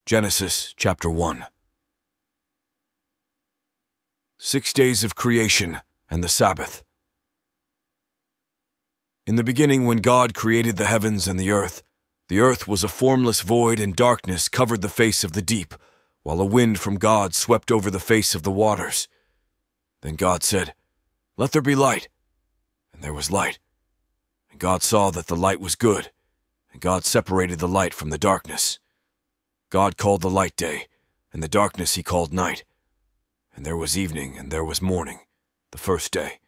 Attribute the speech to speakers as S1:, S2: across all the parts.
S1: Genesis chapter 1. 6 days of creation and the Sabbath. In the beginning, when God created the heavens and the earth was a formless void, and darkness covered the face of the deep, while a wind from God swept over the face of the waters. Then God said, "Let there be light." And there was light. And God saw that the light was good, and God separated the light from the darkness. God called the light day, and the darkness he called night. And there was evening, and there was morning, the first day.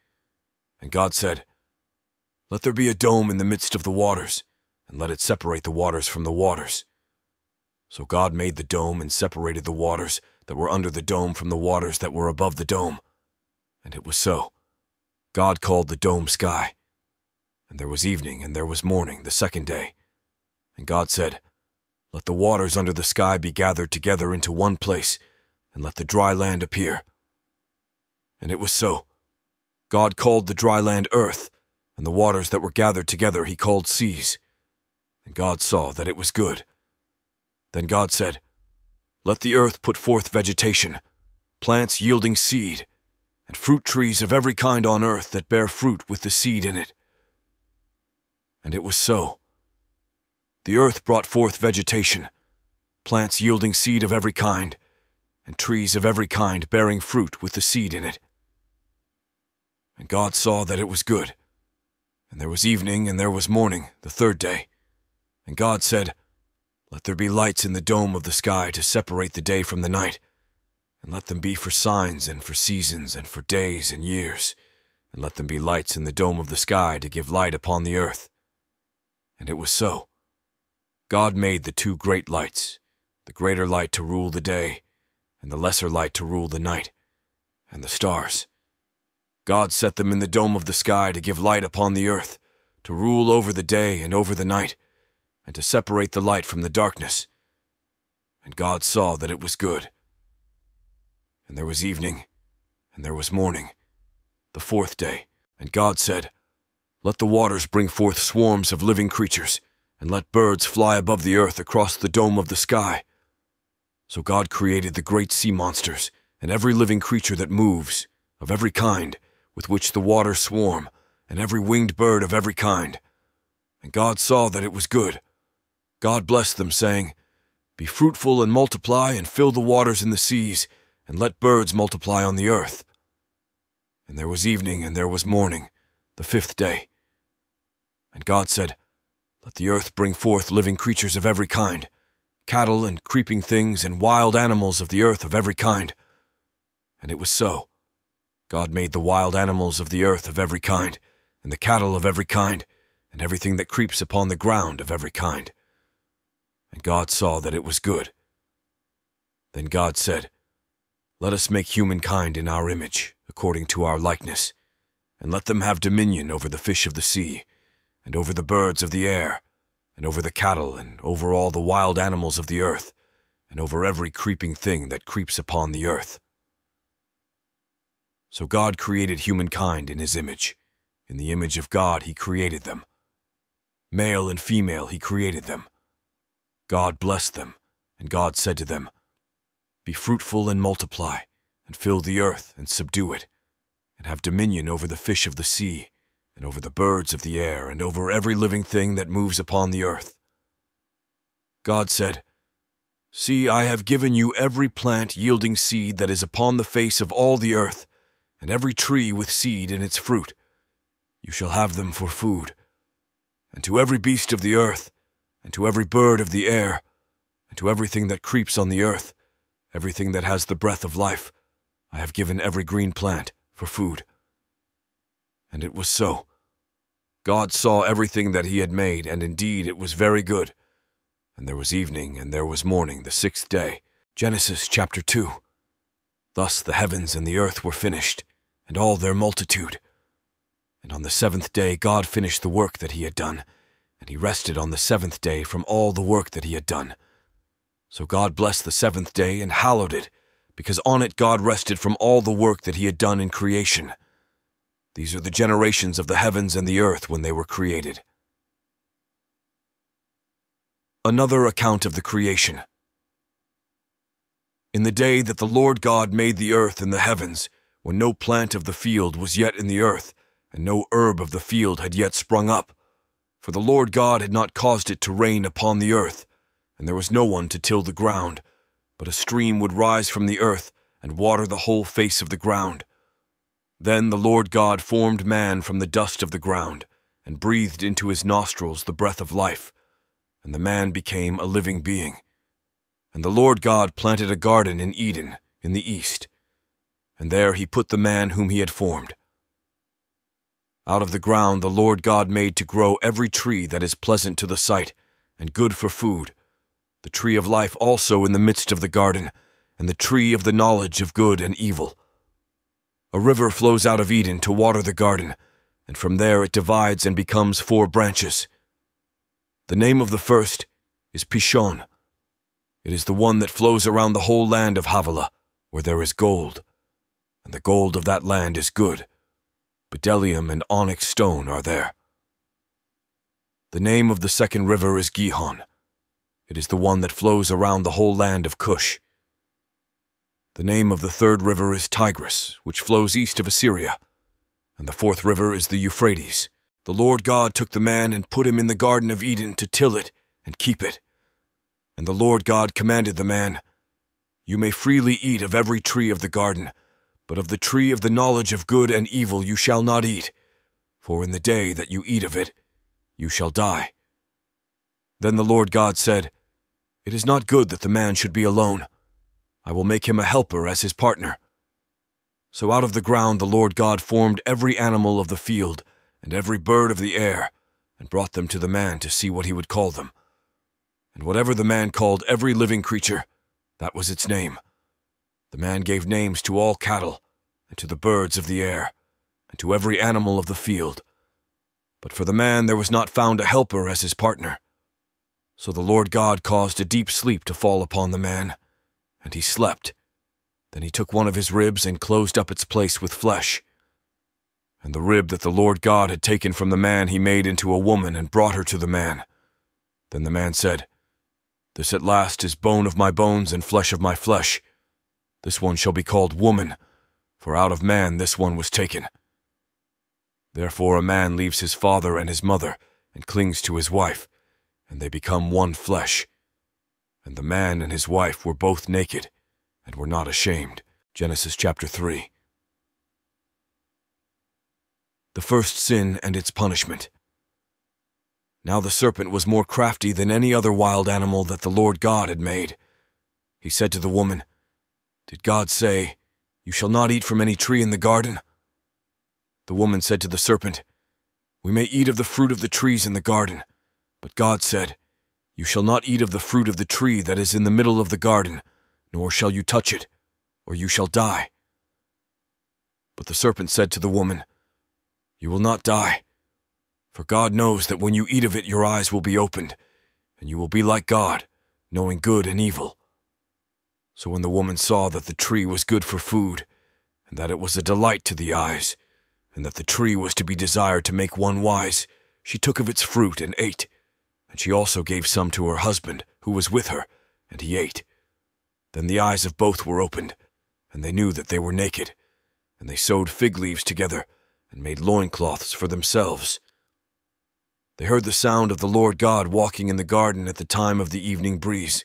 S1: And God said, "Let there be a dome in the midst of the waters, and let it separate the waters from the waters." So God made the dome and separated the waters that were under the dome from the waters that were above the dome. And it was so. God called the dome sky. And there was evening, and there was morning, the second day. And God said, "Let the waters under the sky be gathered together into one place, and let the dry land appear." And it was so. God called the dry land earth, and the waters that were gathered together he called seas. And God saw that it was good. Then God said, "Let the earth put forth vegetation, plants yielding seed, and fruit trees of every kind on earth that bear fruit with the seed in it." And it was so. The earth brought forth vegetation, plants yielding seed of every kind, and trees of every kind bearing fruit with the seed in it. And God saw that it was good. And there was evening, and there was morning, the third day. And God said, "Let there be lights in the dome of the sky to separate the day from the night, and let them be for signs and for seasons and for days and years, and let them be lights in the dome of the sky to give light upon the earth." And it was so. God made the two great lights, the greater light to rule the day, and the lesser light to rule the night, and the stars. God set them in the dome of the sky to give light upon the earth, to rule over the day and over the night, and to separate the light from the darkness. And God saw that it was good. And there was evening, and there was morning, the fourth day. And God said, "Let the waters bring forth swarms of living creatures, and let birds fly above the earth across the dome of the sky." So God created the great sea monsters, and every living creature that moves, of every kind, with which the waters swarm, and every winged bird of every kind. And God saw that it was good. God blessed them, saying, "Be fruitful and multiply, and fill the waters in the seas, and let birds multiply on the earth." And there was evening, and there was morning, the fifth day. And God said, "Let the earth bring forth living creatures of every kind, cattle and creeping things and wild animals of the earth of every kind." And it was so. God made the wild animals of the earth of every kind, and the cattle of every kind, and everything that creeps upon the ground of every kind. And God saw that it was good. Then God said, "Let us make humankind in our image, according to our likeness, and let them have dominion over the fish of the sea, and over the birds of the air, and over the cattle, and over all the wild animals of the earth, and over every creeping thing that creeps upon the earth." So God created humankind in his image. In the image of God he created them. Male and female he created them. God blessed them, and God said to them, "Be fruitful and multiply, and fill the earth and subdue it, and have dominion over the fish of the sea, and over the birds of the air, and over every living thing that moves upon the earth." God said, "See, I have given you every plant yielding seed that is upon the face of all the earth, and every tree with seed in its fruit. You shall have them for food. And to every beast of the earth, and to every bird of the air, and to everything that creeps on the earth, everything that has the breath of life, I have given every green plant for food." And it was so. God saw everything that he had made, and indeed it was very good. And there was evening, and there was morning, the sixth day. Genesis chapter 2. Thus the heavens and the earth were finished, and all their multitude. And on the seventh day God finished the work that he had done, and he rested on the seventh day from all the work that he had done. So God blessed the seventh day and hallowed it, because on it God rested from all the work that he had done in creation. These are the generations of the heavens and the earth when they were created. Another account of the creation. the day that the Lord God made the earth and the heavens, when no plant of the field was yet in the earth, and no herb of the field had yet sprung up, for the Lord God had not caused it to rain upon the earth, and there was no one to till the ground, but a stream would rise from the earth and water the whole face of the ground. Then the Lord God formed man from the dust of the ground, and breathed into his nostrils the breath of life, and the man became a living being. And the Lord God planted a garden in Eden, in the east, and there he put the man whom he had formed. Out of the ground the Lord God made to grow every tree that is pleasant to the sight, and good for food, the tree of life also in the midst of the garden, and the tree of the knowledge of good and evil. A river flows out of Eden to water the garden, and from there it divides and becomes 4 branches. The name of the first is Pishon. It is the one that flows around the whole land of Havilah, where there is gold, and the gold of that land is good. Bdellium and onyx stone are there. The name of the second river is Gihon. It is the one that flows around the whole land of Cush. The name of the third river is Tigris, which flows east of Assyria, and the fourth river is the Euphrates. The Lord God took the man and put him in the Garden of Eden to till it and keep it. And the Lord God commanded the man, "You may freely eat of every tree of the garden, but of the tree of the knowledge of good and evil you shall not eat, for in the day that you eat of it, you shall die." Then the Lord God said, "It is not good that the man should be alone. I will make him a helper as his partner." So out of the ground the Lord God formed every animal of the field and every bird of the air, and brought them to the man to see what he would call them. And whatever the man called every living creature, that was its name. The man gave names to all cattle, and to the birds of the air, and to every animal of the field. But for the man there was not found a helper as his partner. So the Lord God caused a deep sleep to fall upon the man, and he slept. Then he took one of his ribs and closed up its place with flesh. And the rib that the Lord God had taken from the man he made into a woman and brought her to the man. Then the man said, "This at last is bone of my bones and flesh of my flesh. This one shall be called woman, for out of man this one was taken." Therefore a man leaves his father and his mother and clings to his wife, and they become one flesh. And the man and his wife were both naked, and were not ashamed. Genesis chapter 3. The first sin and its punishment. Now the serpent was more crafty than any other wild animal that the Lord God had made. He said to the woman, "Did God say, 'You shall not eat from any tree in the garden'?" The woman said to the serpent, "We may eat of the fruit of the trees in the garden, but God said, 'You shall not eat of the fruit of the tree that is in the middle of the garden, nor shall you touch it, or you shall die.' But the serpent said to the woman, 'You will not die, for God knows that when you eat of it your eyes will be opened, and you will be like God, knowing good and evil.' So when the woman saw that the tree was good for food, and that it was a delight to the eyes, and that the tree was to be desired to make one wise, she took of its fruit and ate, and she also gave some to her husband, who was with her, and he ate. Then the eyes of both were opened, and they knew that they were naked, and they sewed fig leaves together, and made loincloths for themselves. They heard the sound of the Lord God walking in the garden at the time of the evening breeze,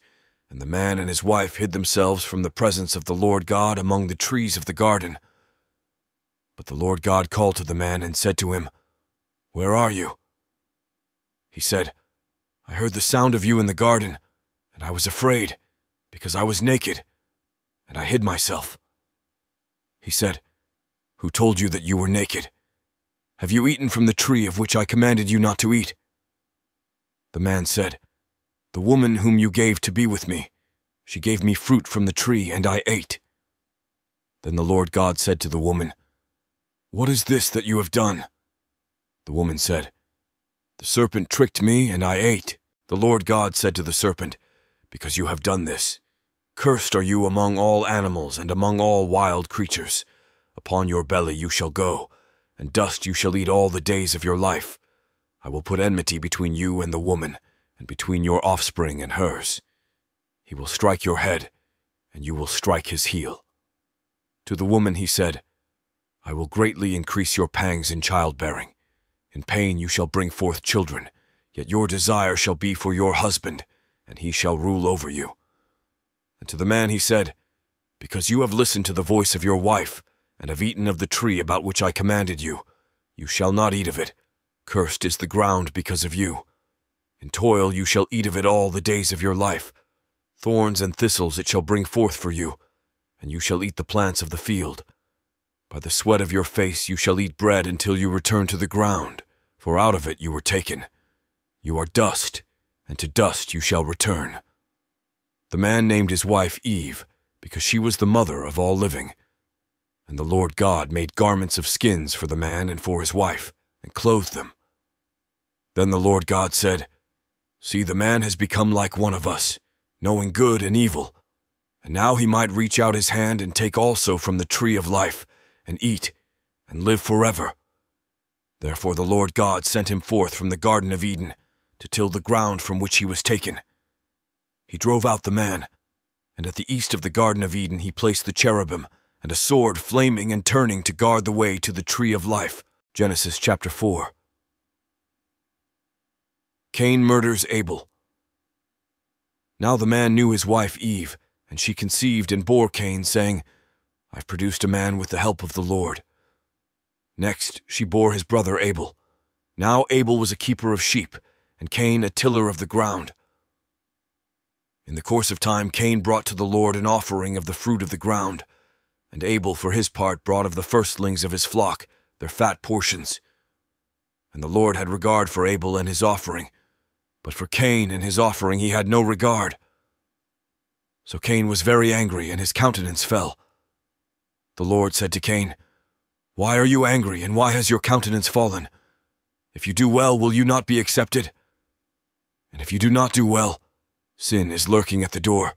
S1: and the man and his wife hid themselves from the presence of the Lord God among the trees of the garden. But the Lord God called to the man and said to him, "Where are you?" He said, "I heard the sound of you in the garden, and I was afraid, because I was naked, and I hid myself." He said, "Who told you that you were naked? Have you eaten from the tree of which I commanded you not to eat?" The man said, "The woman whom you gave to be with me, she gave me fruit from the tree, and I ate." Then the Lord God said to the woman, "What is this that you have done?" The woman said, "The serpent tricked me, and I ate." The Lord God said to the serpent, "Because you have done this, cursed are you among all animals and among all wild creatures. Upon your belly you shall go, and dust you shall eat all the days of your life. I will put enmity between you and the woman, and between your offspring and hers. He will strike your head, and you will strike his heel. To the woman he said, I will greatly increase your pangs in childbearing. In pain you shall bring forth children, yet your desire shall be for your husband, and he shall rule over you. And to the man he said, because you have listened to the voice of your wife, and have eaten of the tree about which I commanded you, you shall not eat of it. Cursed is the ground because of you. In toil you shall eat of it all the days of your life. Thorns and thistles it shall bring forth for you, and you shall eat the plants of the field. By the sweat of your face you shall eat bread until you return to the ground, for out of it you were taken. You are dust, and to dust you shall return. The man named his wife Eve, because she was the mother of all living. And the Lord God made garments of skins for the man and for his wife, and clothed them. Then the Lord God said, See, the man has become like one of us, knowing good and evil. And now he might reach out his hand and take also from the tree of life, and eat, and live forever. Therefore the Lord God sent him forth from the Garden of Eden, to till the ground from which he was taken. He drove out the man, and at the east of the Garden of Eden he placed the cherubim, and a sword flaming and turning to guard the way to the tree of life. Genesis chapter 4. Cain murders Abel. Now the man knew his wife Eve, and she conceived and bore Cain, saying, I've produced a man with the help of the Lord. Next she bore his brother Abel. Now Abel was a keeper of sheep, and Cain a tiller of the ground. In the course of time Cain brought to the Lord an offering of the fruit of the ground, and Abel for his part brought of the firstlings of his flock, their fat portions. And the Lord had regard for Abel and his offering, but for Cain and his offering he had no regard. So Cain was very angry, and his countenance fell. The Lord said to Cain, Why are you angry, and why has your countenance fallen? If you do well, will you not be accepted? And if you do not do well, sin is lurking at the door.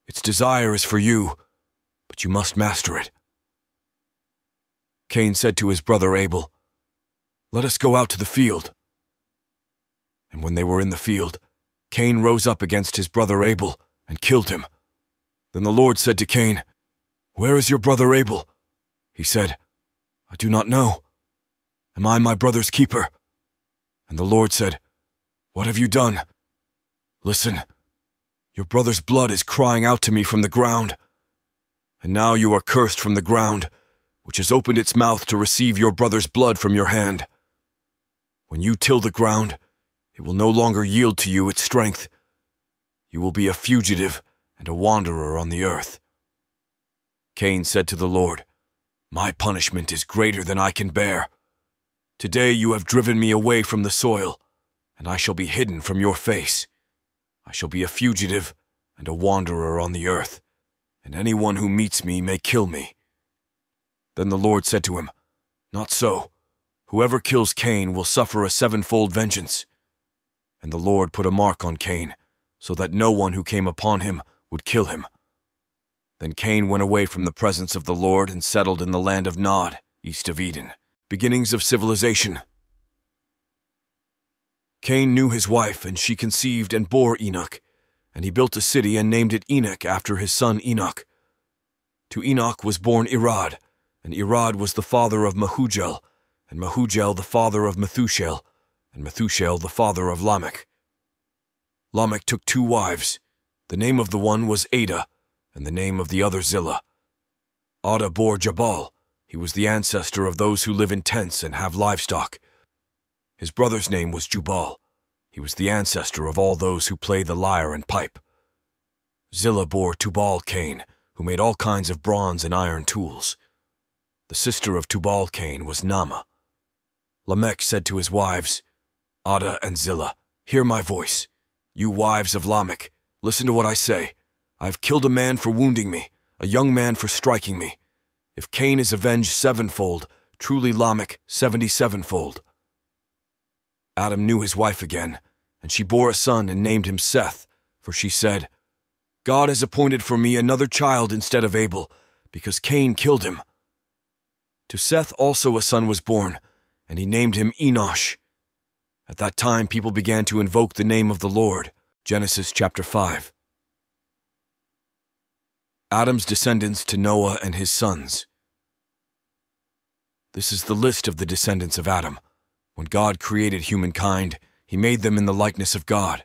S1: Its desire is for you, but you must master it. Cain said to his brother Abel, Let us go out to the field. And when they were in the field, Cain rose up against his brother Abel and killed him. Then the Lord said to Cain, Where is your brother Abel? He said, I do not know. Am I my brother's keeper? And the Lord said, What have you done? Listen, your brother's blood is crying out to me from the ground. And now you are cursed from the ground, which has opened its mouth to receive your brother's blood from your hand. When you till the ground, it will no longer yield to you its strength. You will be a fugitive and a wanderer on the earth. Cain said to the Lord, My punishment is greater than I can bear. Today you have driven me away from the soil, and I shall be hidden from your face. I shall be a fugitive and a wanderer on the earth, and anyone who meets me may kill me. Then the Lord said to him, Not so. Whoever kills Cain will suffer a sevenfold vengeance. And the Lord put a mark on Cain, so that no one who came upon him would kill him. Then Cain went away from the presence of the Lord and settled in the land of Nod, east of Eden. Beginnings of civilization. Cain knew his wife, and she conceived and bore Enoch, and he built a city and named it Enoch after his son Enoch. To Enoch was born Irad, and Irad was the father of Mehujael, and Mehujael the father of Methusael, and Methusael the father of Lamech. Lamech took 2 wives. The name of the one was Ada, and the name of the other Zillah. Ada bore Jabal. He was the ancestor of those who live in tents and have livestock. His brother's name was Jubal. He was the ancestor of all those who play the lyre and pipe. Zillah bore Tubal-Cain, who made all kinds of bronze and iron tools. The sister of Tubal-Cain was Naamah. Lamech said to his wives, Ada and Zillah, hear my voice. You wives of Lamech, listen to what I say. I have killed a man for wounding me, a young man for striking me. If Cain is avenged 7-fold, truly Lamech 77-fold. Adam knew his wife again, and she bore a son and named him Seth, for she said, God has appointed for me another child instead of Abel, because Cain killed him. To Seth also a son was born, and he named him Enosh. At that time people began to invoke the name of the Lord. Genesis chapter 5. Adam's descendants to Noah and his sons. This is the list of the descendants of Adam. When God created humankind, he made them in the likeness of God.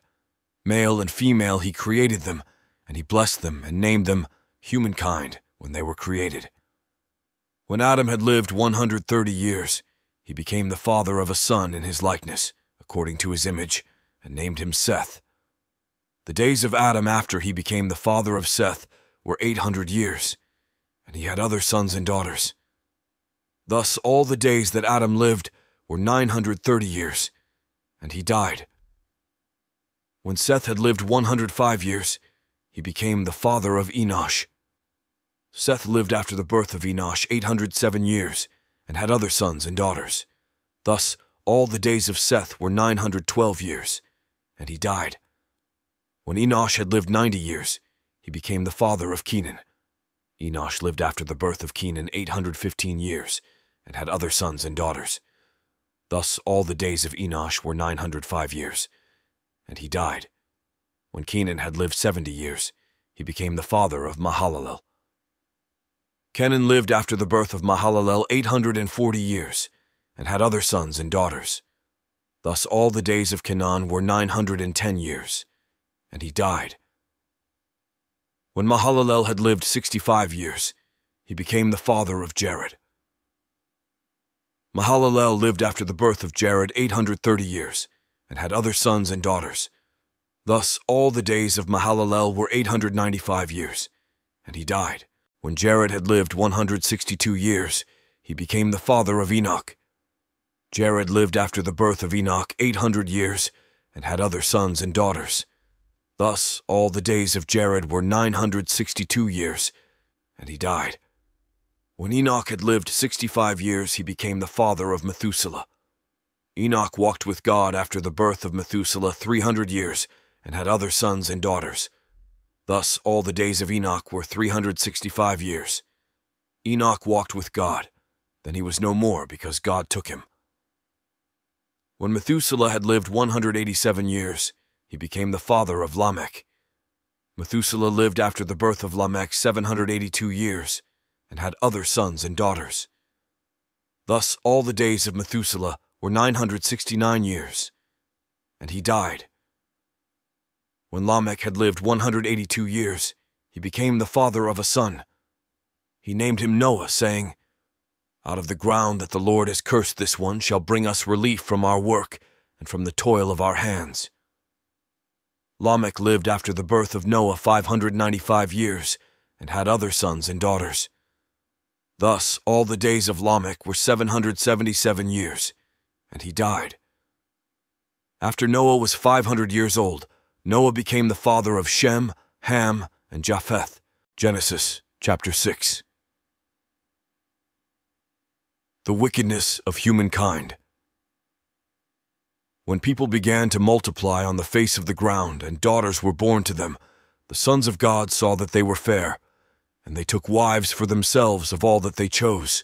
S1: Male and female he created them, and he blessed them and named them humankind when they were created. When Adam had lived 130 years, he became the father of a son in his likeness, according to his image, and named him Seth. The days of Adam after he became the father of Seth were 800 years, and he had other sons and daughters. Thus all the days that Adam lived were 930 years, and he died. When Seth had lived 105 years, he became the father of Enosh. Seth lived after the birth of Enosh 807 years, and had other sons and daughters. Thus all the days of Seth were 912 years, and he died. When Enosh had lived 90 years, he became the father of Kenan. Enosh lived after the birth of Kenan 815 years, and had other sons and daughters. Thus all the days of Enosh were 905 years, and he died. When Kenan had lived 70 years, he became the father of Mahalalel. Kenan lived after the birth of Mahalalel 840 years, and had other sons and daughters. Thus all the days of Kenan were 910 years, and he died. When Mahalalel had lived 65 years, he became the father of Jared. Mahalalel lived after the birth of Jared 830 years, and had other sons and daughters. Thus all the days of Mahalalel were 895 years, and he died. When Jared had lived 162 years, he became the father of Enoch. Jared lived after the birth of Enoch 800 years, and had other sons and daughters. Thus all the days of Jared were 962 years, and he died. When Enoch had lived 65 years, he became the father of Methuselah. Enoch walked with God after the birth of Methuselah 300 years, and had other sons and daughters. Thus all the days of Enoch were 365 years. Enoch walked with God. Then he was no more, because God took him. When Methuselah had lived 187 years, he became the father of Lamech. Methuselah lived after the birth of Lamech 782 years, and had other sons and daughters. Thus all the days of Methuselah were 969 years, and he died. When Lamech had lived 182 years, he became the father of a son. He named him Noah, saying, "Out of the ground that the Lord has cursed this one shall bring us relief from our work and from the toil of our hands." Lamech lived after the birth of Noah 595 years, and had other sons and daughters. Thus all the days of Lamech were 777 years, and he died. After Noah was 500 years old, Noah became the father of Shem, Ham, and Japheth. Genesis chapter 6. The wickedness of humankind. When people began to multiply on the face of the ground, and daughters were born to them, the sons of God saw that they were fair, and they took wives for themselves of all that they chose.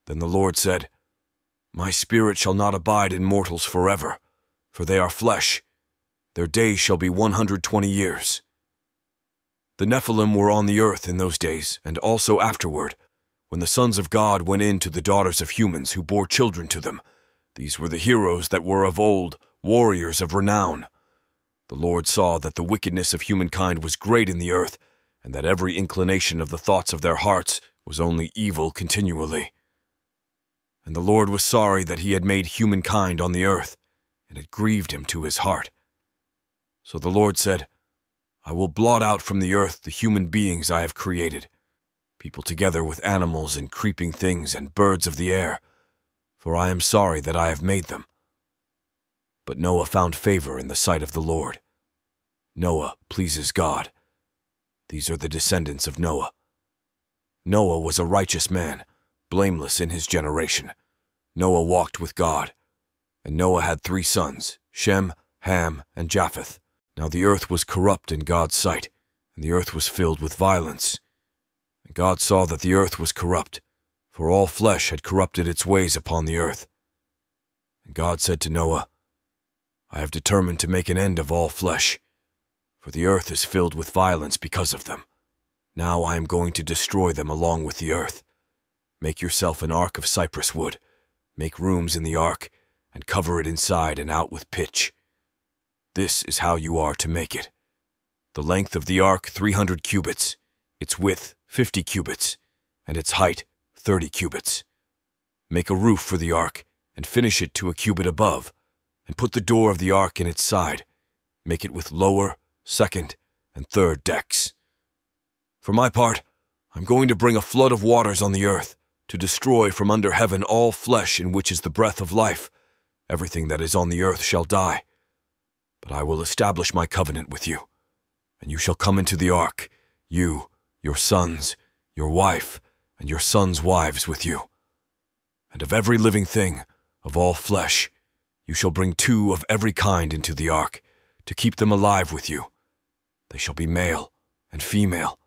S1: Then the Lord said, "My spirit shall not abide in mortals forever, for they are flesh. Their days shall be 120 years. The Nephilim were on the earth in those days, and also afterward, when the sons of God went in to the daughters of humans who bore children to them. These were the heroes that were of old, warriors of renown. The Lord saw that the wickedness of humankind was great in the earth, and that every inclination of the thoughts of their hearts was only evil continually. And the Lord was sorry that he had made humankind on the earth, and it grieved him to his heart. So the Lord said, I will blot out from the earth the human beings I have created, people together with animals and creeping things and birds of the air, for I am sorry that I have made them. But Noah found favor in the sight of the Lord. Noah pleases God. These are the descendants of Noah. Noah was a righteous man, blameless in his generation. Noah walked with God. And Noah had 3 sons, Shem, Ham, and Japheth. Now the earth was corrupt in God's sight, and the earth was filled with violence. And God saw that the earth was corrupt, for all flesh had corrupted its ways upon the earth. And God said to Noah, I have determined to make an end of all flesh, for the earth is filled with violence because of them. Now I am going to destroy them along with the earth. Make yourself an ark of cypress wood. Make rooms in the ark, and cover it inside and out with pitch. This is how you are to make it. The length of the ark 300 cubits, its width 50 cubits, and its height 30 cubits. Make a roof for the ark, and finish it to a cubit above, and put the door of the ark in its side. Make it with lower, second, and third decks. For my part, I'm going to bring a flood of waters on the earth, to destroy from under heaven all flesh in which is the breath of life. Everything that is on the earth shall die. But I will establish my covenant with you, and you shall come into the ark, you, your sons, your wife, and your sons' wives with you. And of every living thing, of all flesh, you shall bring 2 of every kind into the ark, to keep them alive with you. They shall be male and female.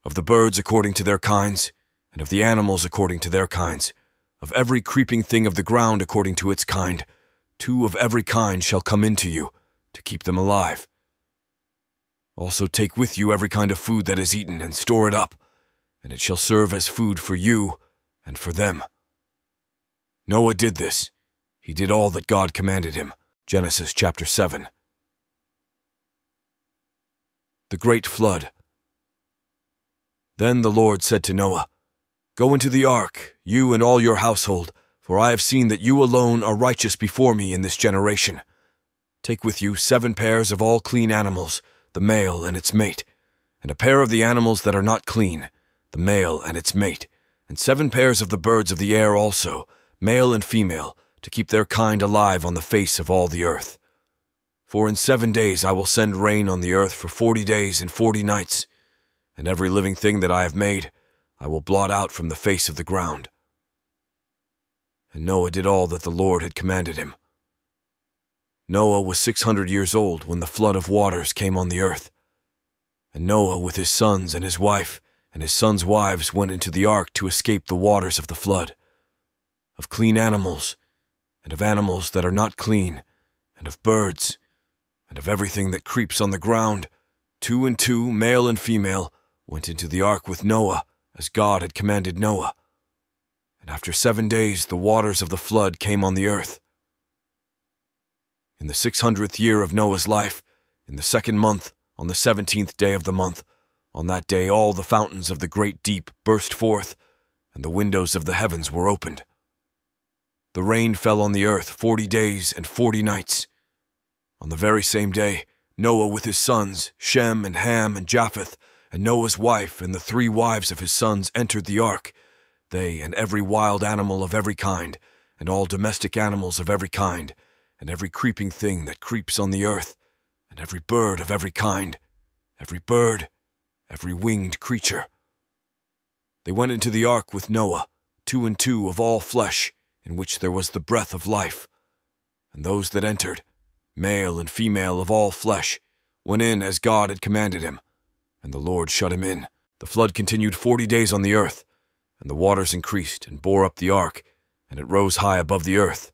S1: Of the birds according to their kinds, and of the animals according to their kinds, of every creeping thing of the ground according to its kind, 2 of every kind shall come into you, to keep them alive. Also take with you every kind of food that is eaten, and store it up, and it shall serve as food for you and for them. Noah did this. He did all that God commanded him. Genesis chapter 7. The Great Flood. Then the Lord said to Noah, "Go into the ark, you and all your household, for I have seen that you alone are righteous before me in this generation. Take with you 7 pairs of all clean animals, the male and its mate, and a pair of the animals that are not clean, the male and its mate, and 7 pairs of the birds of the air also, male and female, to keep their kind alive on the face of all the earth. For in 7 days I will send rain on the earth for 40 days and 40 nights, and every living thing that I have made I will blot out from the face of the ground." And Noah did all that the Lord had commanded him. Noah was 600 years old when the flood of waters came on the earth. And Noah with his sons and his wife and his sons' wives went into the ark to escape the waters of the flood. Of clean animals, and of animals that are not clean, and of birds, and of everything that creeps on the ground, 2 and 2, male and female, went into the ark with Noah, as God had commanded Noah. And after 7 days the waters of the flood came on the earth. In the 600th year of Noah's life, in the 2nd month, on the 17th day of the month, on that day all the fountains of the great deep burst forth, and the windows of the heavens were opened. The rain fell on the earth 40 days and 40 nights. On the very same day, Noah with his sons, Shem and Ham and Japheth, and Noah's wife and the 3 wives of his sons entered the ark, they and every wild animal of every kind, and all domestic animals of every kind, and every creeping thing that creeps on the earth, and every bird of every kind, every bird, every winged creature. They went into the ark with Noah, 2 and 2 of all flesh, in which there was the breath of life. And those that entered, male and female of all flesh, went in as God had commanded him, and the Lord shut him in. The flood continued 40 days on the earth, and the waters increased and bore up the ark, and it rose high above the earth.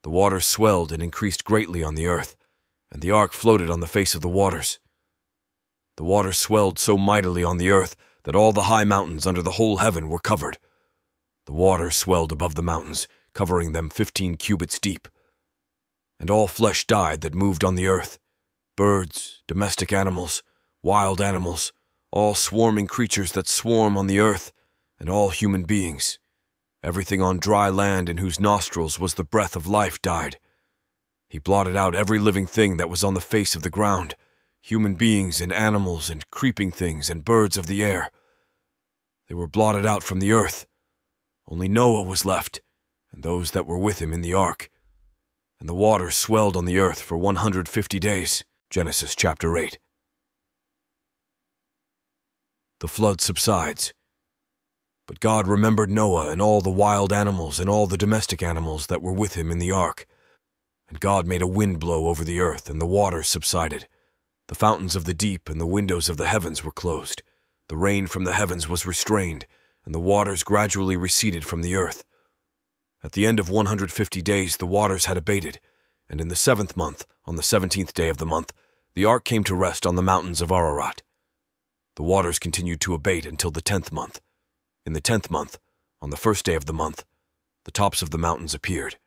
S1: The waters swelled and increased greatly on the earth, and the ark floated on the face of the waters. The waters swelled so mightily on the earth that all the high mountains under the whole heaven were covered. The waters swelled above the mountains, covering them 15 cubits deep. And all flesh died that moved on the earth, birds, domestic animals, wild animals, all swarming creatures that swarm on the earth, and all human beings. Everything on dry land in whose nostrils was the breath of life died. He blotted out every living thing that was on the face of the ground, human beings and animals and creeping things and birds of the air. They were blotted out from the earth. Only Noah was left, and those that were with him in the ark. And the waters swelled on the earth for 150 days. Genesis chapter 8. The flood subsides. But God remembered Noah and all the wild animals and all the domestic animals that were with him in the ark. And God made a wind blow over the earth, and the waters subsided. The fountains of the deep and the windows of the heavens were closed. The rain from the heavens was restrained, and the waters gradually receded from the earth. At the end of 150 days the waters had abated, and in the 7th month, on the 17th day of the month, the ark came to rest on the mountains of Ararat. The waters continued to abate until the 10th month. In the 10th month, on the first day of the month, the tops of the mountains appeared.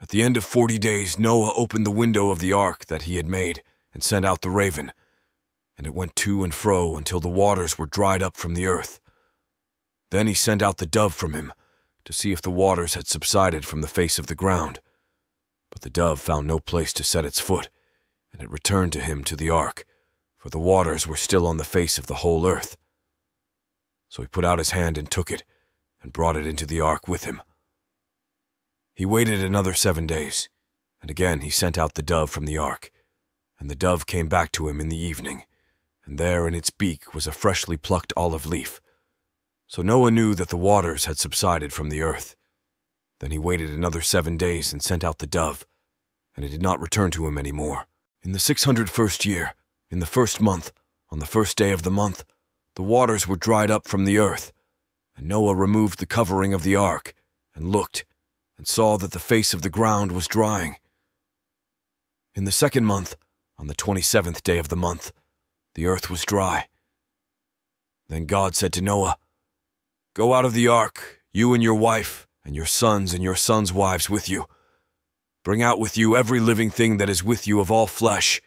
S1: At the end of 40 days, Noah opened the window of the ark that he had made and sent out the raven, and it went to and fro until the waters were dried up from the earth. Then he sent out the dove from him to see if the waters had subsided from the face of the ground. But the dove found no place to set its foot, and it returned to him to the ark, for the waters were still on the face of the whole earth. So he put out his hand and took it, and brought it into the ark with him. He waited another 7 days, and again he sent out the dove from the ark, and the dove came back to him in the evening, and there in its beak was a freshly plucked olive leaf. So Noah knew that the waters had subsided from the earth. Then he waited another 7 days and sent out the dove, and it did not return to him any more. In the 601st year, in the 1st month, on the 1st day of the month, the waters were dried up from the earth, and Noah removed the covering of the ark, and looked, and saw that the face of the ground was drying. In the 2nd month, on the 27th day of the month, the earth was dry. Then God said to Noah, "Go out of the ark, you and your wife, and your sons' wives with you. Bring out with you every living thing that is with you of all flesh,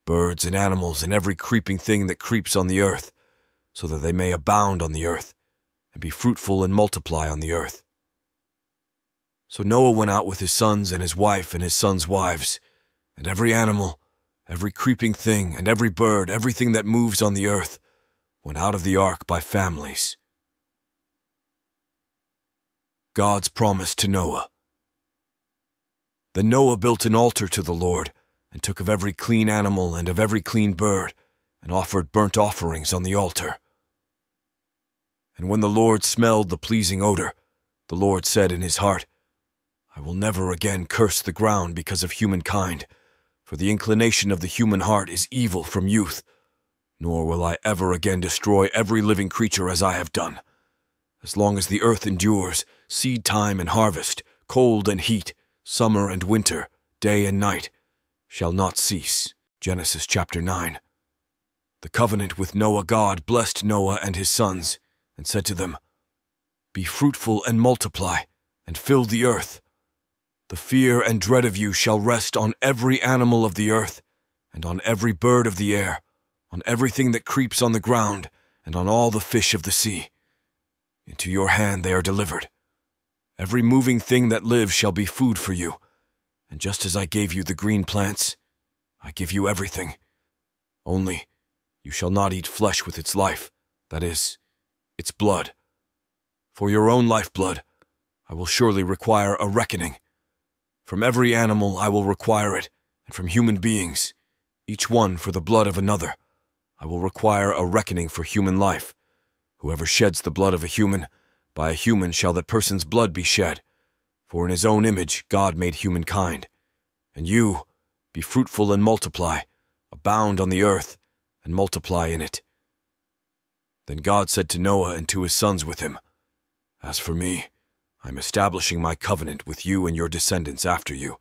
S1: birds and animals and every creeping thing that creeps on the earth, so that they may abound on the earth, and be fruitful and multiply on the earth." So Noah went out with his sons and his wife and his sons' wives, and every animal, every creeping thing, and every bird, everything that moves on the earth, went out of the ark by families. God's promise to Noah. Then Noah built an altar to the Lord, and took of every clean animal and of every clean bird, and offered burnt offerings on the altar. And when the Lord smelled the pleasing odor, the Lord said in his heart, "I will never again curse the ground because of humankind, for the inclination of the human heart is evil from youth, nor will I ever again destroy every living creature as I have done. As long as the earth endures, seed time and harvest, cold and heat, summer and winter, day and night, shall not cease." Genesis chapter 9. The covenant with Noah. God blessed Noah and his sons, and said to them, "Be fruitful and multiply, and fill the earth. The fear and dread of you shall rest on every animal of the earth, and on every bird of the air, on everything that creeps on the ground, and on all the fish of the sea. Into your hand they are delivered. Every moving thing that lives shall be food for you, and just as I gave you the green plants, I give you everything. Only you shall not eat flesh with its life, that is, its blood. For your own lifeblood, I will surely require a reckoning. From every animal I will require it, and from human beings, each one for the blood of another, I will require a reckoning for human life. Whoever sheds the blood of a human, by a human shall that person's blood be shed. For in his own image God made humankind. And you, be fruitful and multiply, abound on the earth, and multiply in it." Then God said to Noah and to his sons with him, "As for me, I am establishing my covenant with you and your descendants after you,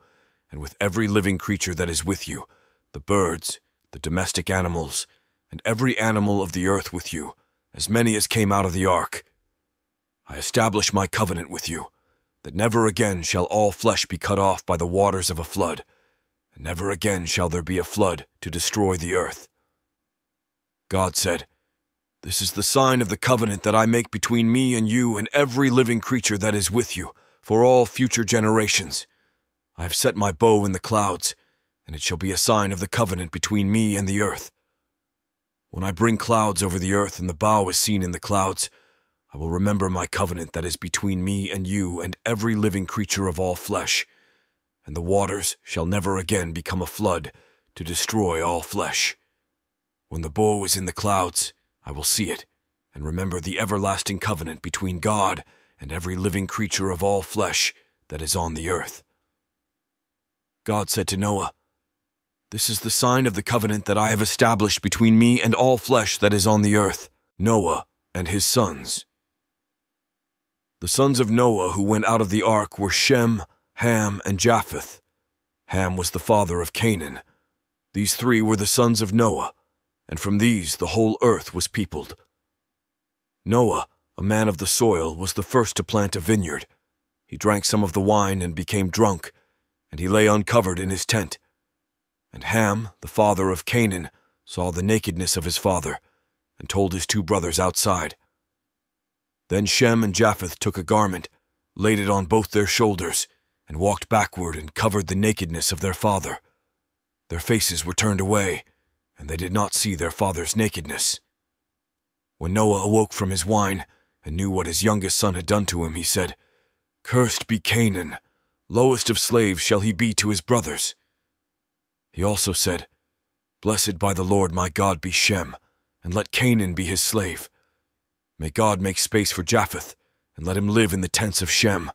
S1: and with every living creature that is with you, the birds, the domestic animals, and every animal of the earth with you, as many as came out of the ark. I establish my covenant with you, that never again shall all flesh be cut off by the waters of a flood, and never again shall there be a flood to destroy the earth." God said, "This is the sign of the covenant that I make between me and you and every living creature that is with you, for all future generations. I have set my bow in the clouds, and it shall be a sign of the covenant between me and the earth. When I bring clouds over the earth and the bow is seen in the clouds, I will remember my covenant that is between me and you and every living creature of all flesh, and the waters shall never again become a flood to destroy all flesh. When the bow is in the clouds, I will see it, and remember the everlasting covenant between God and every living creature of all flesh that is on the earth." God said to Noah, "This is the sign of the covenant that I have established between me and all flesh that is on the earth, Noah and his sons." The sons of Noah who went out of the ark were Shem, Ham, and Japheth. Ham was the father of Canaan. These three were the sons of Noah, and from these the whole earth was peopled. Noah, a man of the soil, was the first to plant a vineyard. He drank some of the wine and became drunk, and he lay uncovered in his tent. And Ham, the father of Canaan, saw the nakedness of his father, and told his two brothers outside. Then Shem and Japheth took a garment, laid it on both their shoulders, and walked backward and covered the nakedness of their father. Their faces were turned away, and they did not see their father's nakedness. When Noah awoke from his wine and knew what his youngest son had done to him, he said, "Cursed be Canaan, lowest of slaves shall he be to his brothers." He also said, "Blessed by the Lord my God be Shem, and let Canaan be his slave. May God make space for Japheth, and let him live in the tents of Shem,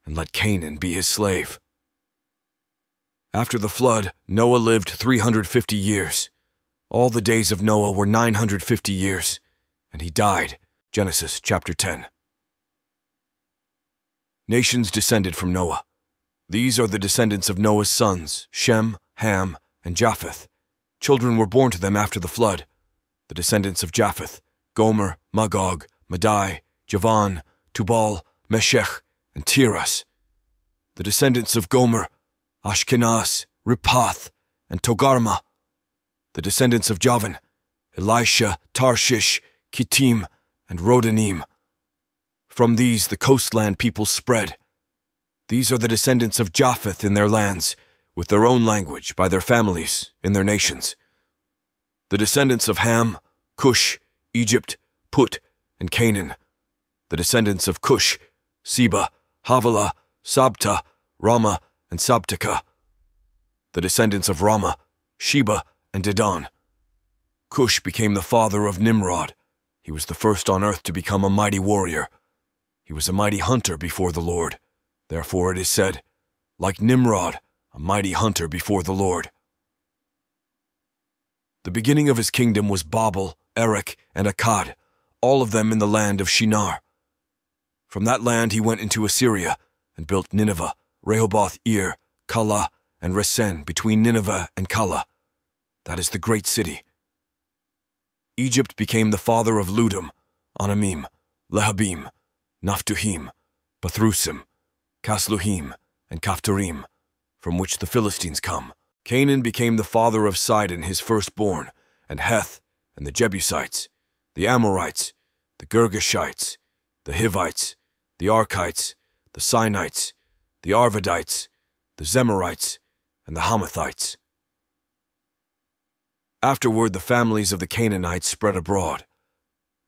S1: and let Canaan be his slave." After the flood, Noah lived 350 years. All the days of Noah were 950 years, and he died. Genesis chapter 10. Nations descended from Noah. These are the descendants of Noah's sons, Shem, Ham, and Japheth. Children were born to them after the flood. The descendants of Japheth: Gomer, Magog, Madai, Javan, Tubal, Meshech, and Tiras. The descendants of Gomer: Ashkenaz, Riphath, and Togarmah. The descendants of Javan: Elisha, Tarshish, Kittim, and Rodanim. From these the coastland peoples spread. These are the descendants of Japheth in their lands, with their own language, by their families, in their nations. The descendants of Ham: Cush, Egypt, Put, and Canaan. The descendants of Cush: Seba, Havilah, Sabta, Rama, and Sabteka. The descendants of Rama: Sheba and Dedan. Cush became the father of Nimrod. He was the first on earth to become a mighty warrior. He was a mighty hunter before the Lord. Therefore it is said, like Nimrod, a mighty hunter before the Lord. The beginning of his kingdom was Babel, Erech, and Akkad, all of them in the land of Shinar. From that land he went into Assyria and built Nineveh, Rehoboth-ir, Calah, and Resen between Nineveh and Calah. That is the great city. Egypt became the father of Ludum, Anamim, Lehabim, Naphtuhim, Pathrusim, Casluhim, and Caphtorim, from which the Philistines come. Canaan became the father of Sidon, his firstborn, and Heth, and the Jebusites, the Amorites, the Girgashites, the Hivites, the Archites, the Sinites, the Arvadites, the Zemarites, and the Hamathites. Afterward the families of the Canaanites spread abroad,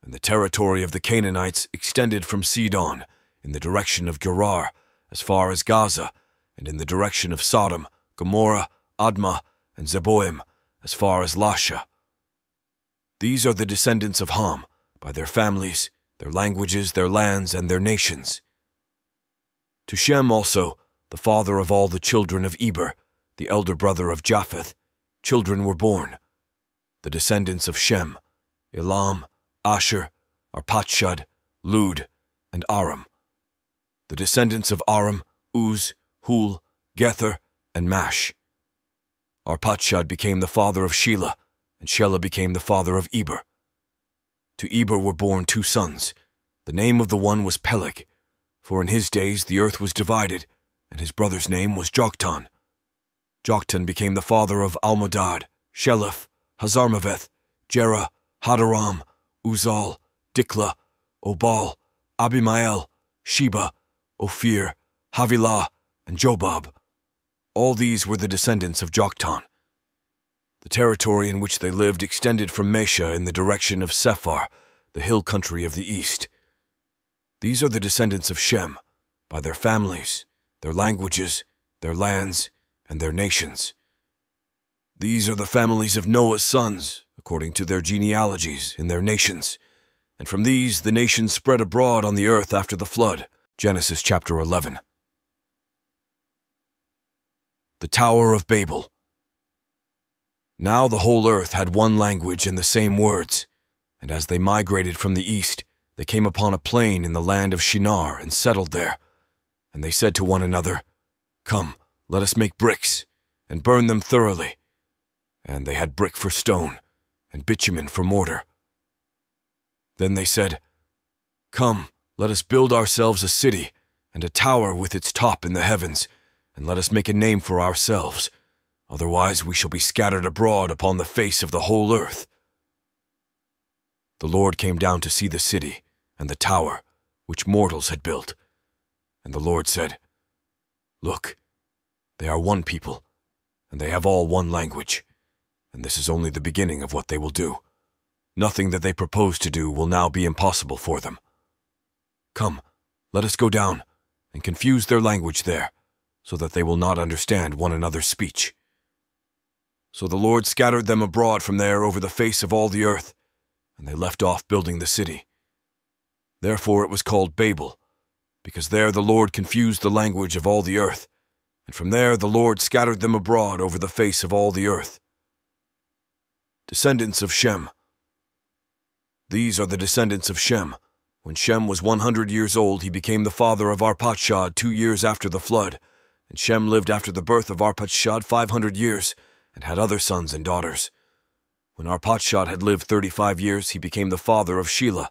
S1: and the territory of the Canaanites extended from Sidon in the direction of Gerar as far as Gaza, and in the direction of Sodom, Gomorrah, Admah, and Zeboim as far as Lasha. These are the descendants of Ham, by their families, their languages, their lands, and their nations. To Shem also, the father of all the children of Eber, the elder brother of Japheth, children were born. The descendants of Shem: Elam, Asher, Arpachshad, Lud, and Aram. The descendants of Aram: Uz, Hul, Gether, and Mash. Arpachshad became the father of Shelah, and Shelah became the father of Eber. To Eber were born two sons. The name of the one was Peleg, for in his days the earth was divided, and his brother's name was Joktan. Joktan became the father of Almodad, Sheleph, Hazarmaveth, Jerah, Hadaram, Uzal, Diklah, Obal, Abimael, Sheba, Ophir, Havilah, and Jobab. All these were the descendants of Joktan. The territory in which they lived extended from Mesha in the direction of Sephar, the hill country of the east. These are the descendants of Shem, by their families, their languages, their lands, and their nations. These are the families of Noah's sons, according to their genealogies in their nations, and from these the nations spread abroad on the earth after the flood. Genesis chapter 11. The Tower of Babel. Now the whole earth had one language and the same words, and as they migrated from the east, they came upon a plain in the land of Shinar and settled there. And they said to one another, "Come, let us make bricks, and burn them thoroughly." And they had brick for stone, and bitumen for mortar. Then they said, "Come, let us build ourselves a city, and a tower with its top in the heavens, and let us make a name for ourselves. Otherwise we shall be scattered abroad upon the face of the whole earth." The Lord came down to see the city and the tower which mortals had built. And the Lord said, "Look, they are one people, and they have all one language, and this is only the beginning of what they will do. Nothing that they propose to do will now be impossible for them. Come, let us go down and confuse their language there, so that they will not understand one another's speech." So the Lord scattered them abroad from there over the face of all the earth, and they left off building the city. Therefore it was called Babel, because there the Lord confused the language of all the earth, and from there the Lord scattered them abroad over the face of all the earth. Descendants of Shem. These are the descendants of Shem. When Shem was 100 years old, he became the father of Arpachshad 2 years after the flood, and Shem lived after the birth of Arpachshad 500 years, and had other sons and daughters. When Arpachshad had lived 35 years, he became the father of Shelah,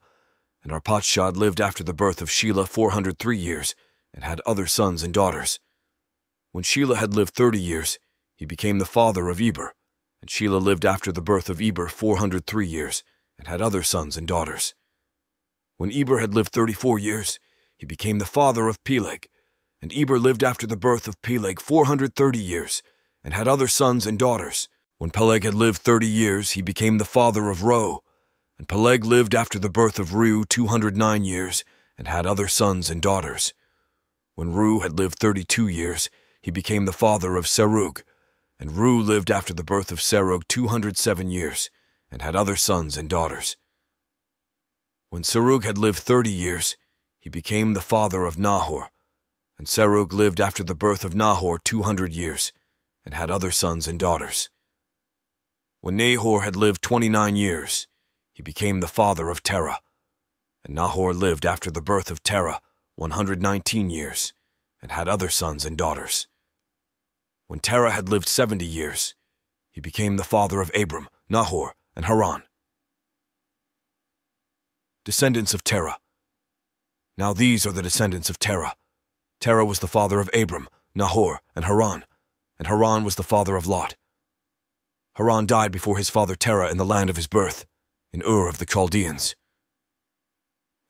S1: and Arpachshad lived after the birth of Shelah 403 years, and had other sons and daughters. When Shelah had lived 30 years, he became the father of Eber, and Shelah lived after the birth of Eber 403 years, and had other sons and daughters. When Eber had lived 34 years, he became the father of Peleg, and Eber lived after the birth of Peleg 430 years, and had other sons and daughters. When Peleg had lived 30 years, he became the father of Reu, and Peleg lived after the birth of Reu 209 years, and had other sons and daughters. When Reu had lived 32 years, he became the father of Serug, and Reu lived after the birth of Serug 207 years, and had other sons and daughters. When Serug had lived 30 years, he became the father of Nahor, and Serug lived after the birth of Nahor 200 years, and had other sons and daughters. When Nahor had lived 29 years, he became the father of Terah, and Nahor lived after the birth of Terah 119 years, and had other sons and daughters. When Terah had lived 70 years, he became the father of Abram, Nahor, and Haran. Descendants of Terah. Now these are the descendants of Terah. Terah was the father of Abram, Nahor, and Haran was the father of Lot. Haran died before his father Terah in the land of his birth, in Ur of the Chaldeans.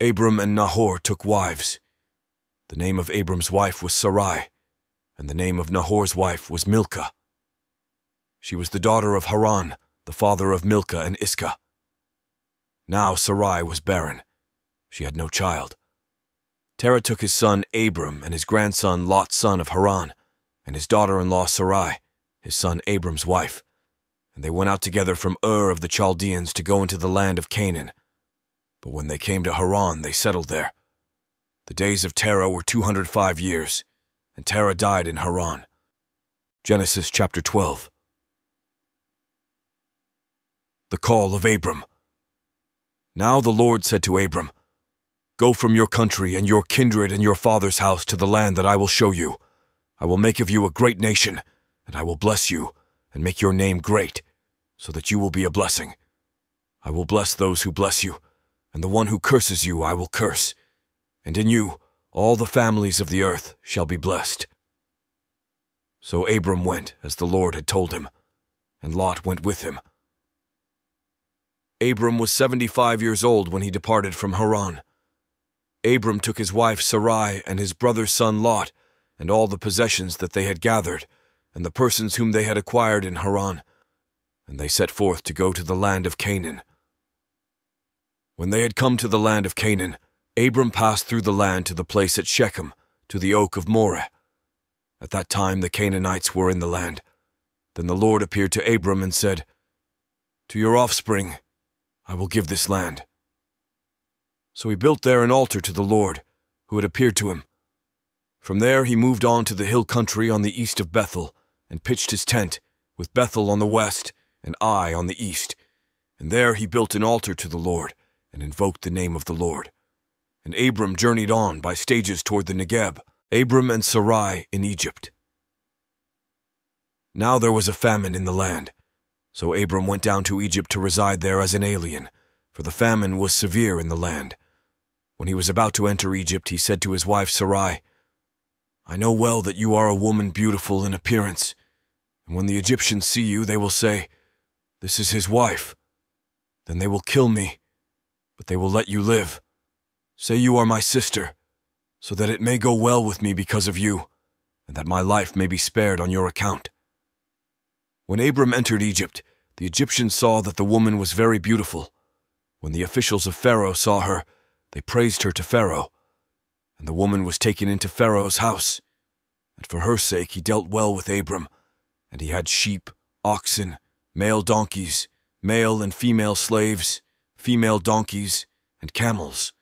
S1: Abram and Nahor took wives. The name of Abram's wife was Sarai, and the name of Nahor's wife was Milcah. She was the daughter of Haran, the father of Milcah and Iscah. Now Sarai was barren. She had no child. Terah took his son Abram and his grandson Lot son of Haran, and his daughter-in-law Sarai, his son Abram's wife, and they went out together from Ur of the Chaldeans to go into the land of Canaan. But when they came to Haran, they settled there. The days of Terah were 205 years, and Terah died in Haran. Genesis chapter 12. The call of Abram. Now the Lord said to Abram, "Go from your country and your kindred and your father's house to the land that I will show you. I will make of you a great nation, and I will bless you and make your name great, so that you will be a blessing. I will bless those who bless you, and the one who curses you I will curse. And in you all the families of the earth shall be blessed." So Abram went as the Lord had told him, and Lot went with him. Abram was 75 years old when he departed from Haran. Abram took his wife Sarai and his brother's son Lot, and all the possessions that they had gathered, and the persons whom they had acquired in Haran, and they set forth to go to the land of Canaan. When they had come to the land of Canaan, Abram passed through the land to the place at Shechem, to the oak of Moreh. At that time the Canaanites were in the land. Then the Lord appeared to Abram and said, "To your offspring I will give this land." So he built there an altar to the Lord, who had appeared to him. From there he moved on to the hill country on the east of Bethel, and pitched his tent, with Bethel on the west and Ai on the east. And there he built an altar to the Lord, and invoked the name of the Lord. And Abram journeyed on by stages toward the Negeb, Abram and Sarai in Egypt. Now there was a famine in the land, So Abram went down to Egypt to reside there as an alien, for the famine was severe in the land. When he was about to enter Egypt, he said to his wife Sarai, "I know well that you are a woman beautiful in appearance, and when the Egyptians see you, they will say, 'This is his wife.' Then they will kill me, but they will let you live. Say you are my sister, so that it may go well with me because of you, and that my life may be spared on your account." When Abram entered Egypt, the Egyptians saw that the woman was very beautiful. When the officials of Pharaoh saw her, they praised her to Pharaoh, and the woman was taken into Pharaoh's house. And for her sake he dealt well with Abram, and he had sheep, oxen, male donkeys, male and female slaves, female donkeys, and camels.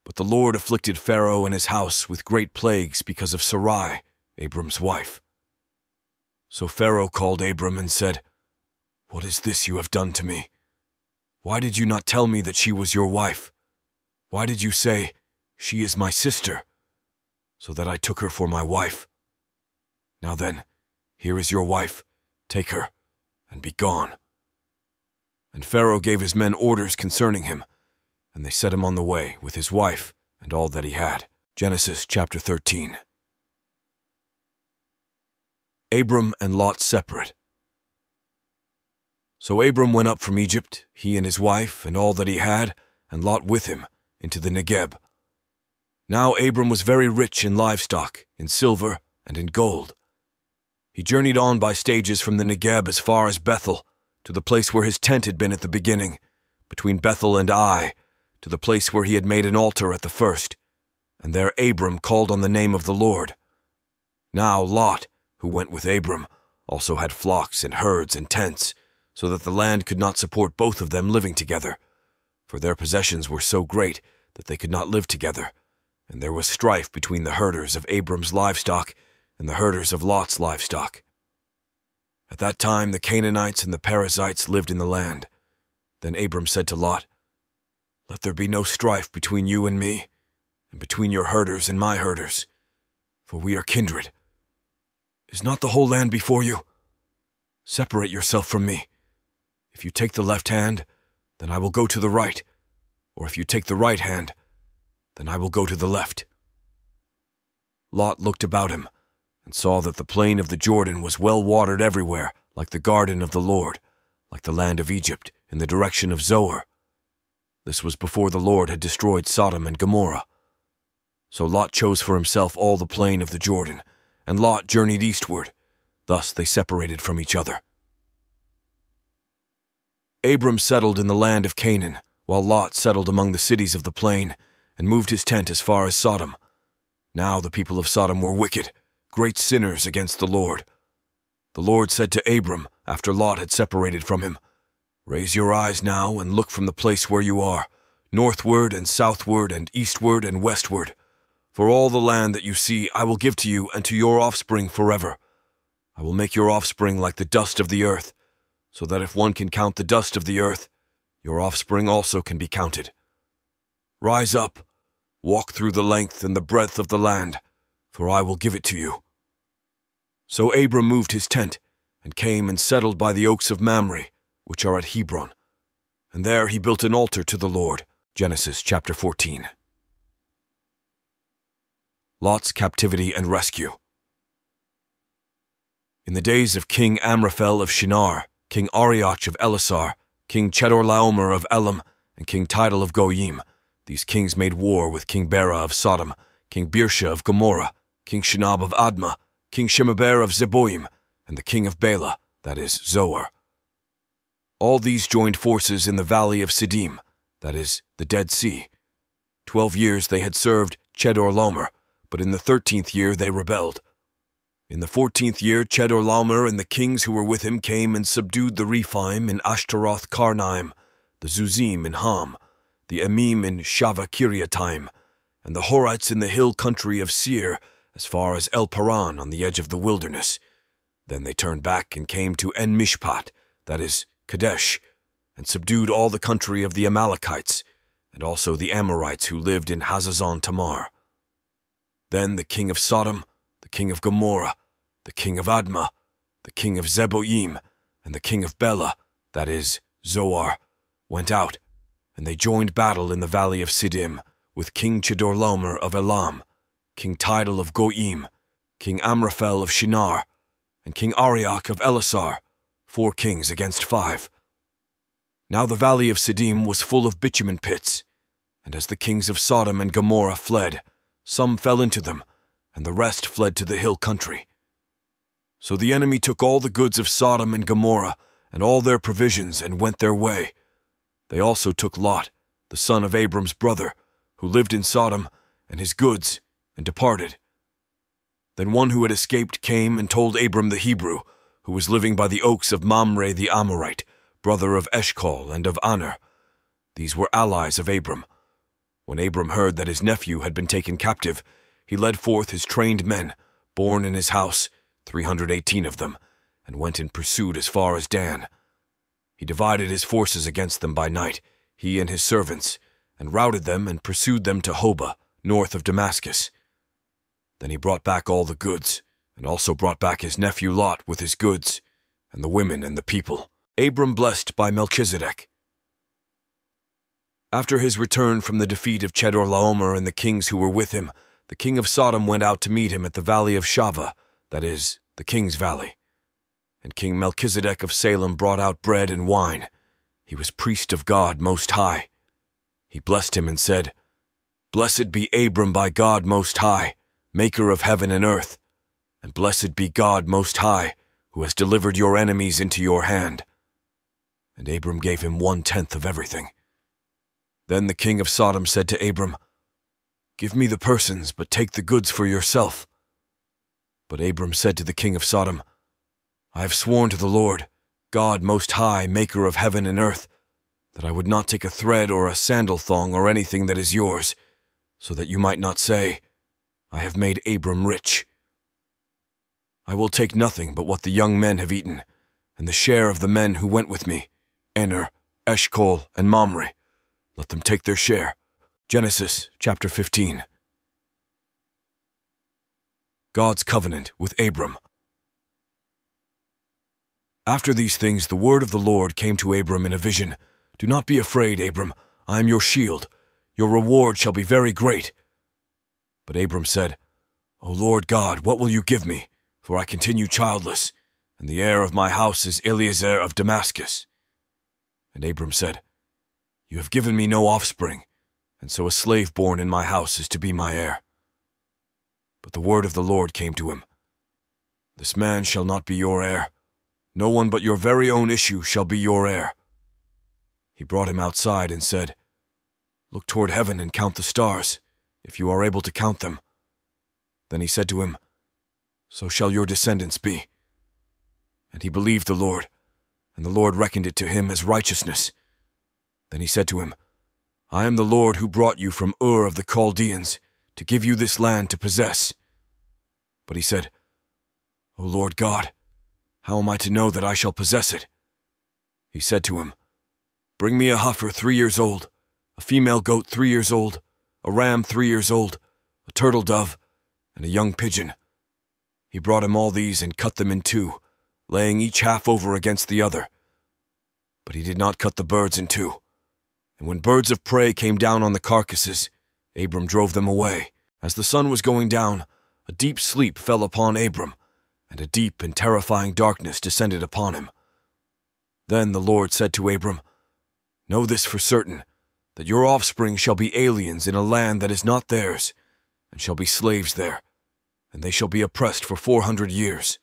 S1: But the Lord afflicted Pharaoh and his house with great plagues because of Sarai, Abram's wife. So Pharaoh called Abram and said, "What is this you have done to me? Why did you not tell me that she was your wife? Why did you say, 'She is my sister,' so that I took her for my wife? Now then, here is your wife, take her, and be gone." And Pharaoh gave his men orders concerning him, and they set him on the way with his wife and all that he had. Genesis chapter 13. Abram and Lot separate. So Abram went up from Egypt, he and his wife and all that he had, and Lot with him, into the Negeb. Now Abram was very rich in livestock, in silver, and in gold. He journeyed on by stages from the Negeb as far as Bethel, to the place where his tent had been at the beginning, between Bethel and Ai, to the place where he had made an altar at the first. And there Abram called on the name of the Lord. Now Lot, who went with Abram, also had flocks and herds and tents, so that the land could not support both of them living together, for their possessions were so great that they could not live together, and there was strife between the herders of Abram's livestock and the herders of Lot's livestock. At that time the Canaanites and the Perizzites lived in the land. Then Abram said to Lot, "Let there be no strife between you and me, and between your herders and my herders, for we are kindred. Is not the whole land before you? Separate yourself from me. If you take the left hand, then I will go to the right, or if you take the right hand, then I will go to the left." Lot looked about him, and saw that the plain of the Jordan was well watered everywhere, like the garden of the Lord, like the land of Egypt, in the direction of Zoar. This was before the Lord had destroyed Sodom and Gomorrah. So Lot chose for himself all the plain of the Jordan, and Lot journeyed eastward. Thus they separated from each other. Abram settled in the land of Canaan, while Lot settled among the cities of the plain, and moved his tent as far as Sodom. Now the people of Sodom were wicked, great sinners against the Lord. The Lord said to Abram, after Lot had separated from him, "Raise your eyes now and look from the place where you are, northward and southward and eastward and westward. For all the land that you see I will give to you and to your offspring forever. I will make your offspring like the dust of the earth, so that if one can count the dust of the earth, your offspring also can be counted. Rise up, walk through the length and the breadth of the land, for I will give it to you." So Abram moved his tent, and came and settled by the oaks of Mamre, which are at Hebron. And there he built an altar to the Lord. Genesis chapter 14. Lot's captivity and rescue. In the days of King Amraphel of Shinar, King Arioch of Elasar, King Chedorlaomer of Elam, and King Tidal of Goyim, these kings made war with King Bera of Sodom, King Birsha of Gomorrah, King Shinab of Admah, King Shemeber of Zeboim, and the king of Bela, that is, Zoar. All these joined forces in the valley of Siddim, that is, the Dead Sea. 12 years they had served Chedorlaomer, but in the 13th year they rebelled. In the 14th year Chedorlaomer and the kings who were with him came and subdued the Rephaim in Ashtaroth Karnaim, the Zuzim in Ham, the Emim in Shava Kiriataim, and the Horites in the hill country of Seir, as far as El Paran on the edge of the wilderness. Then they turned back and came to En Mishpat, that is, Kadesh, and subdued all the country of the Amalekites, and also the Amorites who lived in Hazazon Tamar. Then the king of Sodom, the king of Gomorrah, the king of Admah, the king of Zeboim, and the king of Bela, that is, Zoar, went out, and they joined battle in the valley of Siddim with King Chedorlaomer of Elam, King Tidal of Goyim, King Amraphel of Shinar, and King Arioch of Elasar, 4 kings against 5. Now the valley of Siddim was full of bitumen pits, and as the kings of Sodom and Gomorrah fled, some fell into them, and the rest fled to the hill country. So the enemy took all the goods of Sodom and Gomorrah, and all their provisions, and went their way. They also took Lot, the son of Abram's brother, who lived in Sodom, and his goods, and departed. Then one who had escaped came and told Abram the Hebrew, who was living by the oaks of Mamre the Amorite, brother of Eshcol and of Aner. These were allies of Abram. When Abram heard that his nephew had been taken captive, he led forth his trained men, born in his house, 318 of them, and went in pursuit as far as Dan. He divided his forces against them by night, he and his servants, and routed them and pursued them to Hobah, north of Damascus. Then he brought back all the goods, and also brought back his nephew Lot with his goods, and the women and the people. Abram blessed by Melchizedek. After his return from the defeat of Chedorlaomer and the kings who were with him, the king of Sodom went out to meet him at the valley of Shaveh, that is, the king's valley. And King Melchizedek of Salem brought out bread and wine. He was priest of God Most High. He blessed him and said, "Blessed be Abram by God Most High, maker of heaven and earth, and blessed be God Most High, who has delivered your enemies into your hand." And Abram gave him 1/10 of everything. Then the king of Sodom said to Abram, "Give me the persons, but take the goods for yourself." But Abram said to the king of Sodom, "I have sworn to the Lord, God Most High, maker of heaven and earth, that I would not take a thread or a sandal thong or anything that is yours, so that you might not say, 'I have made Abram rich.' I will take nothing but what the young men have eaten, and the share of the men who went with me, Ener, Eshcol, and Mamre. Let them take their share." Genesis chapter 15. God's covenant with Abram. After these things the word of the Lord came to Abram in a vision. "Do not be afraid, Abram. I am your shield. Your reward shall be very great." But Abram said, "O Lord God, what will you give me? For I continue childless, and the heir of my house is Eliezer of Damascus." And Abram said, "You have given me no offspring, and so a slave born in my house is to be my heir." But the word of the Lord came to him, "This man shall not be your heir. No one but your very own issue shall be your heir." He brought him outside and said, "Look toward heaven and count the stars, if you are able to count them." Then he said to him, "So shall your descendants be." And he believed the Lord, and the Lord reckoned it to him as righteousness. Then he said to him, "I am the Lord who brought you from Ur of the Chaldeans, to give you this land to possess." But he said, "O Lord God, how am I to know that I shall possess it?" He said to him, "Bring me a heifer 3 years old, a female goat 3 years old, a ram 3 years old, a turtle dove, and a young pigeon." He brought him all these and cut them in 2, laying each half over against the other. But he did not cut the birds in 2. And when birds of prey came down on the carcasses, Abram drove them away. As the sun was going down, a deep sleep fell upon Abram, and a deep and terrifying darkness descended upon him. Then the Lord said to Abram, "Know this for certain, that your offspring shall be aliens in a land that is not theirs, and shall be slaves there, and they shall be oppressed for 400 years.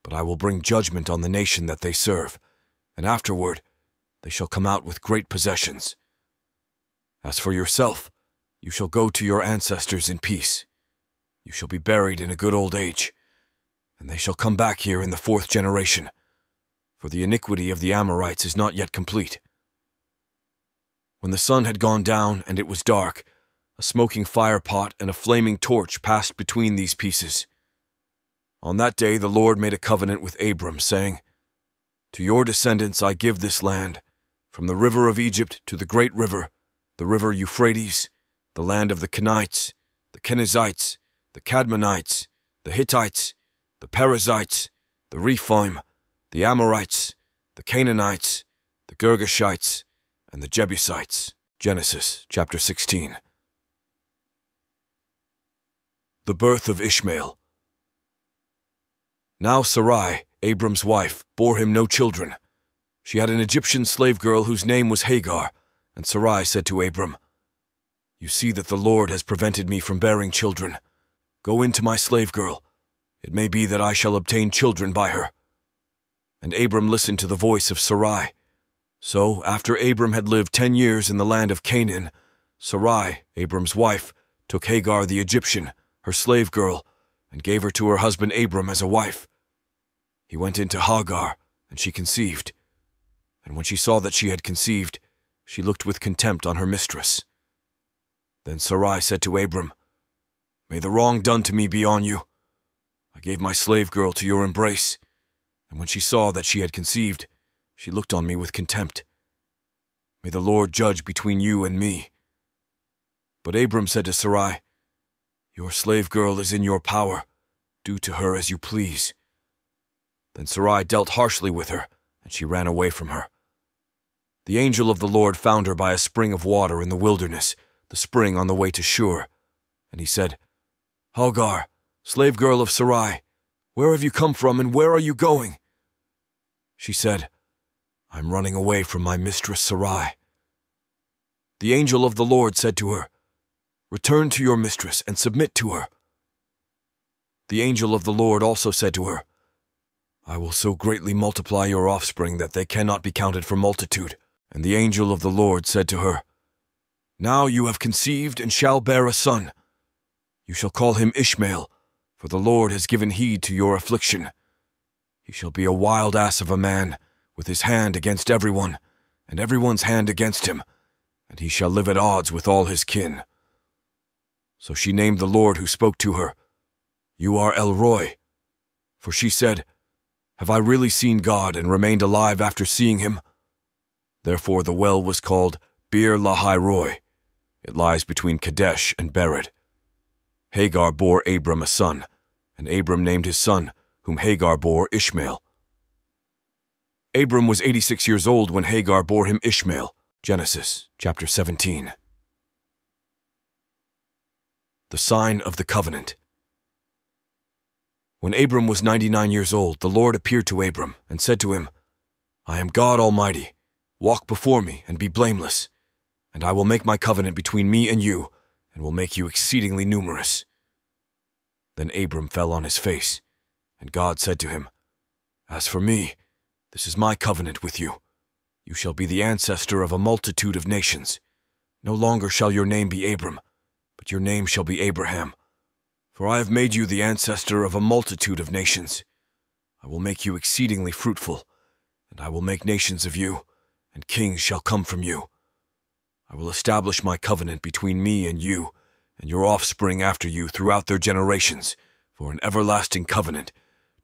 S1: But I will bring judgment on the nation that they serve, and afterward they shall come out with great possessions. As for yourself, you shall go to your ancestors in peace. You shall be buried in a good old age, and they shall come back here in the 4th generation, for the iniquity of the Amorites is not yet complete." When the sun had gone down and it was dark, a smoking firepot and a flaming torch passed between these pieces. On that day the Lord made a covenant with Abram, saying, "To your descendants I give this land, from the river of Egypt to the great river, the river Euphrates, the land of the Kenites, the Kenizzites, the Cadmonites, the Hittites, the Perizzites, the Rephaim, the Amorites, the Canaanites, the Girgashites, and the Jebusites. Genesis chapter 16. The birth of Ishmael. Now Sarai, Abram's wife, bore him no children. She had an Egyptian slave girl whose name was Hagar, and Sarai said to Abram, "You see that the Lord has prevented me from bearing children. Go in to my slave girl. It may be that I shall obtain children by her." And Abram listened to the voice of Sarai. So, after Abram had lived 10 years in the land of Canaan, Sarai, Abram's wife, took Hagar the Egyptian, her slave girl, and gave her to her husband Abram as a wife. He went into Hagar, and she conceived. And when she saw that she had conceived, she looked with contempt on her mistress. Then Sarai said to Abram, "May the wrong done to me be on you. I gave my slave girl to your embrace, and when she saw that she had conceived, she looked on me with contempt. May the Lord judge between you and me." But Abram said to Sarai, "Your slave girl is in your power. Do to her as you please." Then Sarai dealt harshly with her, and she ran away from her. The angel of the Lord found her by a spring of water in the wilderness, the spring on the way to Shur. And he said, "Hagar, slave girl of Sarai, where have you come from and where are you going?" She said, "I'm running away from my mistress Sarai." The angel of the Lord said to her, "Return to your mistress and submit to her." The angel of the Lord also said to her, "I will so greatly multiply your offspring that they cannot be counted for multitude." And the angel of the Lord said to her, "Now you have conceived and shall bear a son. You shall call him Ishmael, for the Lord has given heed to your affliction. He shall be a wild ass of a man, with his hand against everyone, and everyone's hand against him, and he shall live at odds with all his kin." So she named the Lord who spoke to her, "You are El Roi." For she said, "Have I really seen God and remained alive after seeing him?" Therefore the well was called Bir Lahai Roi. It lies between Kadesh and Bered. Hagar bore Abram a son, and Abram named his son, whom Hagar bore, Ishmael. Abram was 86 years old when Hagar bore him Ishmael. Genesis chapter 17. The sign of the covenant. When Abram was 99 years old, the Lord appeared to Abram and said to him, "I am God Almighty. Walk before me and be blameless, and I will make my covenant between me and you, and will make you exceedingly numerous." Then Abram fell on his face, and God said to him, "As for me, this is my covenant with you. You shall be the ancestor of a multitude of nations. No longer shall your name be Abram, but your name shall be Abraham. For I have made you the ancestor of a multitude of nations. I will make you exceedingly fruitful, and I will make nations of you, and kings shall come from you. I will establish my covenant between me and you, and your offspring after you throughout their generations, for an everlasting covenant,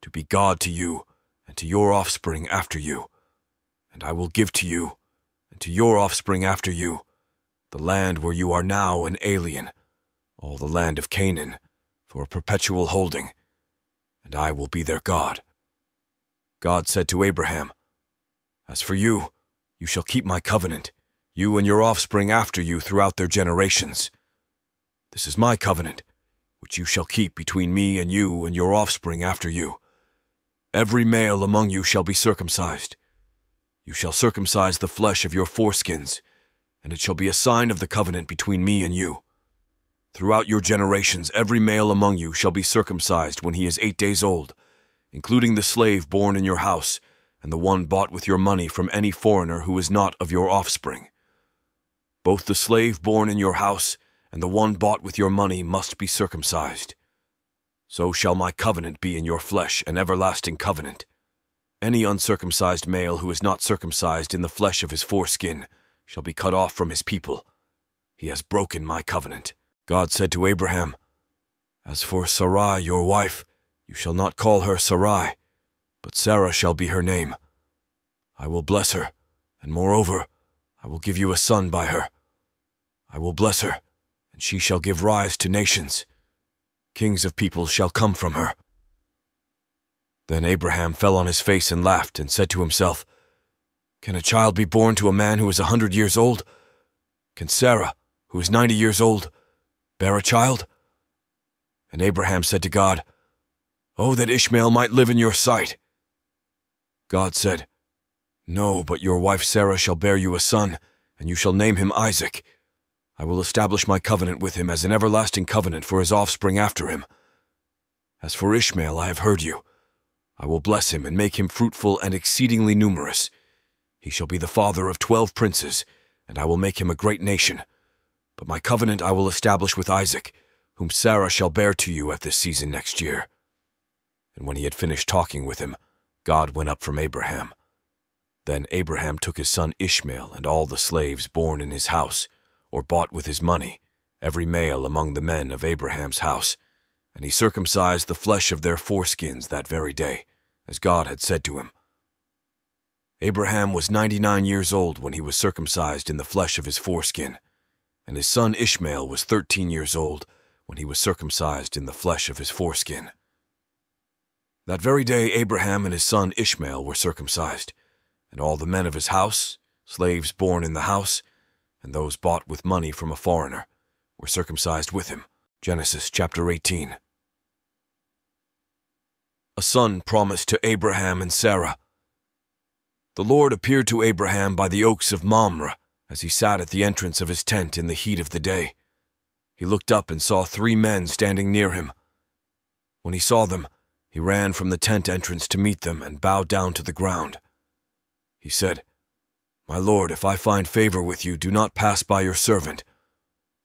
S1: to be God to you, and to your offspring after you. And I will give to you, and to your offspring after you, the land where you are now an alien, all the land of Canaan, for a perpetual holding, and I will be their God." God said to Abraham, "As for you, you shall keep my covenant, you and your offspring after you throughout their generations. This is my covenant, which you shall keep between me and you and your offspring after you. Every male among you shall be circumcised. You shall circumcise the flesh of your foreskins, and it shall be a sign of the covenant between me and you. Throughout your generations, every male among you shall be circumcised when he is 8 days old, including the slave born in your house, and the one bought with your money from any foreigner who is not of your offspring. Both the slave born in your house and the one bought with your money must be circumcised. So shall my covenant be in your flesh, an everlasting covenant. Any uncircumcised male who is not circumcised in the flesh of his foreskin shall be cut off from his people. He has broken my covenant." God said to Abraham, "As for Sarai, your wife, you shall not call her Sarai, but Sarah shall be her name. I will bless her, and moreover, I will give you a son by her. I will bless her, and she shall give rise to nations. Kings of peoples shall come from her." Then Abraham fell on his face and laughed, and said to himself, Can a child be born to a man who is 100 years old? Can Sarah, who is 90 years old, bear a child?" And Abraham said to God, "Oh, that Ishmael might live in your sight." God said, "No, but your wife Sarah shall bear you a son, and you shall name him Isaac. I will establish my covenant with him as an everlasting covenant for his offspring after him. As for Ishmael, I have heard you. I will bless him and make him fruitful and exceedingly numerous. He shall be the father of 12 princes, and I will make him a great nation. But my covenant I will establish with Isaac, whom Sarah shall bear to you at this season next year." And when he had finished talking with him, God went up from Abraham. Then Abraham took his son Ishmael and all the slaves born in his house, or bought with his money, every male among the men of Abraham's house, and he circumcised the flesh of their foreskins that very day, as God had said to him. Abraham was 99 years old when he was circumcised in the flesh of his foreskin, and his son Ishmael was 13 years old when he was circumcised in the flesh of his foreskin. That very day Abraham and his son Ishmael were circumcised, and all the men of his house, slaves born in the house, and those bought with money from a foreigner, were circumcised with him. Genesis chapter 18. A son promised to Abraham and Sarah. The Lord appeared to Abraham by the oaks of Mamre as he sat at the entrance of his tent in the heat of the day. He looked up and saw 3 men standing near him. When he saw them, he ran from the tent entrance to meet them and bowed down to the ground. He said, "My Lord, if I find favor with you, do not pass by your servant.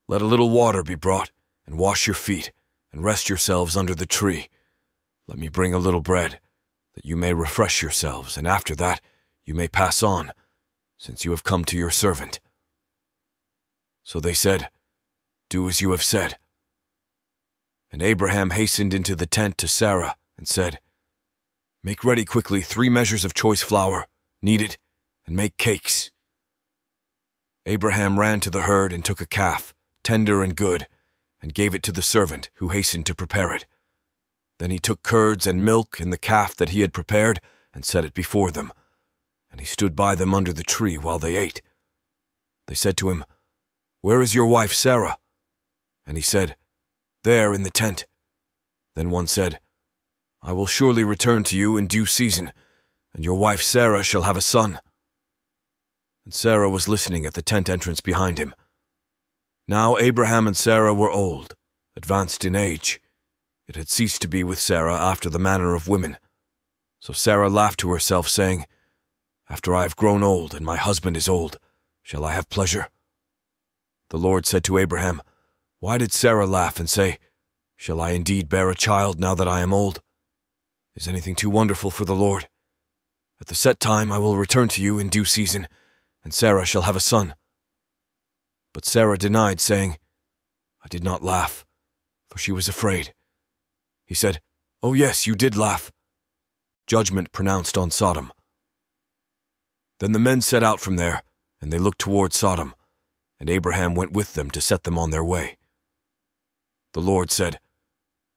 S1: Let a little water be brought, and wash your feet, and rest yourselves under the tree. Let me bring a little bread, that you may refresh yourselves, and after that you may pass on, since you have come to your servant." So they said, "Do as you have said." And Abraham hastened into the tent to Sarah and said, "Make ready quickly 3 measures of choice flour, knead it, and make cakes." Abraham ran to the herd and took a calf, tender and good, and gave it to the servant, who hastened to prepare it. Then he took curds and milk and the calf that he had prepared and set it before them, and he stood by them under the tree while they ate. They said to him, "Where is your wife Sarah?" And he said, "There in the tent." Then one said, "I will surely return to you in due season, and your wife Sarah shall have a son." And Sarah was listening at the tent entrance behind him. Now Abraham and Sarah were old, advanced in age. It had ceased to be with Sarah after the manner of women. So Sarah laughed to herself, saying, "After I have grown old, and my husband is old, shall I have pleasure?" The Lord said to Abraham, "Why did Sarah laugh and say, 'Shall I indeed bear a child now that I am old?' Is anything too wonderful for the Lord? At the set time I will return to you in due season, and Sarah shall have a son." But Sarah denied, saying, "I did not laugh," for she was afraid. He said, "Oh yes, you did laugh." Judgment pronounced on Sodom. Then the men set out from there, and they looked toward Sodom, and Abraham went with them to set them on their way. The Lord said,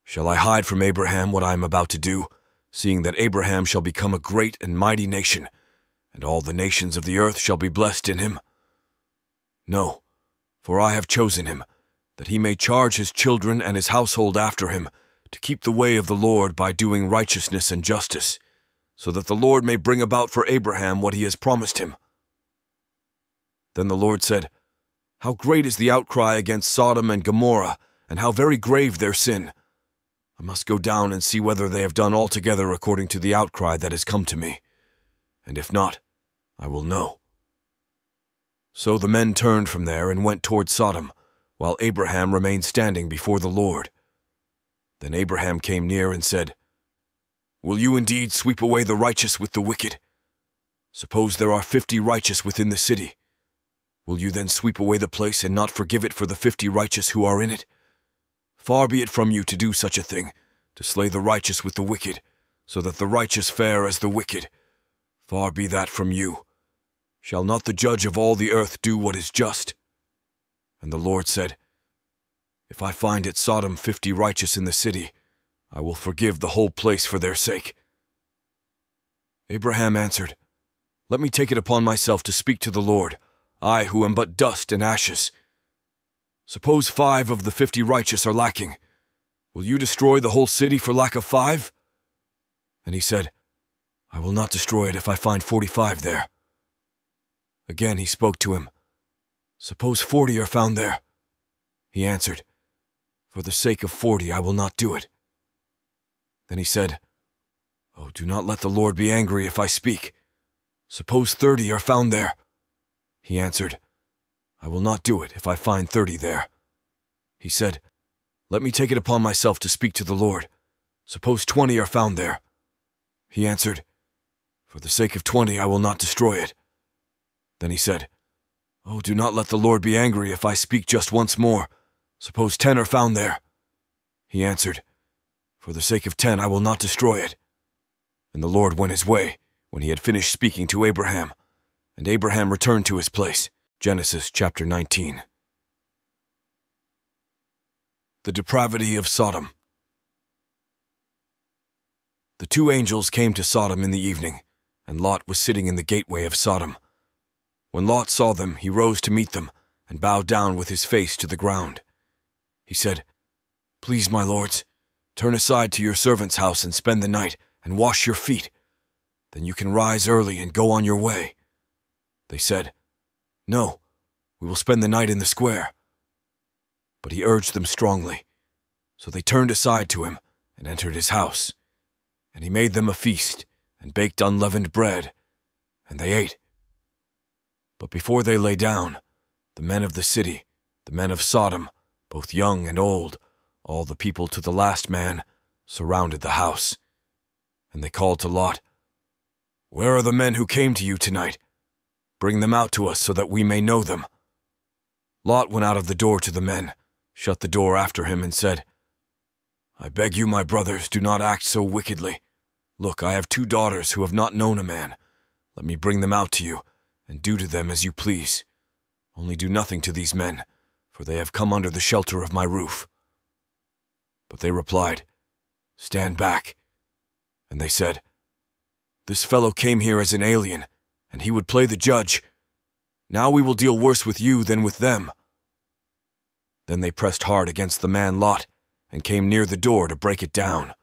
S1: "Shall I hide from Abraham what I am about to do, seeing that Abraham shall become a great and mighty nation, and all the nations of the earth shall be blessed in him? No, for I have chosen him, that he may charge his children and his household after him, to keep the way of the Lord by doing righteousness and justice, so that the Lord may bring about for Abraham what he has promised him." Then the Lord said, "How great is the outcry against Sodom and Gomorrah, and how very grave their sin! I must go down and see whether they have done altogether according to the outcry that has come to me, and if not, I will know." So the men turned from there and went toward Sodom, while Abraham remained standing before the Lord. Then Abraham came near and said, "Will you indeed sweep away the righteous with the wicked? Suppose there are 50 righteous within the city. Will you then sweep away the place and not forgive it for the 50 righteous who are in it? Far be it from you to do such a thing, to slay the righteous with the wicked, so that the righteous fare as the wicked. Far be that from you. Shall not the judge of all the earth do what is just?" And the Lord said, "If I find at Sodom 50 righteous in the city, I will forgive the whole place for their sake." Abraham answered, Let me take it upon myself to speak to the Lord, I who am but dust and ashes. Suppose 5 of the 50 righteous are lacking. Will you destroy the whole city for lack of 5? And he said, I will not destroy it if I find 45 there. Again he spoke to him. Suppose 40 are found there. He answered, For the sake of 40 I will not do it. Then he said, Oh, do not let the Lord be angry if I speak. Suppose 30 are found there. He answered, I will not do it if I find 30 there. He said, Let me take it upon myself to speak to the Lord. Suppose 20 are found there. He answered, For the sake of 20 I will not destroy it. Then he said, Oh, do not let the Lord be angry if I speak just once more. Suppose 10 are found there. He answered, For the sake of 10 I will not destroy it. And the Lord went his way when he had finished speaking to Abraham, and Abraham returned to his place. Genesis chapter 19. The depravity of Sodom. The 2 angels came to Sodom in the evening, and Lot was sitting in the gateway of Sodom. When Lot saw them, he rose to meet them, and bowed down with his face to the ground. He said, Please, my lords, turn aside to your servant's house and spend the night, and wash your feet. Then you can rise early and go on your way. They said, No, we will spend the night in the square. But he urged them strongly. So they turned aside to him and entered his house. And he made them a feast and baked unleavened bread, and they ate. But before they lay down, the men of the city, the men of Sodom, both young and old, all the people to the last man, surrounded the house. And they called to Lot, Where are the men who came to you tonight? Bring them out to us so that we may know them. Lot went out of the door to the men, shut the door after him, and said, I beg you, my brothers, do not act so wickedly. Look, I have 2 daughters who have not known a man. Let me bring them out to you, and do to them as you please. Only do nothing to these men, for they have come under the shelter of my roof. But they replied, Stand back. And they said, This fellow came here as an alien, and he would play the judge. Now we will deal worse with you than with them. Then they pressed hard against the man Lot, and came near the door to break it down.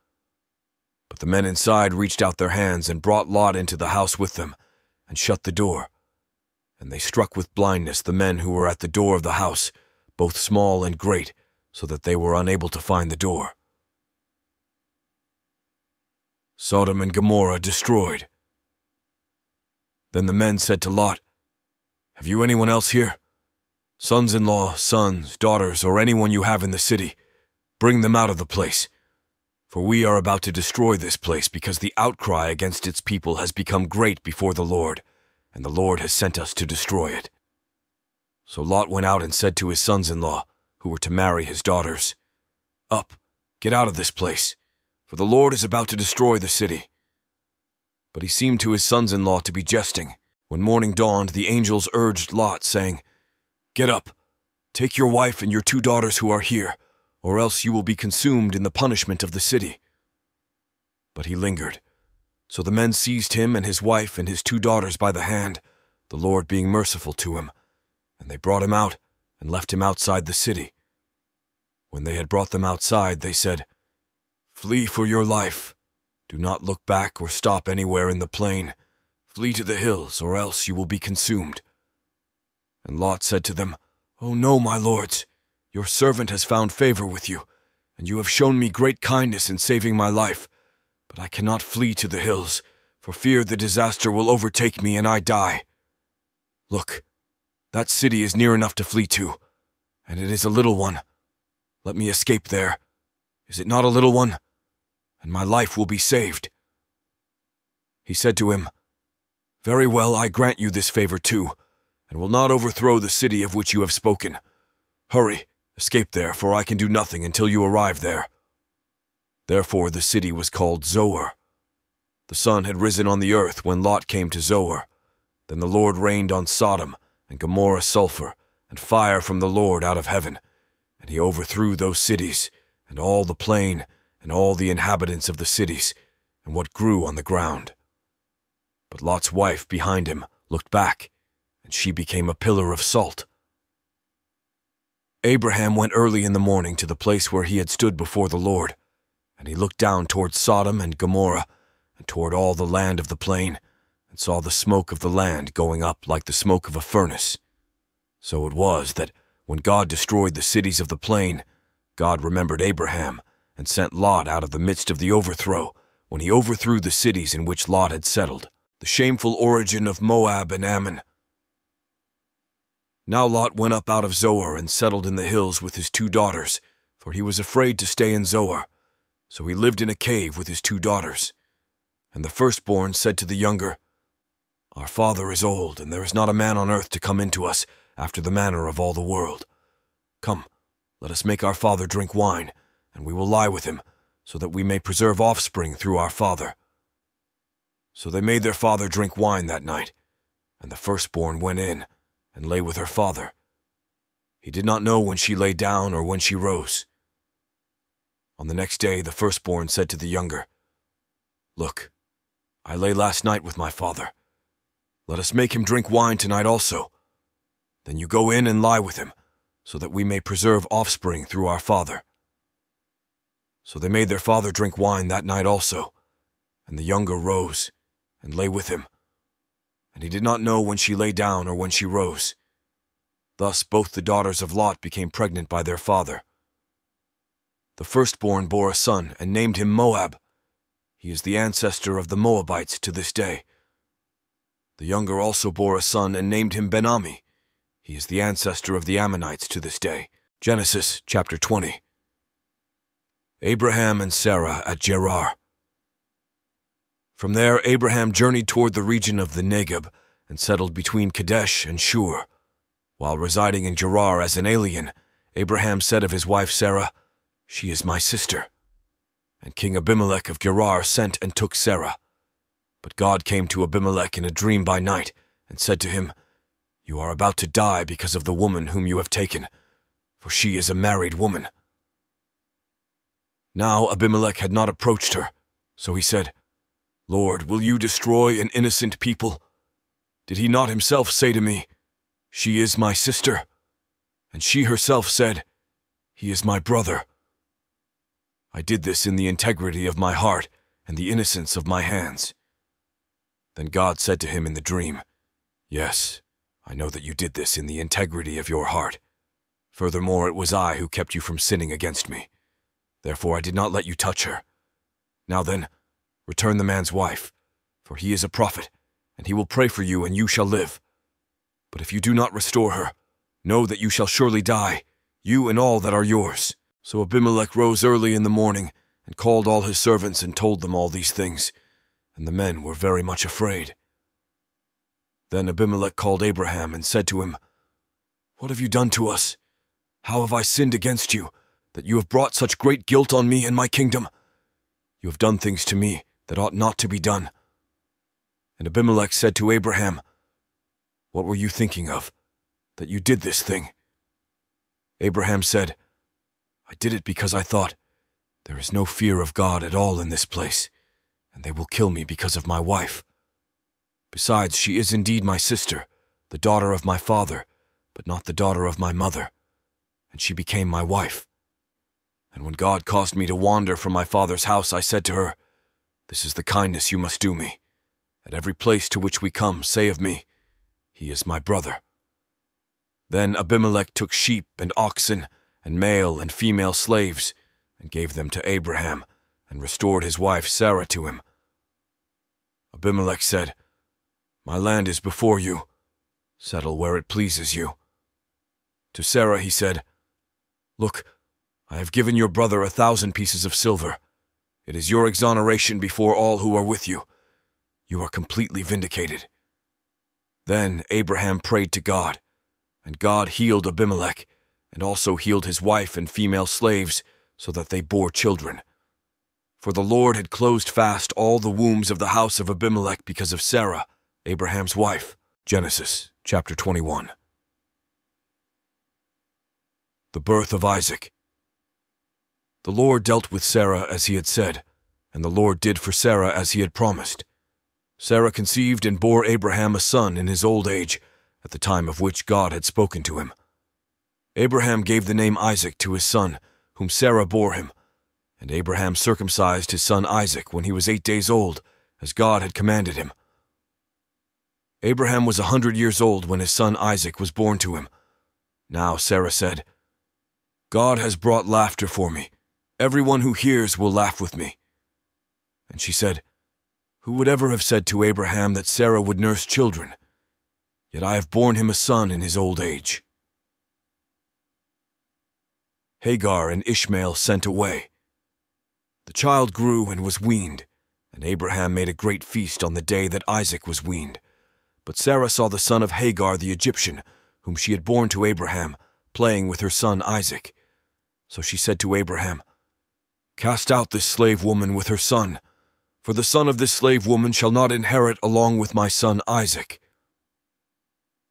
S1: But the men inside reached out their hands and brought Lot into the house with them, and shut the door. And they struck with blindness the men who were at the door of the house, both small and great, so that they were unable to find the door. Sodom and Gomorrah destroyed. Then the men said to Lot, Have you anyone else here? Sons-in-law, sons, daughters, or anyone you have in the city, bring them out of the place. For we are about to destroy this place because the outcry against its people has become great before the Lord, and the Lord has sent us to destroy it. So Lot went out and said to his sons-in-law, who were to marry his daughters, Up, get out of this place, for the Lord is about to destroy the city. But he seemed to his sons-in-law to be jesting. When morning dawned, the angels urged Lot, saying, Get up, take your wife and your 2 daughters who are here, or else you will be consumed in the punishment of the city. But he lingered. So the men seized him and his wife and his 2 daughters by the hand, the Lord being merciful to him, and they brought him out and left him outside the city. When they had brought them outside, they said, Flee for your life. Do not look back or stop anywhere in the plain. Flee to the hills, or else you will be consumed. And Lot said to them, Oh no, my lords, your servant has found favor with you, and you have shown me great kindness in saving my life. But I cannot flee to the hills, for fear the disaster will overtake me and I die. Look, that city is near enough to flee to, and it is a little one. Let me escape there. Is it not a little one? And my life will be saved. He said to him, Very well, I grant you this favor too, and will not overthrow the city of which you have spoken. Hurry, escape there, for I can do nothing until you arrive there. Therefore the city was called Zoar. The sun had risen on the earth when Lot came to Zoar. Then the Lord rained on Sodom and Gomorrah sulfur and fire from the Lord out of heaven, and he overthrew those cities, and all the plain, and all the inhabitants of the cities, and what grew on the ground. But Lot's wife behind him looked back, and she became a pillar of salt. Abraham went early in the morning to the place where he had stood before the Lord, and he looked down toward Sodom and Gomorrah, and toward all the land of the plain, and saw the smoke of the land going up like the smoke of a furnace. So it was that, when God destroyed the cities of the plain, God remembered Abraham, and sent Lot out of the midst of the overthrow, when he overthrew the cities in which Lot had settled, the shameful origin of Moab and Ammon. Now Lot went up out of Zoar and settled in the hills with his 2 daughters, for he was afraid to stay in Zoar. So he lived in a cave with his 2 daughters. And the firstborn said to the younger, "Our father is old, and there is not a man on earth to come into us after the manner of all the world. Come, let us make our father drink wine, and we will lie with him, so that we may preserve offspring through our father." So they made their father drink wine that night, and the firstborn went in and lay with her father. He did not know when she lay down or when she rose. On the next day the firstborn said to the younger, "Look, I lay last night with my father. Let us make him drink wine tonight also. Then you go in and lie with him, so that we may preserve offspring through our father." So they made their father drink wine that night also, and the younger rose and lay with him. And he did not know when she lay down or when she rose. Thus both the daughters of Lot became pregnant by their father. The firstborn bore a son and named him Moab. He is the ancestor of the Moabites to this day. The younger also bore a son and named him Ben-Ami. He is the ancestor of the Ammonites to this day. Genesis chapter 20. Abraham and Sarah at Gerar. From there Abraham journeyed toward the region of the Negeb and settled between Kadesh and Shur. While residing in Gerar as an alien, Abraham said of his wife Sarah, "She is my sister." And King Abimelech of Gerar sent and took Sarah. But God came to Abimelech in a dream by night and said to him, "You are about to die because of the woman whom you have taken, for she is a married woman." Now Abimelech had not approached her, so he said, "Lord, will you destroy an innocent people? Did he not himself say to me, 'She is my sister'? And she herself said, 'He is my brother.' I did this in the integrity of my heart and the innocence of my hands." Then God said to him in the dream, "Yes, I know that you did this in the integrity of your heart. Furthermore, it was I who kept you from sinning against me. Therefore I did not let you touch her. Now then, return the man's wife, for he is a prophet, and he will pray for you, and you shall live. But if you do not restore her, know that you shall surely die, you and all that are yours." So Abimelech rose early in the morning and called all his servants and told them all these things, and the men were very much afraid. Then Abimelech called Abraham and said to him, "What have you done to us? How have I sinned against you, that you have brought such great guilt on me and my kingdom? You have done things to me that ought not to be done." And Abimelech said to Abraham, "What were you thinking of, that you did this thing?" Abraham said, "I did it because I thought, there is no fear of God at all in this place, and they will kill me because of my wife. Besides, she is indeed my sister, the daughter of my father, but not the daughter of my mother, and she became my wife. And when God caused me to wander from my father's house, I said to her, 'This is the kindness you must do me. At every place to which we come, say of me, he is my brother.' Then Abimelech took sheep and oxen and male and female slaves and gave them to Abraham and restored his wife Sarah to him. Abimelech said, 'My land is before you. Settle where it pleases you.' To Sarah he said, 'Look, I have given your brother 1,000 pieces of silver. It is your exoneration before all who are with you. You are completely vindicated.' Then Abraham prayed to God, and God healed Abimelech, and also healed his wife and female slaves, so that they bore children. For the Lord had closed fast all the wombs of the house of Abimelech because of Sarah, Abraham's wife. Genesis chapter 21. The birth of Isaac. The Lord dealt with Sarah as he had said, and the Lord did for Sarah as he had promised. Sarah conceived and bore Abraham a son in his old age, at the time of which God had spoken to him. Abraham gave the name Isaac to his son, whom Sarah bore him, and Abraham circumcised his son Isaac when he was 8 days old, as God had commanded him. Abraham was 100 years old when his son Isaac was born to him. Now Sarah said, "God has brought laughter for me. Everyone who hears will laugh with me." And she said, "Who would ever have said to Abraham that Sarah would nurse children? Yet I have borne him a son in his old age." Hagar and Ishmael sent away. The child grew and was weaned, and Abraham made a great feast on the day that Isaac was weaned. But Sarah saw the son of Hagar the Egyptian, whom she had borne to Abraham, playing with her son Isaac. So she said to Abraham, "Cast out this slave woman with her son, for the son of this slave woman shall not inherit along with my son Isaac."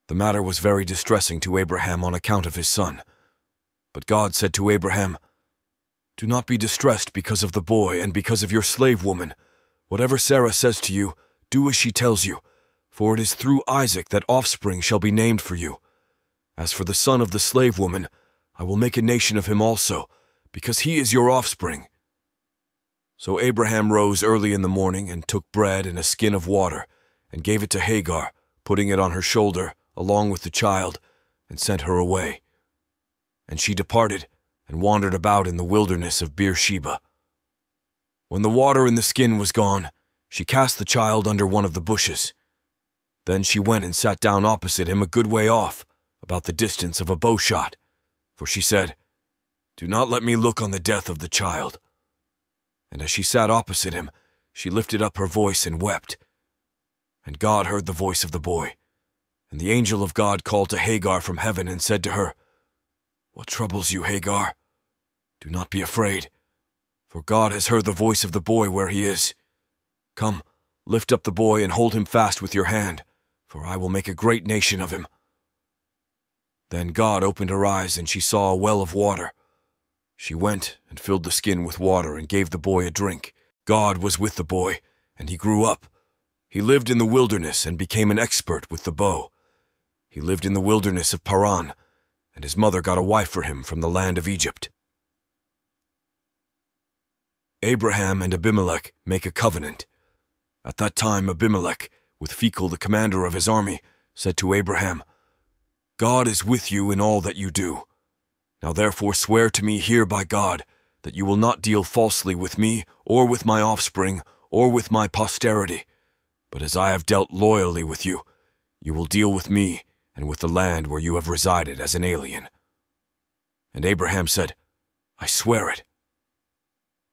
S1: The matter was very distressing to Abraham on account of his son. But God said to Abraham, "Do not be distressed because of the boy and because of your slave woman. Whatever Sarah says to you, do as she tells you, for it is through Isaac that offspring shall be named for you. As for the son of the slave woman, I will make a nation of him also, because he is your offspring." So Abraham rose early in the morning and took bread and a skin of water, and gave it to Hagar, putting it on her shoulder, along with the child, and sent her away. And she departed, and wandered about in the wilderness of Beersheba. When the water in the skin was gone, she cast the child under one of the bushes. Then she went and sat down opposite him a good way off, about the distance of a bow shot, for she said, "Do not let me look on the death of the child." And as she sat opposite him, she lifted up her voice and wept. And God heard the voice of the boy. And the angel of God called to Hagar from heaven and said to her, "What troubles you, Hagar? Do not be afraid, for God has heard the voice of the boy where he is. Come, lift up the boy and hold him fast with your hand, for I will make a great nation of him." Then God opened her eyes, and she saw a well of water. She went and filled the skin with water and gave the boy a drink. God was with the boy, and he grew up. He lived in the wilderness and became an expert with the bow. He lived in the wilderness of Paran, and his mother got a wife for him from the land of Egypt. Abraham and Abimelech make a covenant. At that time Abimelech, with Phicol the commander of his army, said to Abraham, "God is with you in all that you do. Now therefore swear to me here by God that you will not deal falsely with me, or with my offspring, or with my posterity, but as I have dealt loyally with you, you will deal with me and with the land where you have resided as an alien." And Abraham said, "I swear it."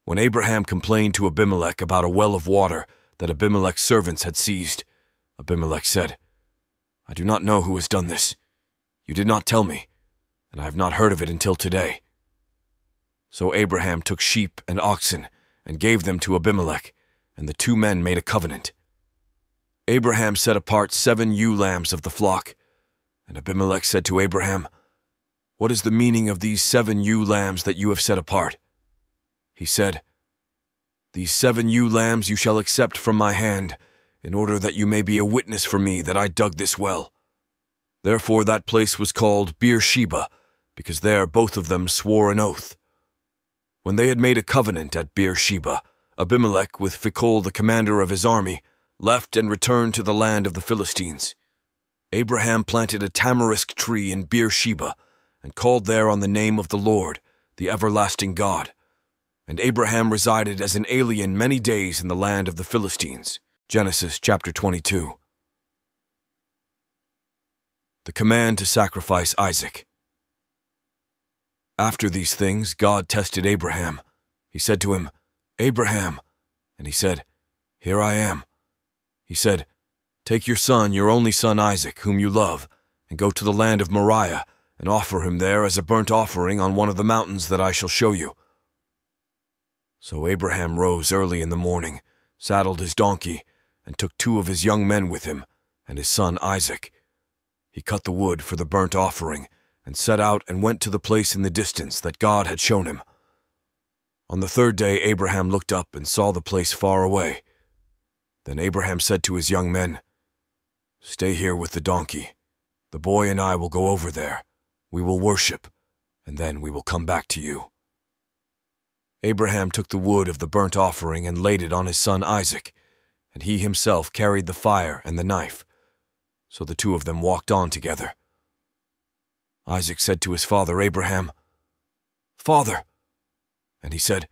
S1: When Abraham complained to Abimelech about a well of water that Abimelech's servants had seized, Abimelech said, "I do not know who has done this. You did not tell me, and I have not heard of it until today." So Abraham took sheep and oxen and gave them to Abimelech, and the two men made a covenant. Abraham set apart 7 ewe lambs of the flock, and Abimelech said to Abraham, "What is the meaning of these 7 ewe lambs that you have set apart?" He said, "These 7 ewe lambs you shall accept from my hand, in order that you may be a witness for me that I dug this well." Therefore that place was called Beersheba, because there both of them swore an oath. When they had made a covenant at Beersheba, Abimelech, with Phicol the commander of his army, left and returned to the land of the Philistines. Abraham planted a tamarisk tree in Beersheba, and called there on the name of the Lord, the everlasting God. And Abraham resided as an alien many days in the land of the Philistines. Genesis chapter 22. The command to sacrifice Isaac. After these things, God tested Abraham. He said to him, "Abraham," and he said, "Here I am." He said, "Take your son, your only son Isaac, whom you love, and go to the land of Moriah, and offer him there as a burnt offering on one of the mountains that I shall show you." So Abraham rose early in the morning, saddled his donkey, and took 2 of his young men with him, and his son Isaac. He cut the wood for the burnt offering, and set out and went to the place in the distance that God had shown him. On the 3rd day Abraham looked up and saw the place far away. Then Abraham said to his young men, "Stay here with the donkey. The boy and I will go over there. We will worship, and then we will come back to you." Abraham took the wood of the burnt offering and laid it on his son Isaac, and he himself carried the fire and the knife. So the two of them walked on together. Isaac said to his father Abraham, "Father." And he said,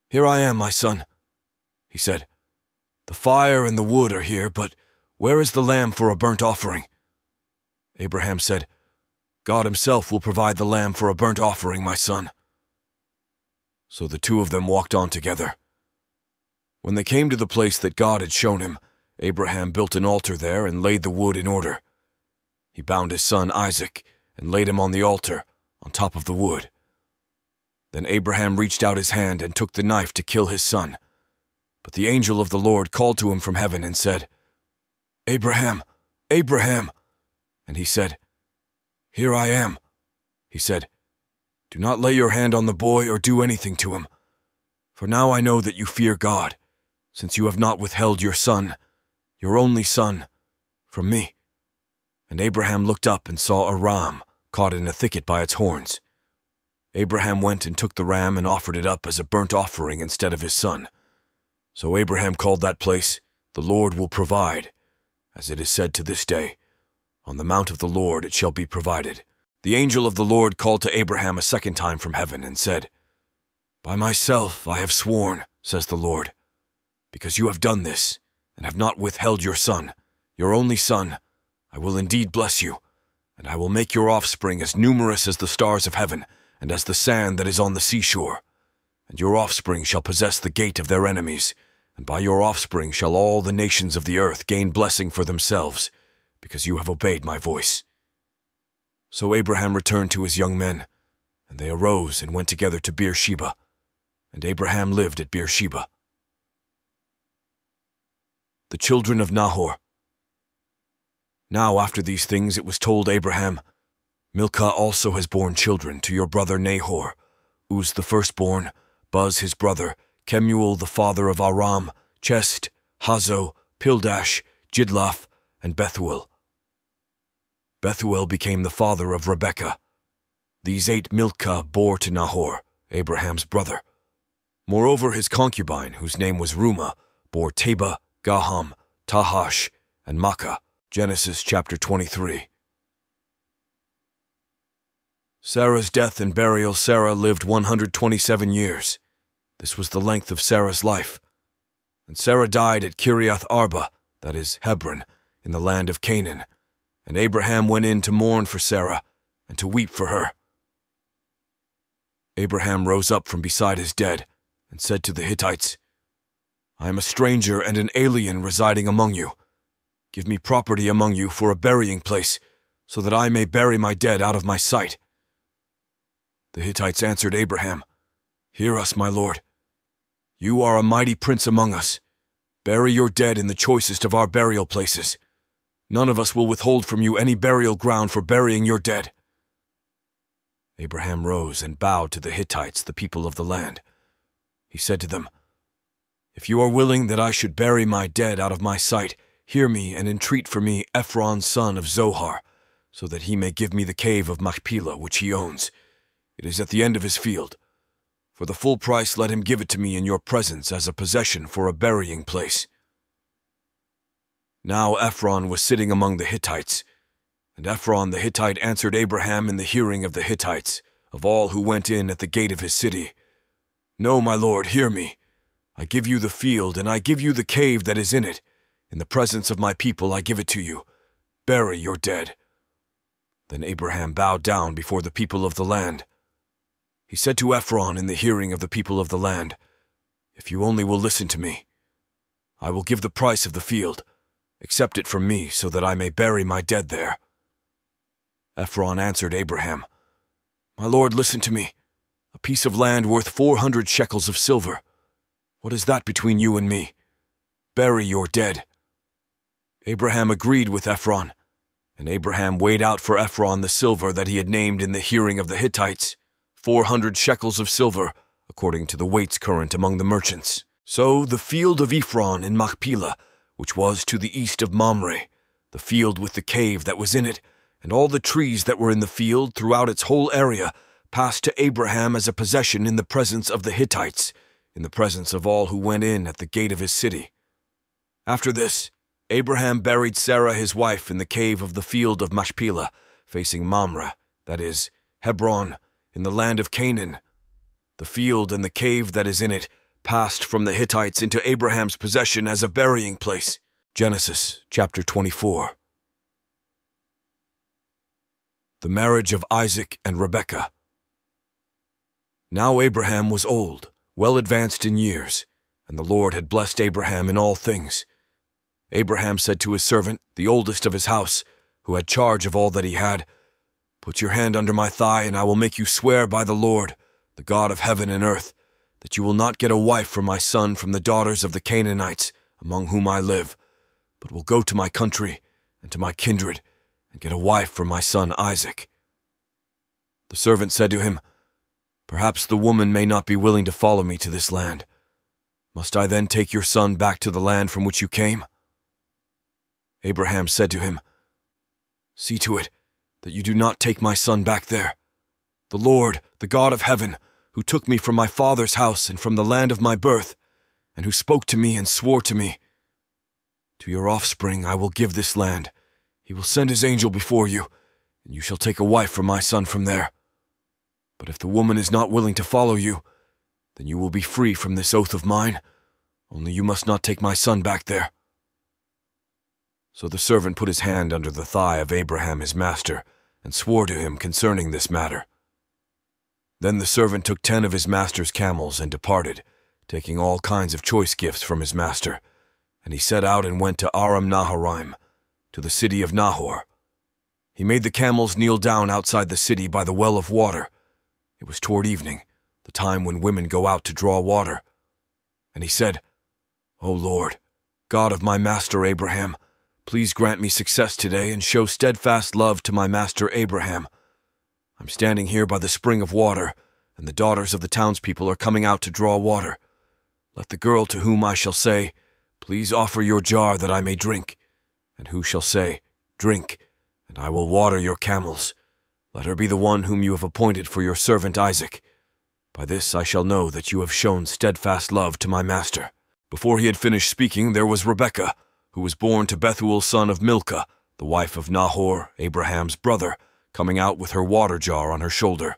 S1: "Here I am, my son." He said, "The fire and the wood are here, but where is the lamb for a burnt offering?" Abraham said, "God himself will provide the lamb for a burnt offering, my son." So the two of them walked on together. When they came to the place that God had shown him, Abraham built an altar there and laid the wood in order. He bound his son Isaac and laid him on the altar, on top of the wood. Then Abraham reached out his hand and took the knife to kill his son. But the angel of the Lord called to him from heaven and said, "Abraham, Abraham." And he said, "Here I am." He said, "Do not lay your hand on the boy or do anything to him. For now I know that you fear God, since you have not withheld your son, your only son, from me." And Abraham looked up and saw a ram caught in a thicket by its horns. Abraham went and took the ram and offered it up as a burnt offering instead of his son. So Abraham called that place, "The Lord will provide," as it is said to this day, "On the mount of the Lord it shall be provided." The angel of the Lord called to Abraham a second time from heaven and said, "By myself I have sworn, says the Lord, because you have done this, and have not withheld your son, your only son, I will indeed bless you, and I will make your offspring as numerous as the stars of heaven, and as the sand that is on the seashore. And your offspring shall possess the gate of their enemies, and by your offspring shall all the nations of the earth gain blessing for themselves, because you have obeyed my voice." So Abraham returned to his young men, and they arose and went together to Beersheba, and Abraham lived at Beersheba. The children of Nahor. Now after these things it was told Abraham, "Milcah also has borne children to your brother Nahor, Uz the firstborn, Buz his brother, Kemuel the father of Aram, Chest, Hazo, Pildash, Jidlaph, and Bethuel. Bethuel became the father of Rebekah. These 8 Milcah bore to Nahor, Abraham's brother. Moreover, his concubine, whose name was Rumah, bore Teba, Gaham, Tahash, and Makkah. Genesis chapter 23. Sarah's death and burial. Sarah lived 127 years. This was the length of Sarah's life. And Sarah died at Kiriath Arba, that is, Hebron, in the land of Canaan. And Abraham went in to mourn for Sarah and to weep for her. Abraham rose up from beside his dead and said to the Hittites, "I am a stranger and an alien residing among you. Give me property among you for a burying place, so that I may bury my dead out of my sight." The Hittites answered Abraham, "Hear us, my lord. You are a mighty prince among us. Bury your dead in the choicest of our burial places. None of us will withhold from you any burial ground for burying your dead." Abraham rose and bowed to the Hittites, the people of the land. He said to them, "If you are willing that I should bury my dead out of my sight, hear me and entreat for me Ephron son of Zohar, so that he may give me the cave of Machpelah which he owns. It is at the end of his field. For the full price let him give it to me in your presence as a possession for a burying place." Now Ephron was sitting among the Hittites, and Ephron the Hittite answered Abraham in the hearing of the Hittites, of all who went in at the gate of his city, "No, my lord, hear me. I give you the field, and I give you the cave that is in it. In the presence of my people I give it to you. Bury your dead." Then Abraham bowed down before the people of the land. He said to Ephron in the hearing of the people of the land, "If you only will listen to me, I will give the price of the field. Accept it from me, so that I may bury my dead there." Ephron answered Abraham, "My lord, listen to me. A piece of land worth 400 shekels of silver. What is that between you and me? Bury your dead." Abraham agreed with Ephron, and Abraham weighed out for Ephron the silver that he had named in the hearing of the Hittites, 400 shekels of silver, according to the weights current among the merchants. So the field of Ephron in Machpelah which was to the east of Mamre, the field with the cave that was in it, and all the trees that were in the field throughout its whole area, passed to Abraham as a possession in the presence of the Hittites, in the presence of all who went in at the gate of his city. After this, Abraham buried Sarah his wife in the cave of the field of Machpelah, facing Mamre, that is, Hebron, in the land of Canaan. The field and the cave that is in it passed from the Hittites into Abraham's possession as a burying place. Genesis chapter 24. The marriage of Isaac and Rebekah. Now Abraham was old, well advanced in years, and the Lord had blessed Abraham in all things. Abraham said to his servant, the oldest of his house, who had charge of all that he had, "Put your hand under my thigh, and I will make you swear by the Lord, the God of heaven and earth, that you will not get a wife for my son from the daughters of the Canaanites, among whom I live, but will go to my country and to my kindred, and get a wife for my son Isaac." The servant said to him, "Perhaps the woman may not be willing to follow me to this land. Must I then take your son back to the land from which you came?" Abraham said to him, "See to it that you do not take my son back there. The Lord, the God of heaven, who took me from my father's house and from the land of my birth, and who spoke to me and swore to me, 'To your offspring I will give this land. He will send his angel before you, and you shall take a wife for my son from there. But if the woman is not willing to follow you, then you will be free from this oath of mine, only you must not take my son back there.'" So the servant put his hand under the thigh of Abraham his master, and swore to him concerning this matter. Then the servant took 10 of his master's camels and departed, taking all kinds of choice gifts from his master, and he set out and went to Aram Naharaim, to the city of Nahor. He made the camels kneel down outside the city by the well of water. It was toward evening, the time when women go out to draw water. And he said, "O Lord, God of my master Abraham, please grant me success today and show steadfast love to my master Abraham. I'm standing here by the spring of water, and the daughters of the townspeople are coming out to draw water. Let the girl to whom I shall say, 'Please offer your jar that I may drink,' and who shall say, 'Drink, and I will water your camels,' let her be the one whom you have appointed for your servant Isaac. By this I shall know that you have shown steadfast love to my master." Before he had finished speaking, there was Rebekah, who was born to Bethuel son of Milcah, the wife of Nahor, Abraham's brother, coming out with her water jar on her shoulder.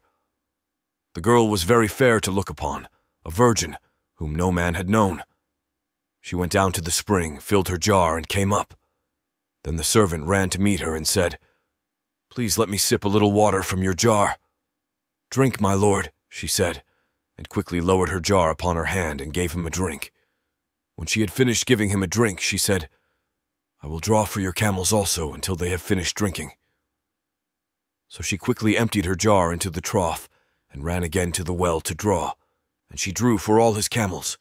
S1: The girl was very fair to look upon, a virgin, whom no man had known. She went down to the spring, filled her jar, and came up. Then the servant ran to meet her and said, "Please let me sip a little water from your jar." "Drink, my lord," she said, and quickly lowered her jar upon her hand and gave him a drink. When she had finished giving him a drink, she said, "I will draw for your camels also until they have finished drinking." So she quickly emptied her jar into the trough and ran again to the well to draw, and she drew for all his camels.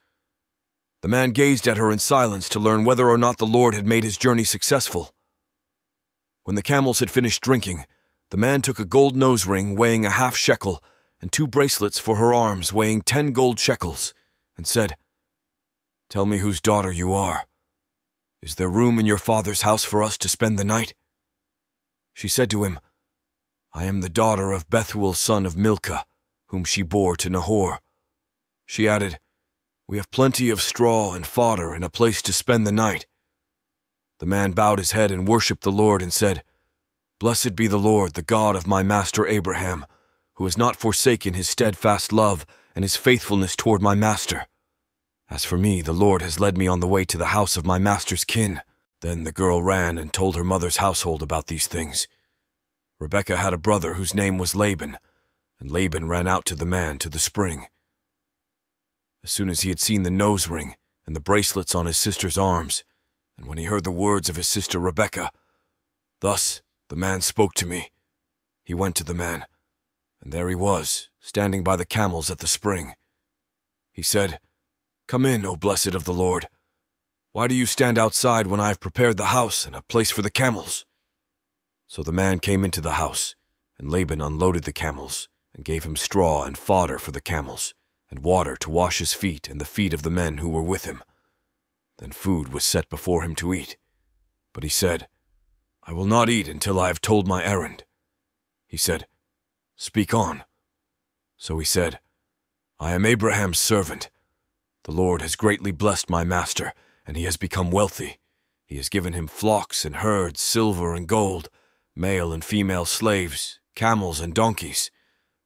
S1: The man gazed at her in silence to learn whether or not the Lord had made his journey successful. When the camels had finished drinking, the man took a gold nose ring weighing a half shekel and 2 bracelets for her arms weighing 10 gold shekels, and said, "Tell me whose daughter you are. Is there room in your father's house for us to spend the night?" She said to him, "I am the daughter of Bethuel son of Milcah, whom she bore to Nahor." She added, "We have plenty of straw and fodder and a place to spend the night." The man bowed his head and worshipped the Lord and said, "Blessed be the Lord, the God of my master Abraham, who has not forsaken his steadfast love and his faithfulness toward my master. As for me, the Lord has led me on the way to the house of my master's kin." Then the girl ran and told her mother's household about these things. Rebekah had a brother whose name was Laban, and Laban ran out to the man to the spring. As soon as he had seen the nose ring and the bracelets on his sister's arms, and when he heard the words of his sister Rebekah, "Thus the man spoke to me," he went to the man, and there he was, standing by the camels at the spring. He said, "Come in, O blessed of the Lord. Why do you stand outside when I have prepared the house and a place for the camels?" So the man came into the house, and Laban unloaded the camels, and gave him straw and fodder for the camels, and water to wash his feet and the feet of the men who were with him. Then food was set before him to eat. But he said, "I will not eat until I have told my errand." He said, "Speak on." So he said, "I am Abraham's servant. The Lord has greatly blessed my master, and he has become wealthy. He has given him flocks and herds, silver and gold, male and female slaves, camels and donkeys.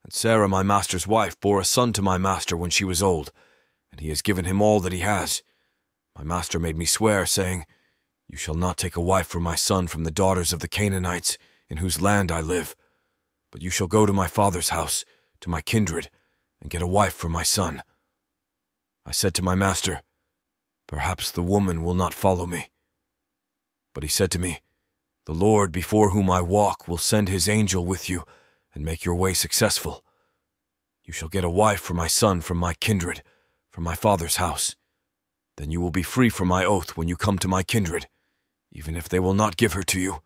S1: And Sarah, my master's wife, bore a son to my master when she was old, and he has given him all that he has. My master made me swear, saying, 'You shall not take a wife for my son from the daughters of the Canaanites, in whose land I live, but you shall go to my father's house, to my kindred, and get a wife for my son.' I said to my master, 'Perhaps the woman will not follow me.' But he said to me, 'The Lord before whom I walk will send his angel with you and make your way successful. You shall get a wife for my son from my kindred, from my father's house. Then you will be free from my oath when you come to my kindred. Even if they will not give her to you,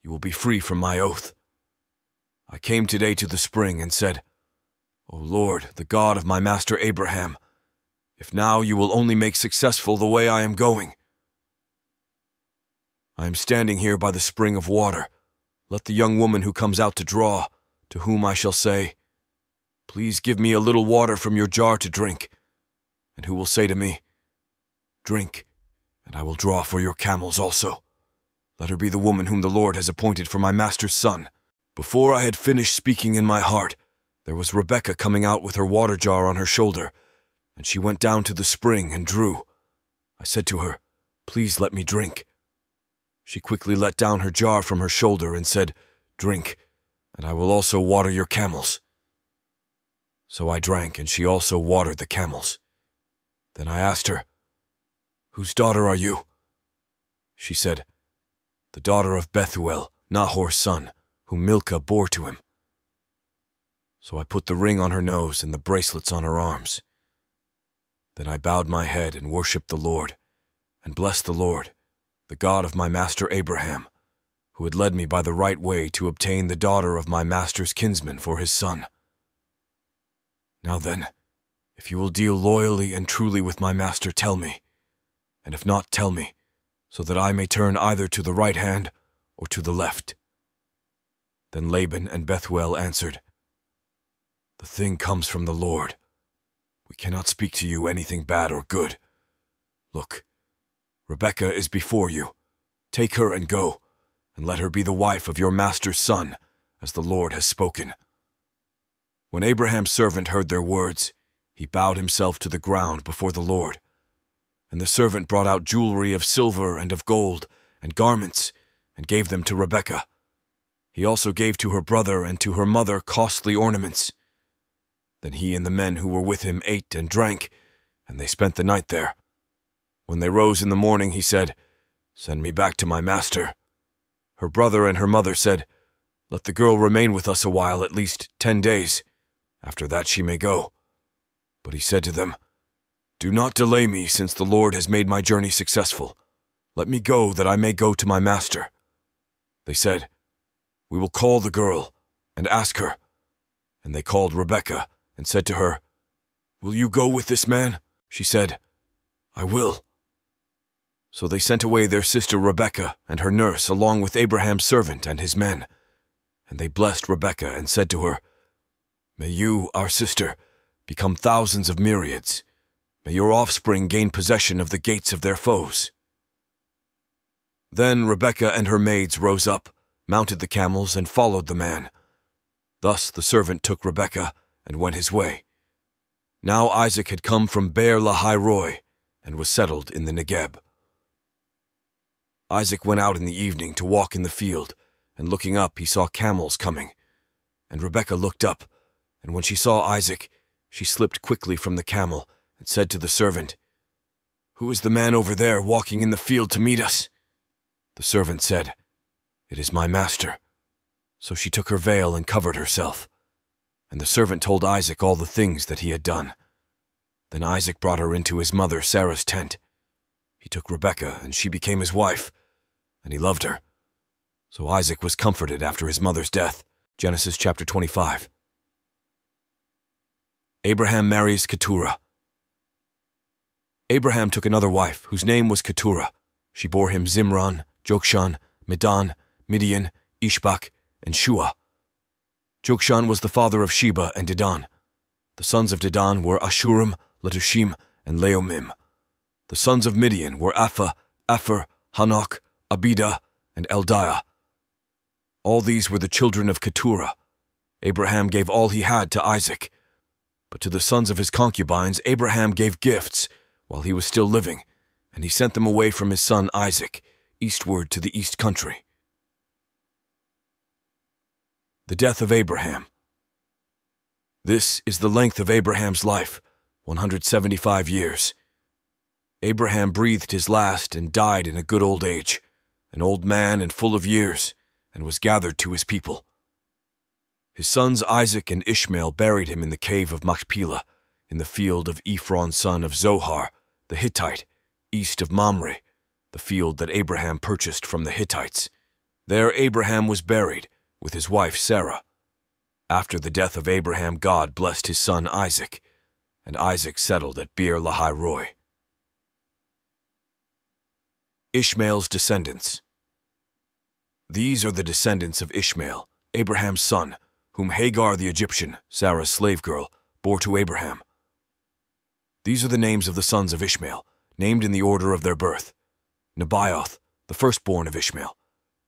S1: you will be free from my oath.' I came today to the spring and said, 'O Lord, the God of my master Abraham, if now you will only make successful the way I am going. I am standing here by the spring of water. Let the young woman who comes out to draw, to whom I shall say, "Please give me a little water from your jar to drink," and who will say to me, "Drink, and I will draw for your camels also." Let her be the woman whom the Lord has appointed for my master's son.' Before I had finished speaking in my heart, there was Rebekah coming out with her water jar on her shoulder, and she went down to the spring and drew. I said to her, 'Please let me drink.' She quickly let down her jar from her shoulder and said, 'Drink, and I will also water your camels.' So I drank, and she also watered the camels. Then I asked her, 'Whose daughter are you?' She said, 'The daughter of Bethuel, Nahor's son, whom Milcah bore to him.' So I put the ring on her nose and the bracelets on her arms. Then I bowed my head and worshipped the Lord, and blessed the Lord, the God of my master Abraham, who had led me by the right way to obtain the daughter of my master's kinsman for his son. Now then, if you will deal loyally and truly with my master, tell me, and if not, tell me, so that I may turn either to the right hand or to the left." Then Laban and Bethuel answered, "The thing comes from the Lord. We cannot speak to you anything bad or good. Look, Rebekah is before you. Take her and go, and let her be the wife of your master's son, as the Lord has spoken." When Abraham's servant heard their words, he bowed himself to the ground before the Lord. And the servant brought out jewelry of silver and of gold, and garments, and gave them to Rebekah. He also gave to her brother and to her mother costly ornaments. Then he and the men who were with him ate and drank, and they spent the night there. When they rose in the morning, he said, "Send me back to my master." Her brother and her mother said, "Let the girl remain with us a while, at least 10 days. After that she may go." But he said to them, "Do not delay me, since the Lord has made my journey successful. Let me go, that I may go to my master." They said, "We will call the girl and ask her." And they called Rebekah and said to her, "Will you go with this man?" She said, "I will." So they sent away their sister Rebekah and her nurse along with Abraham's servant and his men. And they blessed Rebekah and said to her, "May you, our sister, become thousands of myriads. May your offspring gain possession of the gates of their foes." Then Rebekah and her maids rose up, mounted the camels, and followed the man. Thus the servant took Rebekah and went his way. Now Isaac had come from Beer Lahai Roi and was settled in the Negeb. Isaac went out in the evening to walk in the field, and looking up he saw camels coming. And Rebekah looked up, and when she saw Isaac, she slipped quickly from the camel and said to the servant, "Who is the man over there walking in the field to meet us?" The servant said, "It is my master." So she took her veil and covered herself. And the servant told Isaac all the things that he had done. Then Isaac brought her into his mother Sarah's tent. He took Rebekah, and she became his wife, and he loved her. So Isaac was comforted after his mother's death. Genesis chapter 25. Abraham marries Keturah. Abraham took another wife, whose name was Keturah. She bore him Zimran, Jokshan, Medan, Midian, Ishbak, and Shua. Jokshan was the father of Sheba and Dedan. The sons of Dedan were Ashurim, Letushim, and Leomim. The sons of Midian were Apha, Aphor, Hanok, Abidah, and Eldiah. All these were the children of Keturah. Abraham gave all he had to Isaac. But to the sons of his concubines Abraham gave gifts while he was still living, and he sent them away from his son Isaac, eastward to the east country. The death of Abraham. This is the length of Abraham's life, 175 years. Abraham breathed his last and died in a good old age, an old man and full of years, and was gathered to his people. His sons Isaac and Ishmael buried him in the cave of Machpelah, in the field of Ephron son of Zohar, the Hittite, east of Mamre, the field that Abraham purchased from the Hittites. There Abraham was buried, with his wife Sarah. After the death of Abraham, God blessed his son Isaac, and Isaac settled at Beer Lahai Roi. Ishmael's descendants. These are the descendants of Ishmael, Abraham's son, whom Hagar the Egyptian, Sarah's slave girl, bore to Abraham. These are the names of the sons of Ishmael, named in the order of their birth: Nebaioth, the firstborn of Ishmael,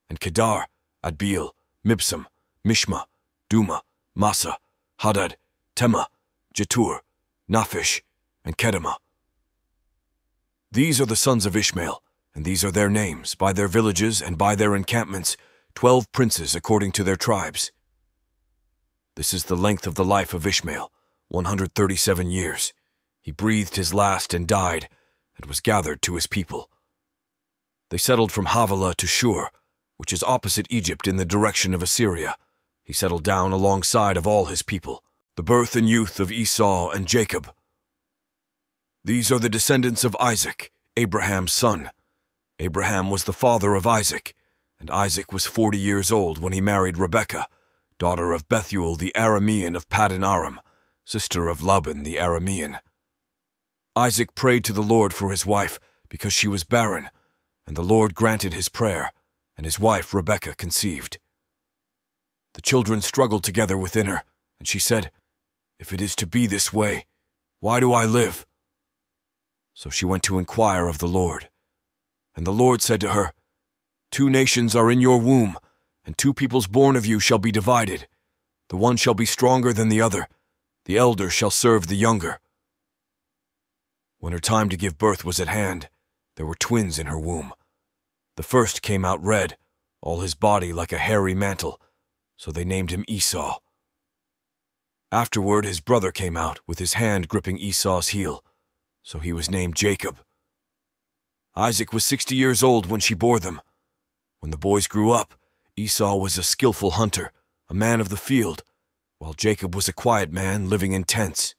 S1: and Kedar, Adbeel, Mibsam, Mishma, Duma, Massa, Hadad, Tema, Jetur, Naphish, and Kedemah. These are the sons of Ishmael, and these are their names, by their villages and by their encampments, 12 princes according to their tribes. This is the length of the life of Ishmael, 137 years. He breathed his last and died, and was gathered to his people. They settled from Havilah to Shur, which is opposite Egypt in the direction of Assyria. He settled down alongside of all his people, the birth and youth of Esau and Jacob. These are the descendants of Isaac, Abraham's son. Abraham was the father of Isaac, and Isaac was 40 years old when he married Rebekah, daughter of Bethuel the Aramean of Paddan Aram, sister of Laban the Aramean. Isaac prayed to the Lord for his wife, because she was barren, and the Lord granted his prayer, and his wife Rebekah conceived. The children struggled together within her, and she said, "If it is to be this way, why do I live?" So she went to inquire of the Lord. And the Lord said to her, "2 nations are in your womb, and 2 peoples born of you shall be divided. The one shall be stronger than the other. The elder shall serve the younger." When her time to give birth was at hand, there were twins in her womb. The first came out red, all his body like a hairy mantle, so they named him Esau. Afterward his brother came out, with his hand gripping Esau's heel, so he was named Jacob. Isaac was 60 years old when she bore them. When the boys grew up, Esau was a skillful hunter, a man of the field, while Jacob was a quiet man living in tents.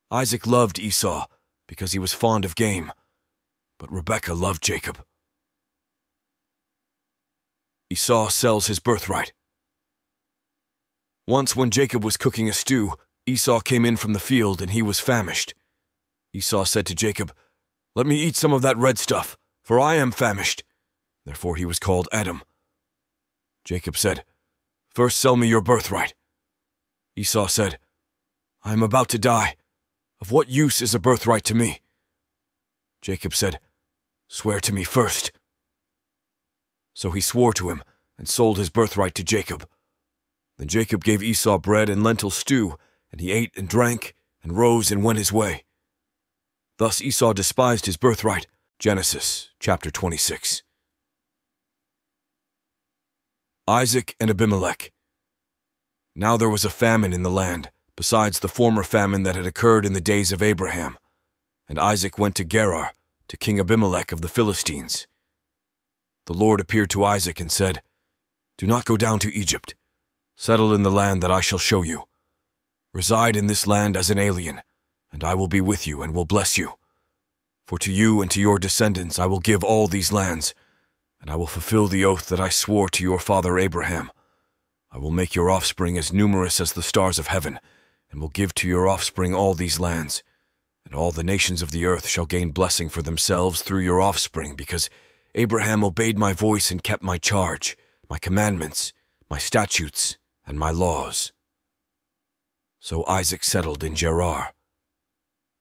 S1: Isaac loved Esau because he was fond of game, but Rebekah loved Jacob. Esau sells his birthright. Once when Jacob was cooking a stew, Esau came in from the field and he was famished. Esau said to Jacob, "Let me eat some of that red stuff, for I am famished." Therefore he was called Edom. Jacob said, "First sell me your birthright." Esau said, "I am about to die. Of what use is a birthright to me?" Jacob said, "Swear to me first." So he swore to him and sold his birthright to Jacob. Then Jacob gave Esau bread and lentil stew, and he ate and drank and rose and went his way. Thus Esau despised his birthright. Genesis chapter 26. Isaac and Abimelech. Now there was a famine in the land, besides the former famine that had occurred in the days of Abraham. And Isaac went to Gerar, to King Abimelech of the Philistines. The Lord appeared to Isaac and said, "Do not go down to Egypt. Settle in the land that I shall show you. Reside in this land as an alien, and I will be with you and will bless you. For to you and to your descendants I will give all these lands, and I will fulfill the oath that I swore to your father Abraham. I will make your offspring as numerous as the stars of heaven, and will give to your offspring all these lands. And all the nations of the earth shall gain blessing for themselves through your offspring, because Abraham obeyed my voice and kept my charge, my commandments, my statutes, and my laws." So Isaac settled in Gerar.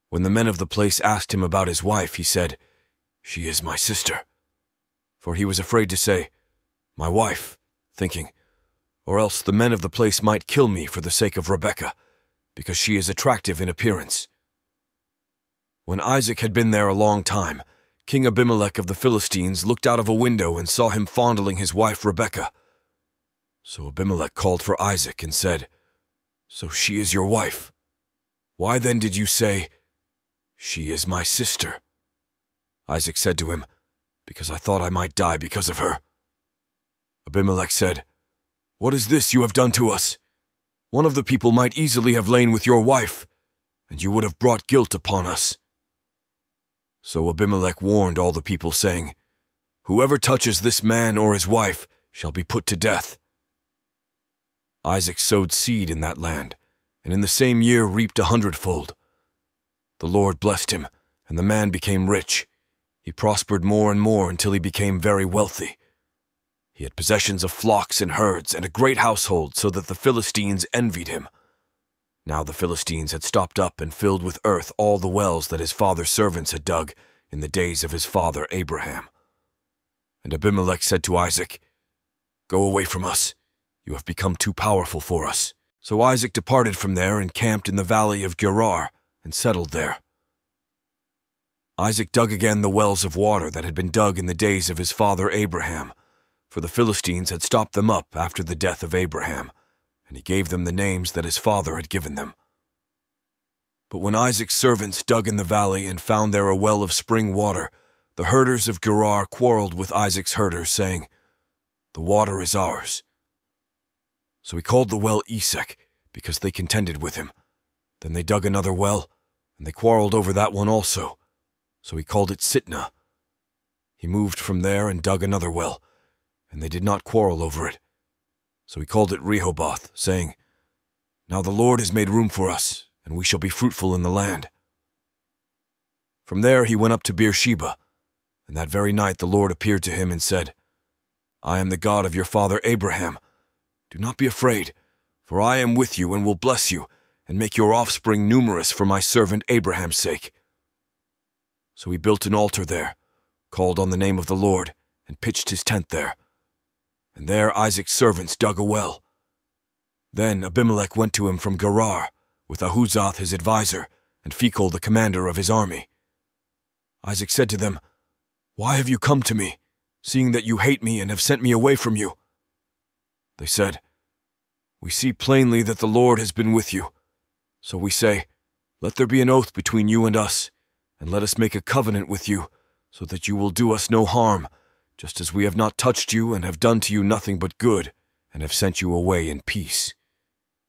S1: When the men of the place asked him about his wife, he said, "She is my sister." For he was afraid to say, "My wife," thinking, "or else the men of the place might kill me for the sake of Rebekah, because she is attractive in appearance." When Isaac had been there a long time, King Abimelech of the Philistines looked out of a window and saw him fondling his wife Rebekah. So Abimelech called for Isaac and said, "So she is your wife? Why then did you say, 'She is my sister'?" Isaac said to him, "Because I thought I might die because of her." Abimelech said, "What is this you have done to us? One of the people might easily have lain with your wife, and you would have brought guilt upon us." So Abimelech warned all the people, saying, "Whoever touches this man or his wife shall be put to death." Isaac sowed seed in that land, and in the same year reaped 100-fold. The Lord blessed him, and the man became rich. He prospered more and more until he became very wealthy. He had possessions of flocks and herds and a great household, so that the Philistines envied him. Now the Philistines had stopped up and filled with earth all the wells that his father's servants had dug in the days of his father Abraham. And Abimelech said to Isaac, "Go away from us. You have become too powerful for us." So Isaac departed from there and camped in the valley of Gerar and settled there. Isaac dug again the wells of water that had been dug in the days of his father Abraham, for the Philistines had stopped them up after the death of Abraham, and he gave them the names that his father had given them. But when Isaac's servants dug in the valley and found there a well of spring water, the herders of Gerar quarreled with Isaac's herders, saying, "The water is ours." So he called the well Esek, because they contended with him. Then they dug another well, and they quarreled over that one also. So he called it Sitnah. He moved from there and dug another well, and they did not quarrel over it. So he called it Rehoboth, saying, "Now the Lord has made room for us, and we shall be fruitful in the land." From there he went up to Beersheba, and that very night the Lord appeared to him and said, "I am the God of your father Abraham. Do not be afraid, for I am with you and will bless you, and make your offspring numerous for my servant Abraham's sake." So he built an altar there, called on the name of the Lord, and pitched his tent there. And there Isaac's servants dug a well. Then Abimelech went to him from Gerar, with Ahuzath his adviser, and Phicol the commander of his army. Isaac said to them, "Why have you come to me, seeing that you hate me and have sent me away from you?" They said, "We see plainly that the Lord has been with you. So we say, let there be an oath between you and us, and let us make a covenant with you, so that you will do us no harm, just as we have not touched you and have done to you nothing but good, and have sent you away in peace.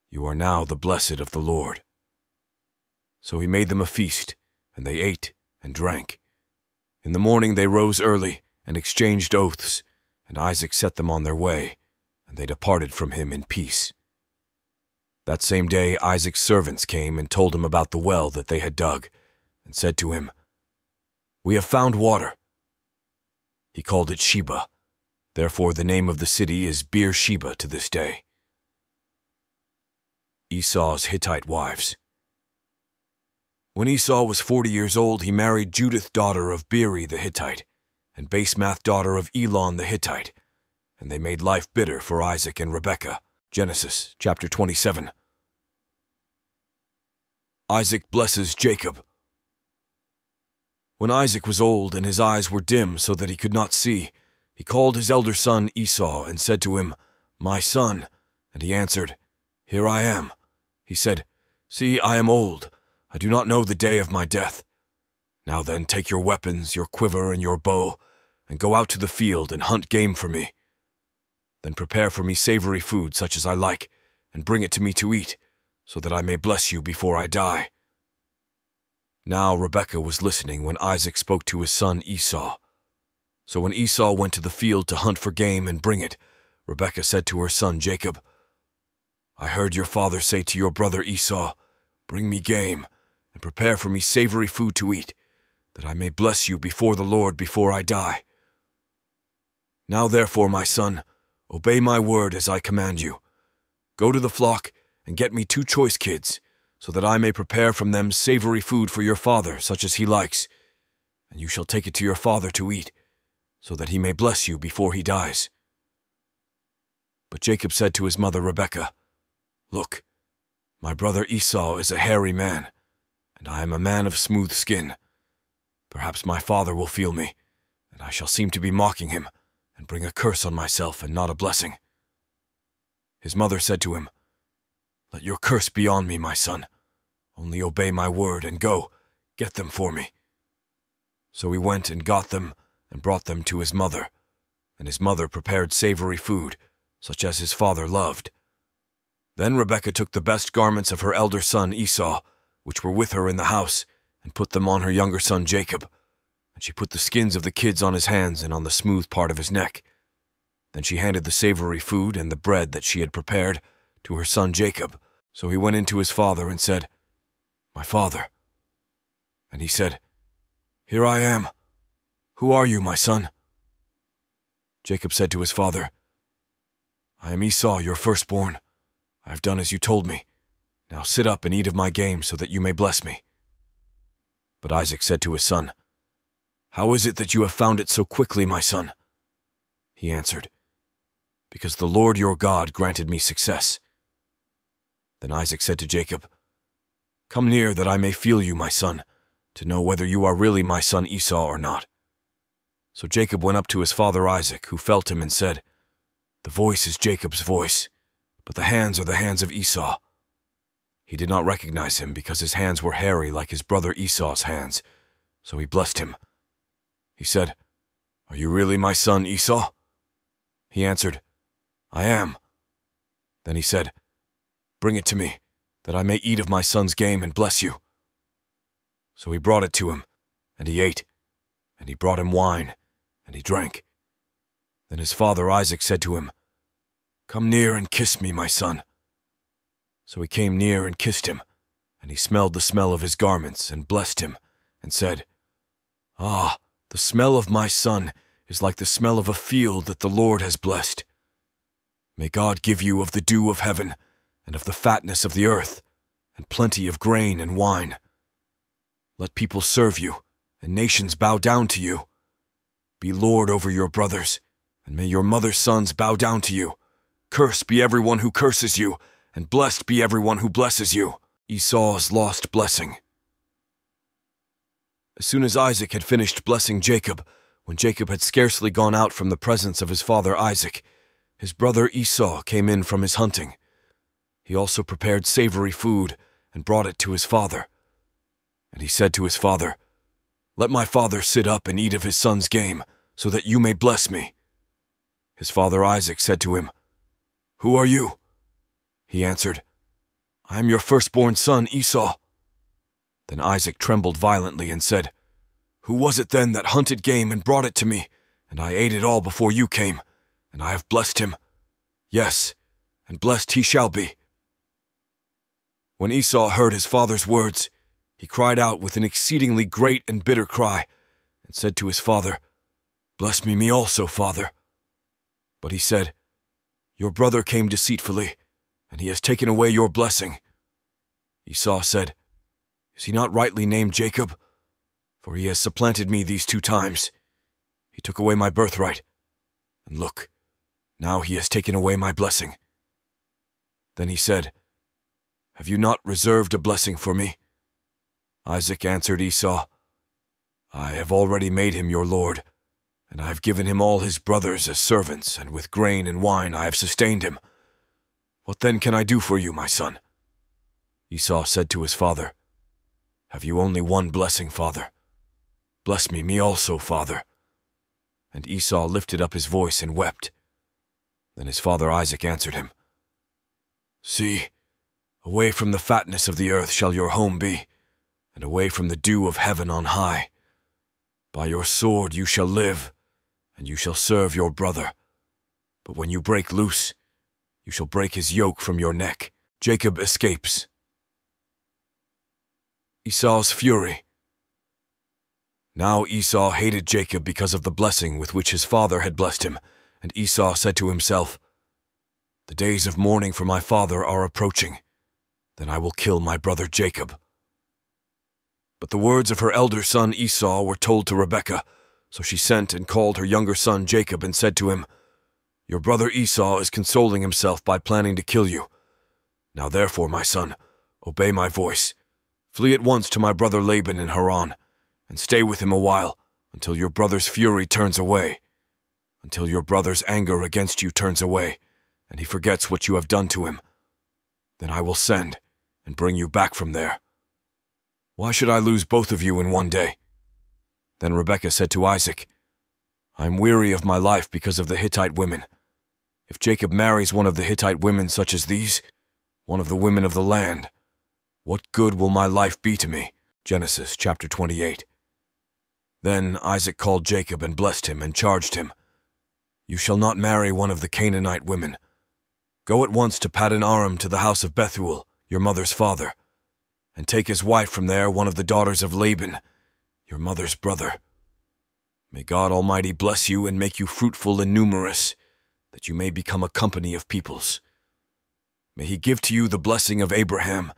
S1: You are now the blessed of the Lord." So he made them a feast, and they ate and drank. In the morning they rose early and exchanged oaths, and Isaac set them on their way, and they departed from him in peace. That same day Isaac's servants came and told him about the well that they had dug, and said to him, "We have found water." He called it Sheba. Therefore the name of the city is Beersheba to this day. Esau's Hittite wives. When Esau was 40 years old, he married Judith daughter of Beeri the Hittite, and Basemath daughter of Elon the Hittite, and they made life bitter for Isaac and Rebekah. Genesis chapter 27. Isaac blesses Jacob. When Isaac was old and his eyes were dim so that he could not see, he called his elder son Esau and said to him, "My son." And he answered, "Here I am." He said, "See, I am old. I do not know the day of my death. Now then, take your weapons, your quiver and your bow, and go out to the field and hunt game for me. Then prepare for me savory food such as I like, and bring it to me to eat, so that I may bless you before I die." Now Rebekah was listening when Isaac spoke to his son Esau. So when Esau went to the field to hunt for game and bring it, Rebekah said to her son Jacob, "I heard your father say to your brother Esau, 'Bring me game, and and prepare for me savory food to eat, that I may bless you before the Lord before I die. Now therefore, my son, obey my word as I command you. Go to the flock and get me 2 choice kids, so that I may prepare from them savory food for your father, such as he likes, and you shall take it to your father to eat, so that he may bless you before he dies." But Jacob said to his mother Rebekah, "Look, my brother Esau is a hairy man, and I am a man of smooth skin. Perhaps my father will feel me, and I shall seem to be mocking him, and bring a curse on myself and not a blessing." His mother said to him, "Let your curse be on me, my son. Only obey my word and go, get them for me." So he went and got them and brought them to his mother, and his mother prepared savory food, such as his father loved. Then Rebekah took the best garments of her elder son Esau, which were with her in the house, and put them on her younger son Jacob, and she put the skins of the kids on his hands and on the smooth part of his neck. Then she handed the savory food and the bread that she had prepared to her son Jacob. So he went in to his father and said, "My father." And he said, "Here I am. Who are you, my son?" Jacob said to his father, "I am Esau, your firstborn. I have done as you told me. Now sit up and eat of my game so that you may bless me." But Isaac said to his son, "How is it that you have found it so quickly, my son?" He answered, "Because the Lord your God granted me success." Then Isaac said to Jacob, "Come near that I may feel you, my son, to know whether you are really my son Esau or not." So Jacob went up to his father Isaac, who felt him and said, "The voice is Jacob's voice, but the hands are the hands of Esau." He did not recognize him because his hands were hairy like his brother Esau's hands, so he blessed him. He said, "Are you really my son Esau?" He answered, "I am." Then he said, "Bring it to me, that I may eat of my son's game and bless you." So he brought it to him, and he ate, and he brought him wine, and he drank. Then his father Isaac said to him, "Come near and kiss me, my son." So he came near and kissed him, and he smelled the smell of his garments and blessed him, and said, "Ah, the smell of my son is like the smell of a field that the Lord has blessed. May God give you of the dew of heaven, and of the fatness of the earth, and plenty of grain and wine. Let people serve you, and nations bow down to you. Be lord over your brothers, and may your mother's sons bow down to you. Cursed be everyone who curses you, and blessed be everyone who blesses you." Esau's lost blessing. As soon as Isaac had finished blessing Jacob, when Jacob had scarcely gone out from the presence of his father Isaac, his brother Esau came in from his hunting. He also prepared savory food and brought it to his father. And he said to his father, "Let my father sit up and eat of his son's game, so that you may bless me." His father Isaac said to him, "Who are you?" He answered, "I am your firstborn son Esau." Then Isaac trembled violently and said, "Who was it then that hunted game and brought it to me, and I ate it all before you came, and I have blessed him? Yes, and blessed he shall be." When Esau heard his father's words, he cried out with an exceedingly great and bitter cry, and said to his father, "Bless me also, father." But he said, "Your brother came deceitfully, and he has taken away your blessing." Esau said, "Is he not rightly named Jacob? For he has supplanted me these 2 times. He took away my birthright, and look, now he has taken away my blessing." Then he said, "Have you not reserved a blessing for me?" Isaac answered Esau, "I have already made him your lord, and I have given him all his brothers as servants, and with grain and wine I have sustained him. What then can I do for you, my son?" Esau said to his father, "Have you only one blessing, father? Bless me also, father." And Esau lifted up his voice and wept. Then his father Isaac answered him, "See, away from the fatness of the earth shall your home be, and away from the dew of heaven on high. By your sword you shall live, and you shall serve your brother. But when you break loose, you shall break his yoke from your neck." Jacob escapes. Esau's fury. Now Esau hated Jacob because of the blessing with which his father had blessed him, and Esau said to himself, "The days of mourning for my father are approaching. Then I will kill my brother Jacob." But the words of her elder son Esau were told to Rebekah, so she sent and called her younger son Jacob and said to him, "Your brother Esau is consoling himself by planning to kill you. Now therefore, my son, obey my voice. Flee at once to my brother Laban in Haran, and stay with him a while, until your brother's fury turns away, until your brother's anger against you turns away, and he forgets what you have done to him. Then I will send and bring you back from there. Why should I lose both of you in one day?" Then Rebekah said to Isaac, "I am weary of my life because of the Hittite women. If Jacob marries one of the Hittite women such as these, one of the women of the land, what good will my life be to me?" Genesis chapter 28. Then Isaac called Jacob and blessed him and charged him, "You shall not marry one of the Canaanite women. Go at once to Paddan Aram to the house of Bethuel, your mother's father, and take as wife from there one of the daughters of Laban, your mother's brother. May God Almighty bless you and make you fruitful and numerous, that you may become a company of peoples. May he give to you the blessing of Abraham,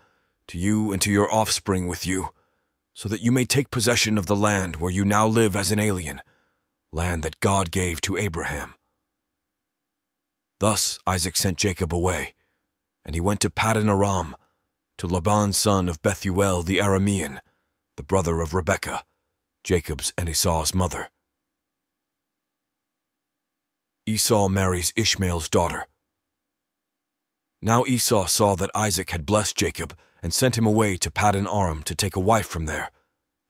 S1: to you and to your offspring with you, so that you may take possession of the land where you now live as an alien, land that God gave to Abraham." Thus Isaac sent Jacob away, and he went to Paddan Aram, to Laban son of Bethuel the Aramean, the brother of Rebekah, Jacob's and Esau's mother. Esau marries Ishmael's daughter. Now Esau saw that Isaac had blessed Jacob and sent him away to Paddan Aram to take a wife from there,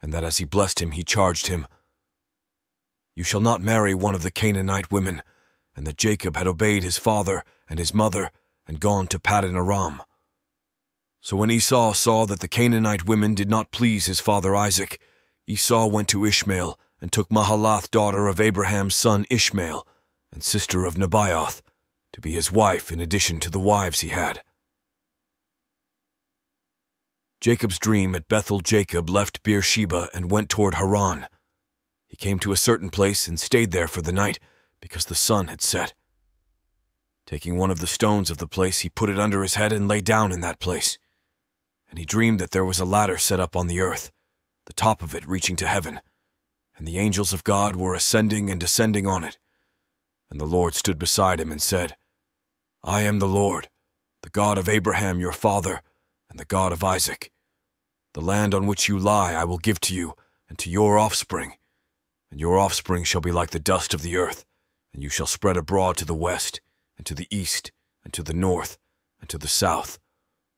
S1: and that as he blessed him he charged him, "You shall not marry one of the Canaanite women," and that Jacob had obeyed his father and his mother and gone to Paddan Aram. So when Esau saw that the Canaanite women did not please his father Isaac, Esau went to Ishmael and took Mahalath, daughter of Abraham's son Ishmael, and sister of Nebaioth, to be his wife in addition to the wives he had. Jacob's dream at Bethel. Jacob left Beersheba and went toward Haran. He came to a certain place and stayed there for the night, because the sun had set. Taking one of the stones of the place, he put it under his head and lay down in that place. And he dreamed that there was a ladder set up on the earth, the top of it reaching to heaven, and the angels of God were ascending and descending on it. And the Lord stood beside him and said, "I am the Lord, the God of Abraham your father, and the God of Isaac. The land on which you lie I will give to you and to your offspring, and your offspring shall be like the dust of the earth, and you shall spread abroad to the west, and to the east, and to the north, and to the south,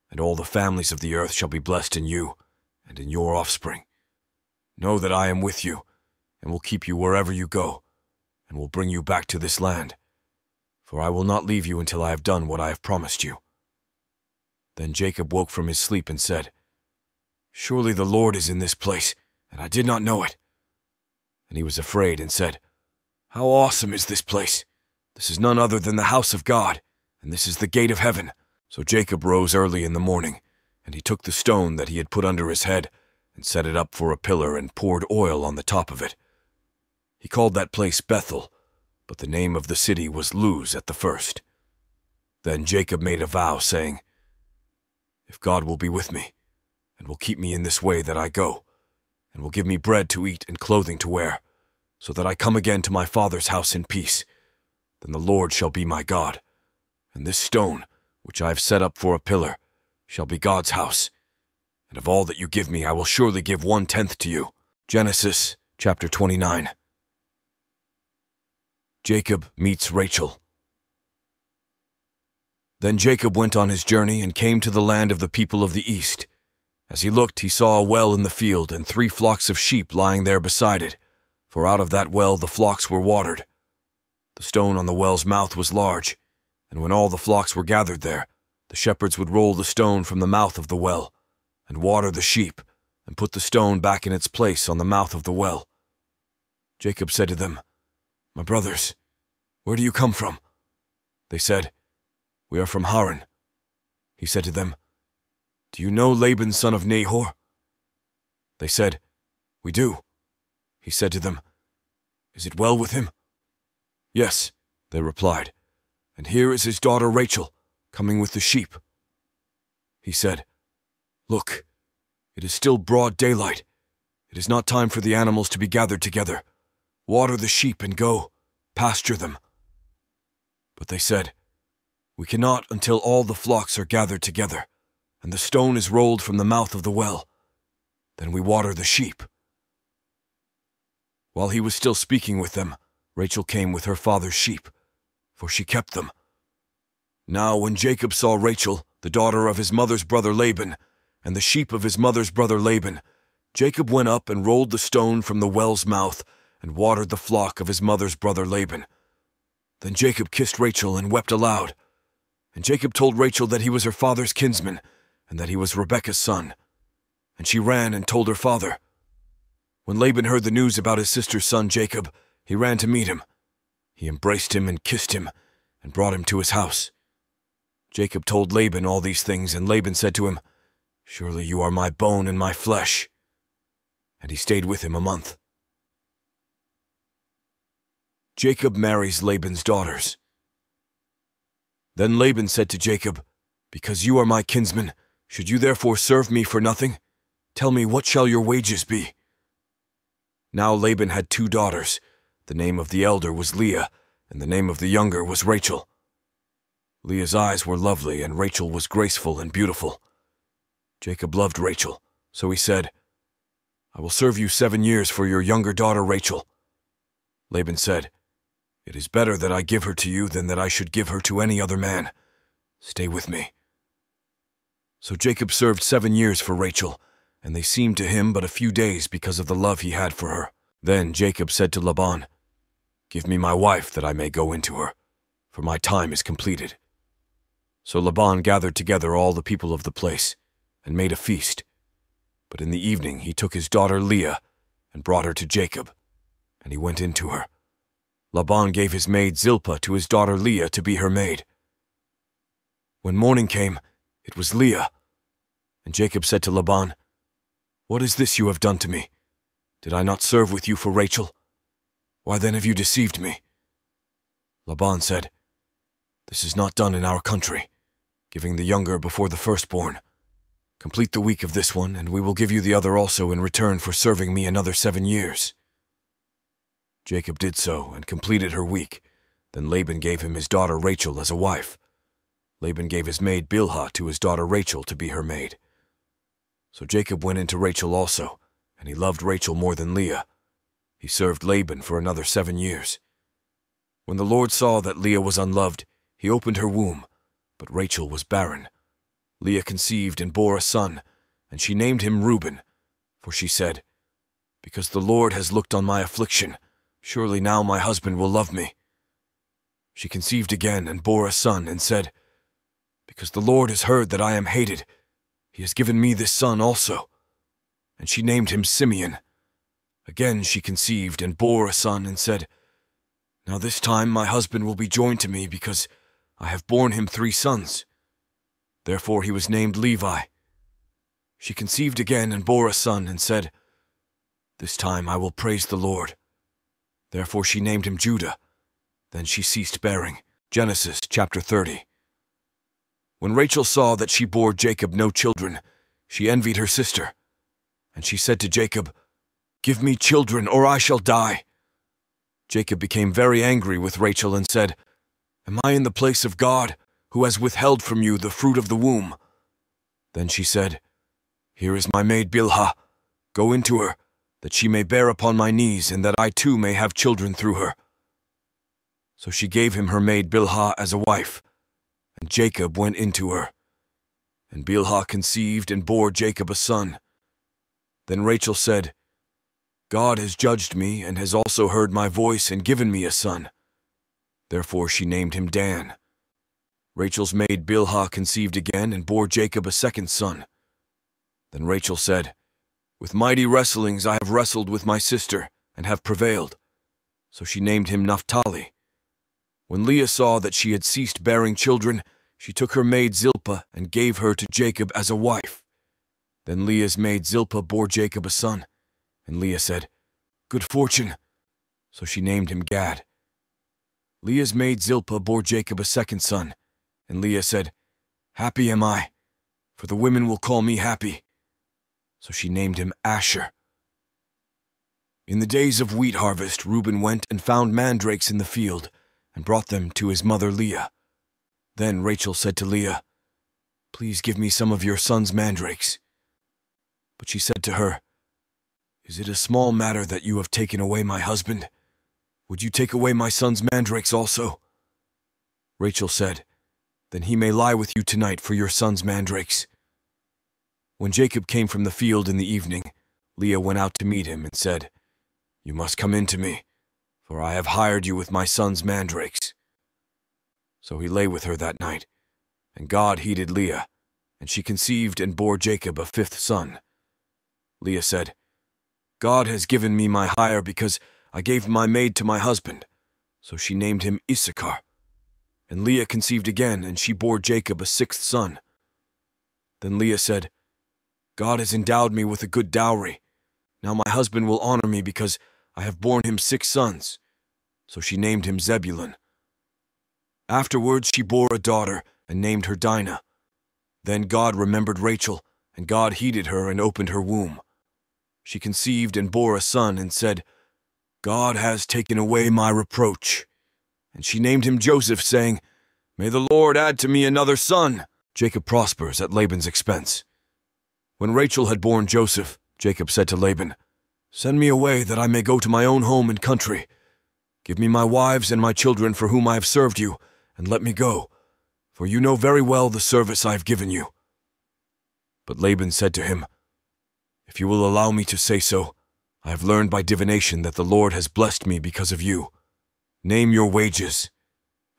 S1: and all the families of the earth shall be blessed in you, and in your offspring. Know that I am with you, and will keep you wherever you go, and will bring you back to this land, for I will not leave you until I have done what I have promised you." Then Jacob woke from his sleep and said, "Surely the Lord is in this place, and I did not know it." And he was afraid and said, "How awesome is this place! This is none other than the house of God, and this is the gate of heaven." So Jacob rose early in the morning, and he took the stone that he had put under his head, and set it up for a pillar and poured oil on the top of it. He called that place Bethel, but the name of the city was Luz at the first. Then Jacob made a vow, saying, "If God will be with me, and will keep me in this way that I go, and will give me bread to eat and clothing to wear, so that I come again to my father's house in peace, then the Lord shall be my God, and this stone, which I have set up for a pillar, shall be God's house, and of all that you give me I will surely give 1/10 to you." Genesis chapter 29. Jacob meets Rachel. Then Jacob went on his journey and came to the land of the people of the east. As he looked, he saw a well in the field and 3 flocks of sheep lying there beside it, for out of that well the flocks were watered. The stone on the well's mouth was large, and when all the flocks were gathered there, the shepherds would roll the stone from the mouth of the well, and water the sheep, and put the stone back in its place on the mouth of the well. Jacob said to them, "My brothers, where do you come from?" They said, "We are from Haran." He said to them, "Do you know Laban son of Nahor?" They said, "We do." He said to them, "Is it well with him?" "Yes," they replied, "and here is his daughter Rachel, coming with the sheep." He said, "Look, it is still broad daylight. It is not time for the animals to be gathered together. Water the sheep and go, pasture them." But they said, "We cannot until all the flocks are gathered together, and the stone is rolled from the mouth of the well. Then we water the sheep." While he was still speaking with them, Rachel came with her father's sheep, for she kept them. Now when Jacob saw Rachel, the daughter of his mother's brother Laban, and the sheep of his mother's brother Laban, Jacob went up and rolled the stone from the well's mouth and watered the flock of his mother's brother Laban. Then Jacob kissed Rachel and wept aloud. And Jacob told Rachel that he was her father's kinsman, and that he was Rebekah's son. And she ran and told her father. When Laban heard the news about his sister's son Jacob, he ran to meet him. He embraced him and kissed him, and brought him to his house. Jacob told Laban all these things, and Laban said to him, "Surely you are my bone and my flesh." And he stayed with him a month. Jacob marries Laban's daughters. Then Laban said to Jacob, "Because you are my kinsman, should you therefore serve me for nothing? Tell me, what shall your wages be?" Now Laban had 2 daughters. The name of the elder was Leah, and the name of the younger was Rachel. Leah's eyes were lovely, and Rachel was graceful and beautiful. Jacob loved Rachel, so he said, "I will serve you 7 years for your younger daughter Rachel." Laban said, "It is better that I give her to you than that I should give her to any other man. Stay with me." So Jacob served 7 years for Rachel, and they seemed to him but a few days because of the love he had for her. Then Jacob said to Laban, "Give me my wife that I may go into her, for my time is completed." So Laban gathered together all the people of the place and made a feast. But in the evening he took his daughter Leah and brought her to Jacob, and he went into her. Laban gave his maid Zilpah to his daughter Leah to be her maid. When morning came, it was Leah. And Jacob said to Laban, "What is this you have done to me? Did I not serve with you for Rachel? Why then have you deceived me?" Laban said, "This is not done in our country, giving the younger before the firstborn. Complete the week of this one, and we will give you the other also in return for serving me another 7 years." Jacob did so and completed her week. Then Laban gave him his daughter Rachel as a wife. Laban gave his maid Bilhah to his daughter Rachel to be her maid. So Jacob went into Rachel also, and he loved Rachel more than Leah. He served Laban for another 7 years. When the Lord saw that Leah was unloved, he opened her womb, but Rachel was barren. Leah conceived and bore a son, and she named him Reuben, for she said, "Because the Lord has looked on my affliction, surely now my husband will love me." She conceived again and bore a son, and said, "Because the Lord has heard that I am hated, he has given me this son also." And she named him Simeon. Again she conceived and bore a son, and said, "Now this time my husband will be joined to me, because I have borne him 3 sons. Therefore he was named Levi. She conceived again and bore a son, and said, "This time I will praise the Lord." Therefore she named him Judah. Then she ceased bearing. Genesis chapter 30. When Rachel saw that she bore Jacob no children, she envied her sister. And she said to Jacob, "Give me children, or I shall die." Jacob became very angry with Rachel and said, "Am I in the place of God, who has withheld from you the fruit of the womb?" Then she said, "Here is my maid Bilhah. Go into her, that she may bear upon my knees, and that I too may have children through her." So she gave him her maid Bilhah as a wife, and Jacob went into her. And Bilhah conceived and bore Jacob a son. Then Rachel said, "God has judged me, and has also heard my voice and given me a son." Therefore she named him Dan. Rachel's maid Bilhah conceived again and bore Jacob a second son. Then Rachel said, "With mighty wrestlings I have wrestled with my sister, and have prevailed." So she named him Naphtali. When Leah saw that she had ceased bearing children, she took her maid Zilpah and gave her to Jacob as a wife. Then Leah's maid Zilpah bore Jacob a son, and Leah said, "Good fortune." So she named him Gad. Leah's maid Zilpah bore Jacob a second son, and Leah said, "Happy am I, for the women will call me happy." So she named him Asher. In the days of wheat harvest, Reuben went and found mandrakes in the field and brought them to his mother Leah. Then Rachel said to Leah, "Please give me some of your son's mandrakes." But she said to her, "Is it a small matter that you have taken away my husband? Would you take away my son's mandrakes also?" Rachel said, "Then he may lie with you tonight for your son's mandrakes." When Jacob came from the field in the evening, Leah went out to meet him and said, "You must come in to me, for I have hired you with my son's mandrakes." So he lay with her that night, and God heeded Leah, and she conceived and bore Jacob a fifth son. Leah said, "God has given me my hire because I gave my maid to my husband." So she named him Issachar. And Leah conceived again, and she bore Jacob a sixth son. Then Leah said, "God has endowed me with a good dowry. Now my husband will honor me because I have borne him 6 sons." So she named him Zebulun. Afterwards she bore a daughter and named her Dinah. Then God remembered Rachel, and God heeded her and opened her womb. She conceived and bore a son and said, "God has taken away my reproach." And she named him Joseph, saying, "May the Lord add to me another son." Jacob prospers at Laban's expense. When Rachel had borne Joseph, Jacob said to Laban, "Send me away that I may go to my own home and country. Give me my wives and my children for whom I have served you, and let me go, for you know very well the service I have given you." But Laban said to him, "If you will allow me to say so, I have learned by divination that the Lord has blessed me because of you. Name your wages,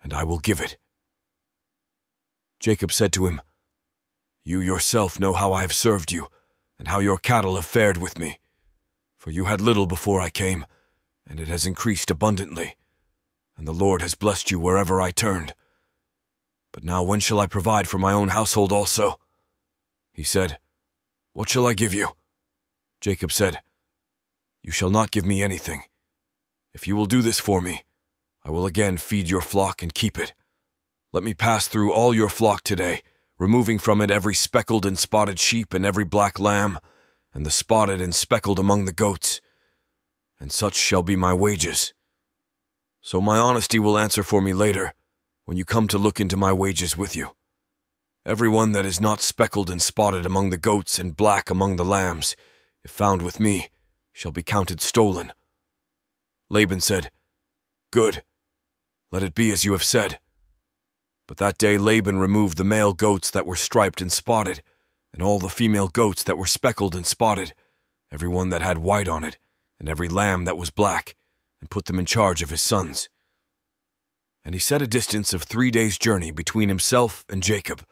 S1: and I will give it." Jacob said to him, "You yourself know how I have served you, and how your cattle have fared with me. For you had little before I came, and it has increased abundantly, and the Lord has blessed you wherever I turned. But now when shall I provide for my own household also?" He said, "What shall I give you?" Jacob said, "You shall not give me anything. If you will do this for me, I will again feed your flock and keep it. Let me pass through all your flock today, removing from it every speckled and spotted sheep and every black lamb, and the spotted and speckled among the goats, and such shall be my wages. So my honesty will answer for me later, when you come to look into my wages with you. Everyone that is not speckled and spotted among the goats and black among the lambs, if found with me, shall be counted stolen." Laban said, "Good, let it be as you have said." But that day Laban removed the male goats that were striped and spotted, and all the female goats that were speckled and spotted, every one that had white on it, and every lamb that was black, and put them in charge of his sons. And he set a distance of 3 days' journey between himself and Jacob,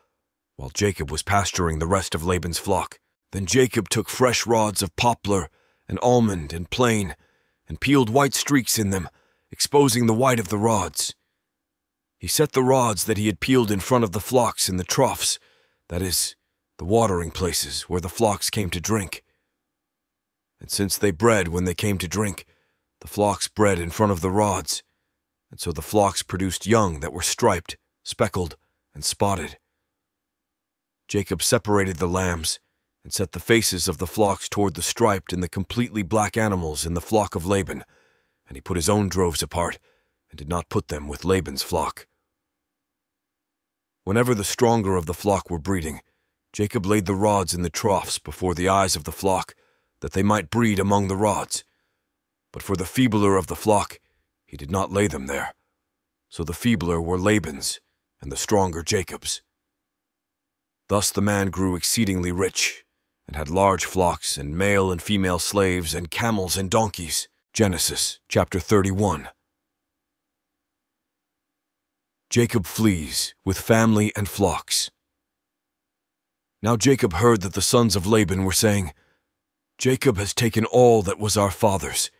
S1: while Jacob was pasturing the rest of Laban's flock. Then Jacob took fresh rods of poplar and almond and plane, and peeled white streaks in them, exposing the white of the rods. He set the rods that he had peeled in front of the flocks in the troughs, that is, the watering places where the flocks came to drink. And since they bred when they came to drink, the flocks bred in front of the rods, and so the flocks produced young that were striped, speckled, and spotted. Jacob separated the lambs, and set the faces of the flocks toward the striped and the completely black animals in the flock of Laban, and he put his own droves apart, and did not put them with Laban's flock. Whenever the stronger of the flock were breeding, Jacob laid the rods in the troughs before the eyes of the flock, that they might breed among the rods. But for the feebler of the flock, he did not lay them there. So the feebler were Laban's, and the stronger Jacob's. Thus the man grew exceedingly rich, and had large flocks and male and female slaves and camels and donkeys. Genesis chapter 31. Jacob flees with family and flocks. Now Jacob heard that the sons of Laban were saying, "Jacob has taken all that was our father's.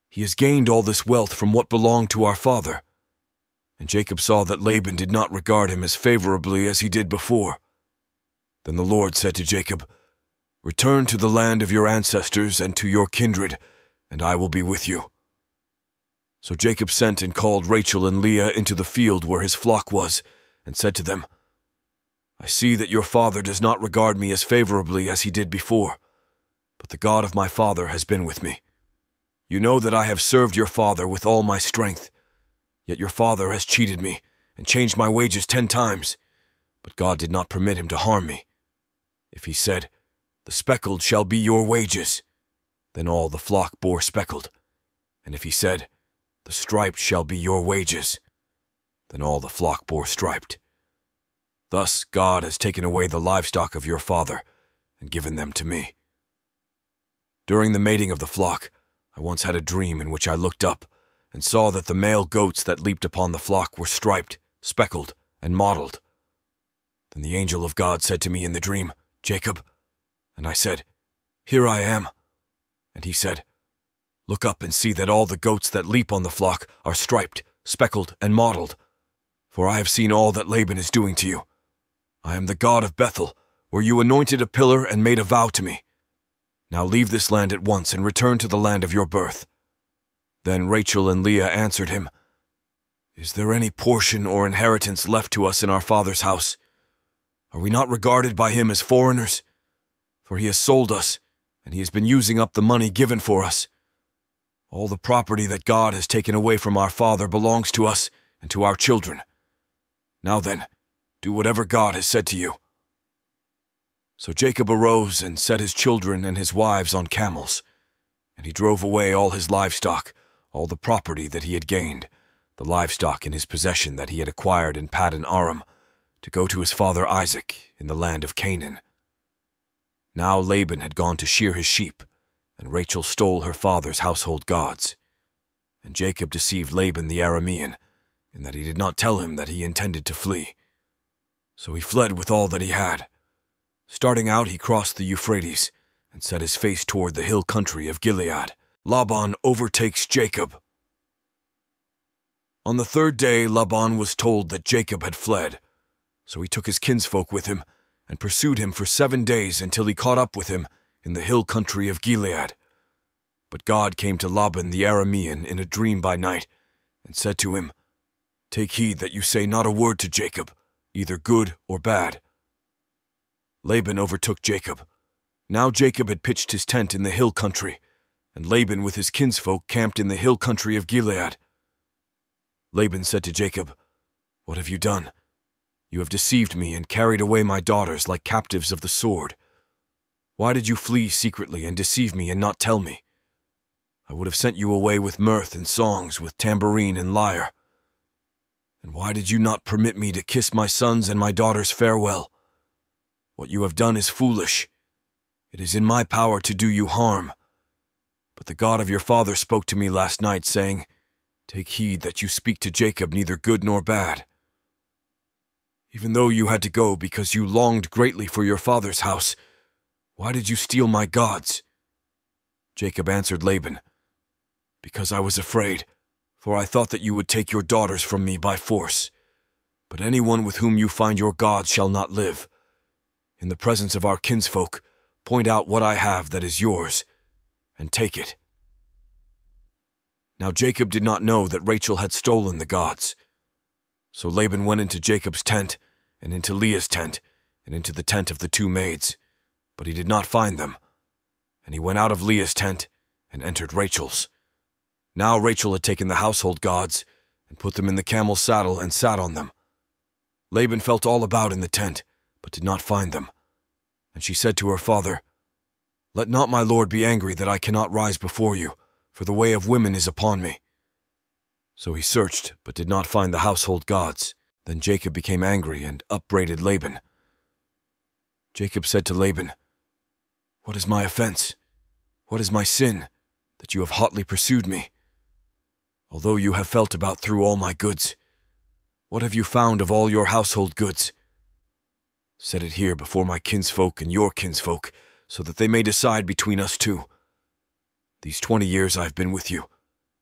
S1: He has gained all this wealth from what belonged to our father." And Jacob saw that Laban did not regard him as favorably as he did before. Then the Lord said to Jacob, Return to the land of your ancestors and to your kindred, and I will be with you." So Jacob sent and called Rachel and Leah into the field where his flock was, and said to them, "I see that your father does not regard me as favorably as he did before, but the God of my father has been with me. You know that I have served your father with all my strength, yet your father has cheated me and changed my wages 10 times, but God did not permit him to harm me. If he said, 'The speckled shall be your wages,' then all the flock bore speckled, and if he said, 'The striped shall be your wages,' then all the flock bore striped. Thus God has taken away the livestock of your father and given them to me. During the mating of the flock, I once had a dream in which I looked up and saw that the male goats that leaped upon the flock were striped, speckled, and mottled. Then the angel of God said to me in the dream, 'Jacob,' and I said, 'Here I am.' And he said, 'Look up and see that all the goats that leap on the flock are striped, speckled, and mottled, for I have seen all that Laban is doing to you. I am the God of Bethel, where you anointed a pillar and made a vow to me. Now leave this land at once and return to the land of your birth.' Then Rachel and Leah answered him, 'Is there any portion or inheritance left to us in our father's house? Are we not regarded by him as foreigners? For he has sold us, and he has been using up the money given for us. All the property that God has taken away from our father belongs to us and to our children. Now then, do whatever God has said to you.' So Jacob arose and set his children and his wives on camels, and he drove away all his livestock, all the property that he had gained, the livestock in his possession that he had acquired in Paddan Aram, to go to his father Isaac in the land of Canaan. Now Laban had gone to shear his sheep, and Rachel stole her father's household gods. And Jacob deceived Laban the Aramean, in that he did not tell him that he intended to flee. So he fled with all that he had. Starting out, he crossed the Euphrates, and set his face toward the hill country of Gilead. Laban overtakes Jacob. On the 3rd day, Laban was told that Jacob had fled. So he took his kinsfolk with him, and pursued him for 7 days until he caught up with him in the hill country of Gilead. But God came to Laban the Aramean in a dream by night, and said to him, 'Take heed that you say not a word to Jacob, either good or bad.' Laban overtook Jacob. Now Jacob had pitched his tent in the hill country, and Laban with his kinsfolk camped in the hill country of Gilead. Laban said to Jacob, 'What have you done? You have deceived me and carried away my daughters like captives of the sword. Why did you flee secretly and deceive me and not tell me? I would have sent you away with mirth and songs, with tambourine and lyre. And why did you not permit me to kiss my sons and my daughters farewell? What you have done is foolish. It is in my power to do you harm. But the God of your father spoke to me last night, saying, 'Take heed that you speak to Jacob neither good nor bad.' Even though you had to go because you longed greatly for your father's house, why did you steal my gods?" Jacob answered Laban, "Because I was afraid, for I thought that you would take your daughters from me by force. But anyone with whom you find your gods shall not live. In the presence of our kinsfolk, point out what I have that is yours, and take it." Now Jacob did not know that Rachel had stolen the gods. So Laban went into Jacob's tent, and into Leah's tent, and into the tent of the 2 maids, but he did not find them. And he went out of Leah's tent, and entered Rachel's. Now Rachel had taken the household gods, and put them in the camel's saddle, and sat on them. Laban felt all about in the tent, but did not find them. And she said to her father, "Let not my lord be angry that I cannot rise before you, for the way of women is upon me." So he searched, but did not find the household gods. Then Jacob became angry and upbraided Laban. Jacob said to Laban, "What is my offense? What is my sin, that you have hotly pursued me? Although you have felt about through all my goods, what have you found of all your household goods? Set it here before my kinsfolk and your kinsfolk, so that they may decide between us 2. These 20 years I have been with you.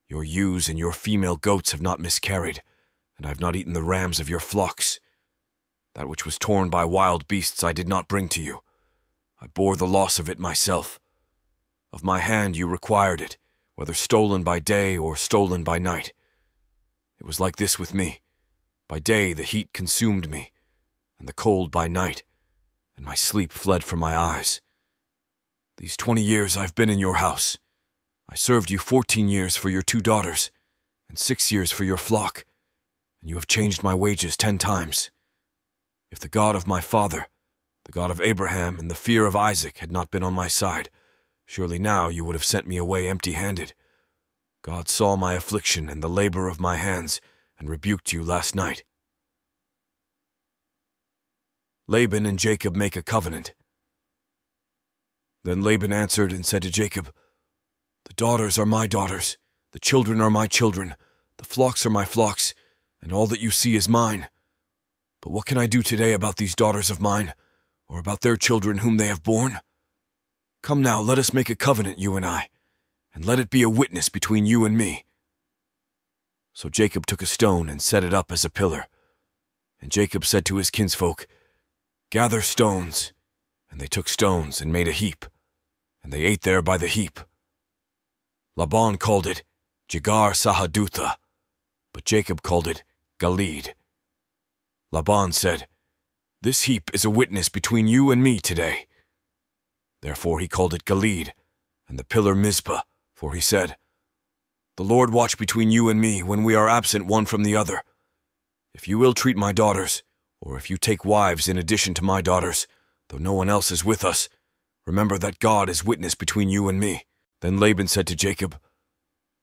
S1: Your ewes and your female goats have not miscarried, and I have not eaten the rams of your flocks. That which was torn by wild beasts I did not bring to you. I bore the loss of it myself. Of my hand you required it, whether stolen by day or stolen by night. It was like this with me. By day the heat consumed me, and the cold by night, and my sleep fled from my eyes. These 20 years I've been in your house. I served you 14 years for your 2 daughters, and 6 years for your flock, and you have changed my wages 10 times. If the God of my father, the God of Abraham, and the fear of Isaac had not been on my side, surely now you would have sent me away empty-handed. God saw my affliction and the labor of my hands, and rebuked you last night. Laban and Jacob make a covenant. Then Laban answered and said to Jacob, "The daughters are my daughters, the children are my children, the flocks are my flocks, and all that you see is mine. But what can I do today about these daughters of mine, or about their children whom they have borne? Come now, let us make a covenant, you and I, and let it be a witness between you and me." So Jacob took a stone and set it up as a pillar. And Jacob said to his kinsfolk, "Gather stones." And they took stones and made a heap, and they ate there by the heap. Laban called it Jegar Sahadutha, but Jacob called it Galeed. Laban said, "This heap is a witness between you and me today." Therefore he called it Galeed, and the pillar Mizpah, for he said, "The Lord watch between you and me when we are absent one from the other. If you ill-treat my daughters, or if you take wives in addition to my daughters, though no one else is with us, remember that God is witness between you and me." Then Laban said to Jacob,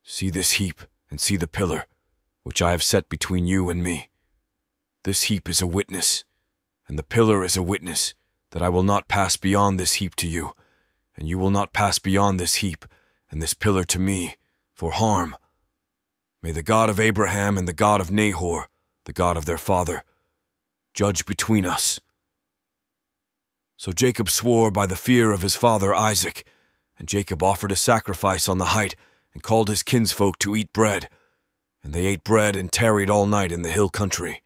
S1: "See this heap, and see the pillar, which I have set between you and me. This heap is a witness, and the pillar is a witness, that I will not pass beyond this heap to you, and you will not pass beyond this heap and this pillar to me, for harm. May the God of Abraham and the God of Nahor, the God of their father, judge between us." So Jacob swore by the fear of his father Isaac, and Jacob offered a sacrifice on the height and called his kinsfolk to eat bread. And they ate bread and tarried all night in the hill country.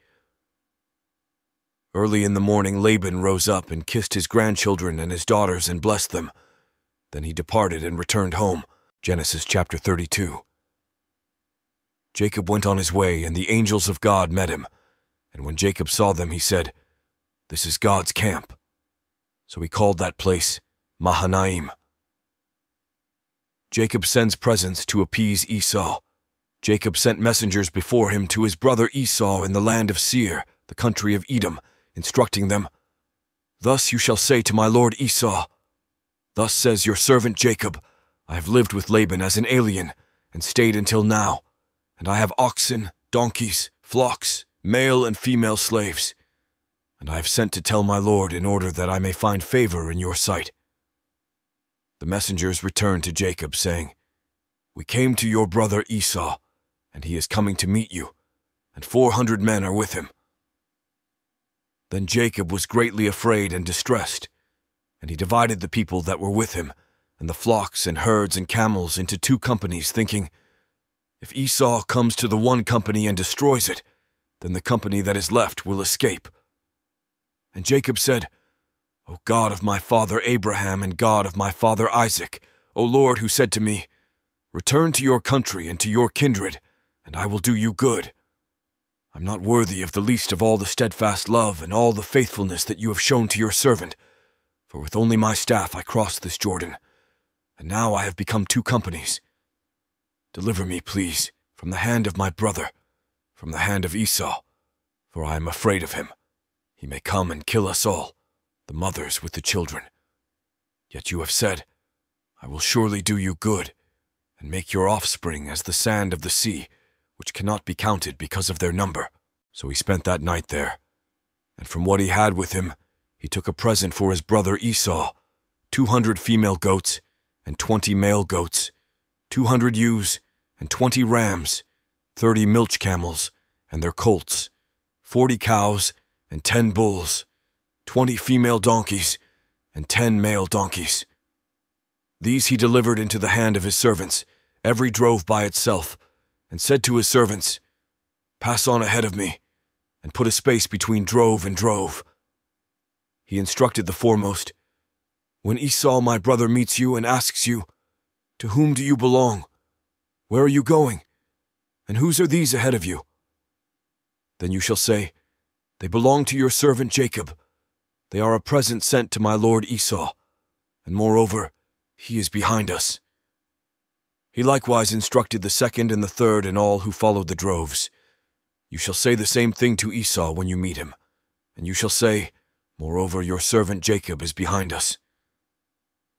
S1: Early in the morning Laban rose up and kissed his grandchildren and his daughters and blessed them. Then he departed and returned home. Genesis chapter 32. Jacob went on his way, and the angels of God met him. And when Jacob saw them, he said, "This is God's camp." So he called that place Mahanaim. Jacob sends presents to appease Esau. Jacob sent messengers before him to his brother Esau in the land of Seir, the country of Edom, instructing them, "Thus you shall say to my lord Esau, Thus says your servant Jacob, I have lived with Laban as an alien, and stayed until now, and I have oxen, donkeys, flocks, male and female slaves. And I have sent to tell my lord in order that I may find favor in your sight." The messengers returned to Jacob, saying, "We came to your brother Esau, and he is coming to meet you, and 400 men are with him." Then Jacob was greatly afraid and distressed, and he divided the people that were with him, and the flocks and herds and camels into 2 companies, thinking, "If Esau comes to the one company and destroys it, then the company that is left will escape." And Jacob said, "O God of my father Abraham and God of my father Isaac, O Lord, who said to me, Return to your country and to your kindred, and I will do you good. I'm not worthy of the least of all the steadfast love and all the faithfulness that you have shown to your servant, for with only my staff I crossed this Jordan, and now I have become 2 companies. Deliver me, please, from the hand of my brother, from the hand of Esau, for I am afraid of him. He may come and kill us all, the mothers with the children. Yet you have said, I will surely do you good, and make your offspring as the sand of the sea, which cannot be counted because of their number." So he spent that night there. And from what he had with him, he took a present for his brother Esau, 200 female goats and 20 male goats, 200 ewes and 20 rams, 30 milch camels and their colts, 40 cows and 10 bulls, 20 female donkeys and 10 male donkeys. These he delivered into the hand of his servants, every drove by itself, and said to his servants, "Pass on ahead of me, and put a space between drove and drove." He instructed the foremost, When Esau, my brother, meets you and asks you, 'To whom do you belong? Where are you going? And whose are these ahead of you?' Then you shall say, 'They belong to your servant Jacob. They are a present sent to my lord Esau, and moreover, he is behind us.'" He likewise instructed the second and the third and all who followed the droves. "You shall say the same thing to Esau when you meet him, and you shall say, 'Moreover, your servant Jacob is behind us.'"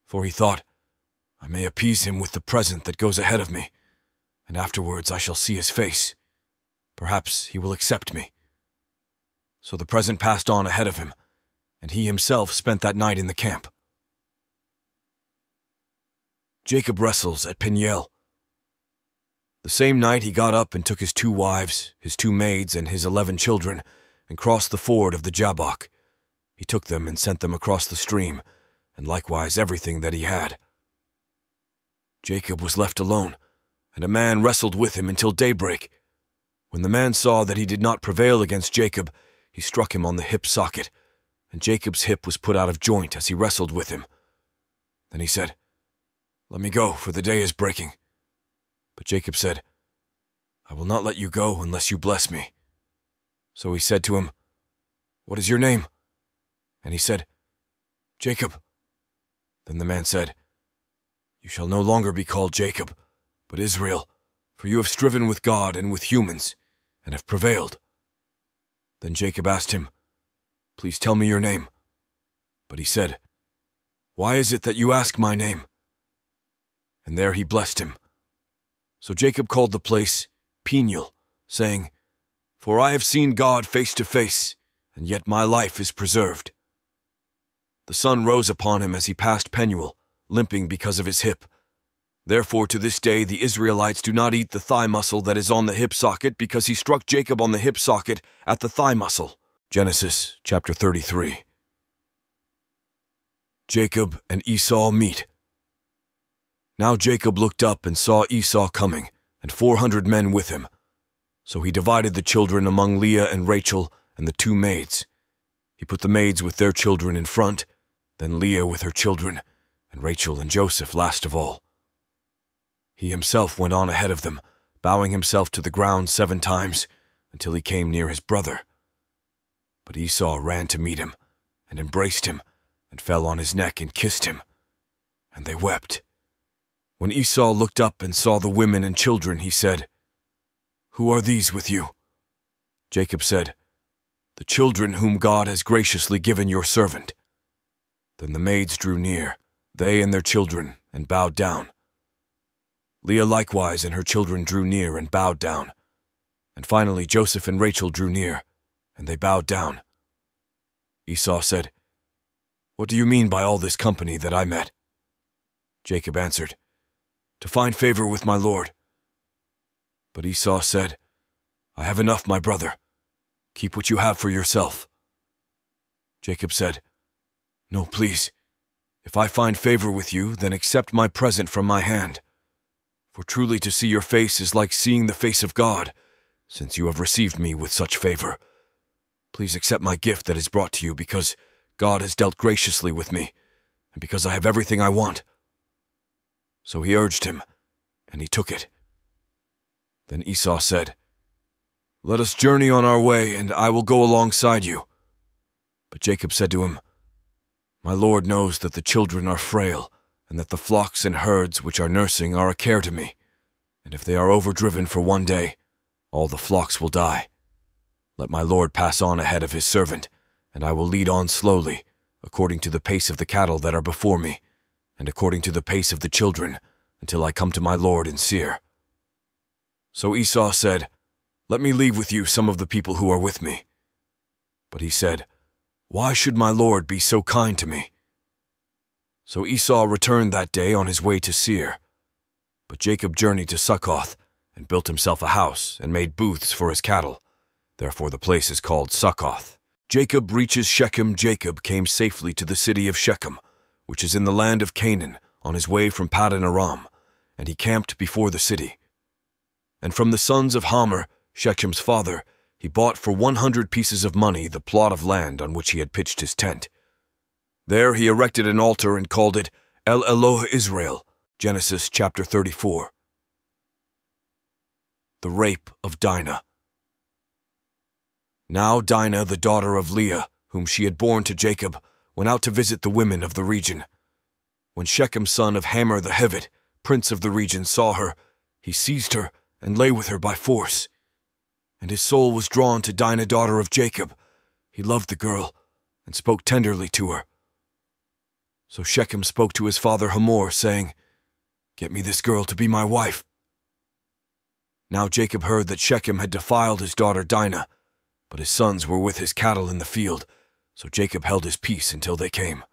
S1: For he thought, "I may appease him with the present that goes ahead of me, and afterwards I shall see his face. Perhaps he will accept me." So the present passed on ahead of him, and he himself spent that night in the camp. Jacob wrestles at Peniel. The same night he got up and took his 2 wives, his 2 maids, and his 11 children, and crossed the ford of the Jabbok. He took them and sent them across the stream, and likewise everything that he had. Jacob was left alone, and a man wrestled with him until daybreak. When the man saw that he did not prevail against Jacob, he struck him on the hip socket, and Jacob's hip was put out of joint as he wrestled with him. Then he said, "Let me go, for the day is breaking." But Jacob said, "I will not let you go unless you bless me." So he said to him, "What is your name?" And he said, "Jacob." Then the man said, "You shall no longer be called Jacob, but Israel, for you have striven with God and with humans, and have prevailed." Then Jacob asked him, "Please tell me your name." But he said, "Why is it that you ask my name?" And there he blessed him. So Jacob called the place Peniel, saying, "For I have seen God face to face, and yet my life is preserved." The sun rose upon him as he passed Penuel, limping because of his hip. Therefore to this day the Israelites do not eat the thigh muscle that is on the hip socket, because he struck Jacob on the hip socket at the thigh muscle. Genesis chapter 33. Jacob and Esau meet. Now Jacob looked up and saw Esau coming, and 400 men with him. So he divided the children among Leah and Rachel and the 2 maids. He put the maids with their children in front, then Leah with her children, and Rachel and Joseph last of all. He himself went on ahead of them, bowing himself to the ground 7 times, until he came near his brother. But Esau ran to meet him, and embraced him, and fell on his neck and kissed him, and they wept. When Esau looked up and saw the women and children, he said, "Who are these with you?" Jacob said, "The children whom God has graciously given your servant." Then the maids drew near, they and their children, and bowed down. Leah likewise and her children drew near and bowed down. And finally Joseph and Rachel drew near, and they bowed down. Esau said, "What do you mean by all this company that I met?" Jacob answered, "To find favor with my lord." But Esau said, "I have enough, my brother. Keep what you have for yourself." Jacob said, "No, please. If I find favor with you, then accept my present from my hand. For truly to see your face is like seeing the face of God, since you have received me with such favor. Please accept my gift that is brought to you, because God has dealt graciously with me, and because I have everything I want." So he urged him, and he took it. Then Esau said, "Let us journey on our way, and I will go alongside you." But Jacob said to him, "My lord knows that the children are frail, and that the flocks and herds which are nursing are a care to me, and if they are overdriven for one day, all the flocks will die. Let my lord pass on ahead of his servant, and I will lead on slowly, according to the pace of the cattle that are before me, and according to the pace of the children, until I come to my lord in Seir." So Esau said, "Let me leave with you some of the people who are with me." But he said, "Why should my lord be so kind to me?" So Esau returned that day on his way to Seir. But Jacob journeyed to Succoth, and built himself a house, and made booths for his cattle. Therefore the place is called Succoth. Jacob reaches Shechem. Jacob came safely to the city of Shechem, which is in the land of Canaan, on his way from Paddan Aram, and he camped before the city. And from the sons of Hamor, Shechem's father, he bought for 100 pieces of money the plot of land on which he had pitched his tent. There he erected an altar and called it El Elohe Israel, Genesis chapter 34. The rape of Dinah. Now Dinah, the daughter of Leah, whom she had borne to Jacob, went out to visit the women of the region. When Shechem son of Hamor the Hivite, prince of the region, saw her, he seized her and lay with her by force. And his soul was drawn to Dinah, daughter of Jacob. He loved the girl and spoke tenderly to her. So Shechem spoke to his father Hamor, saying, "Get me this girl to be my wife." Now Jacob heard that Shechem had defiled his daughter Dinah, but his sons were with his cattle in the field, so Jacob held his peace until they came.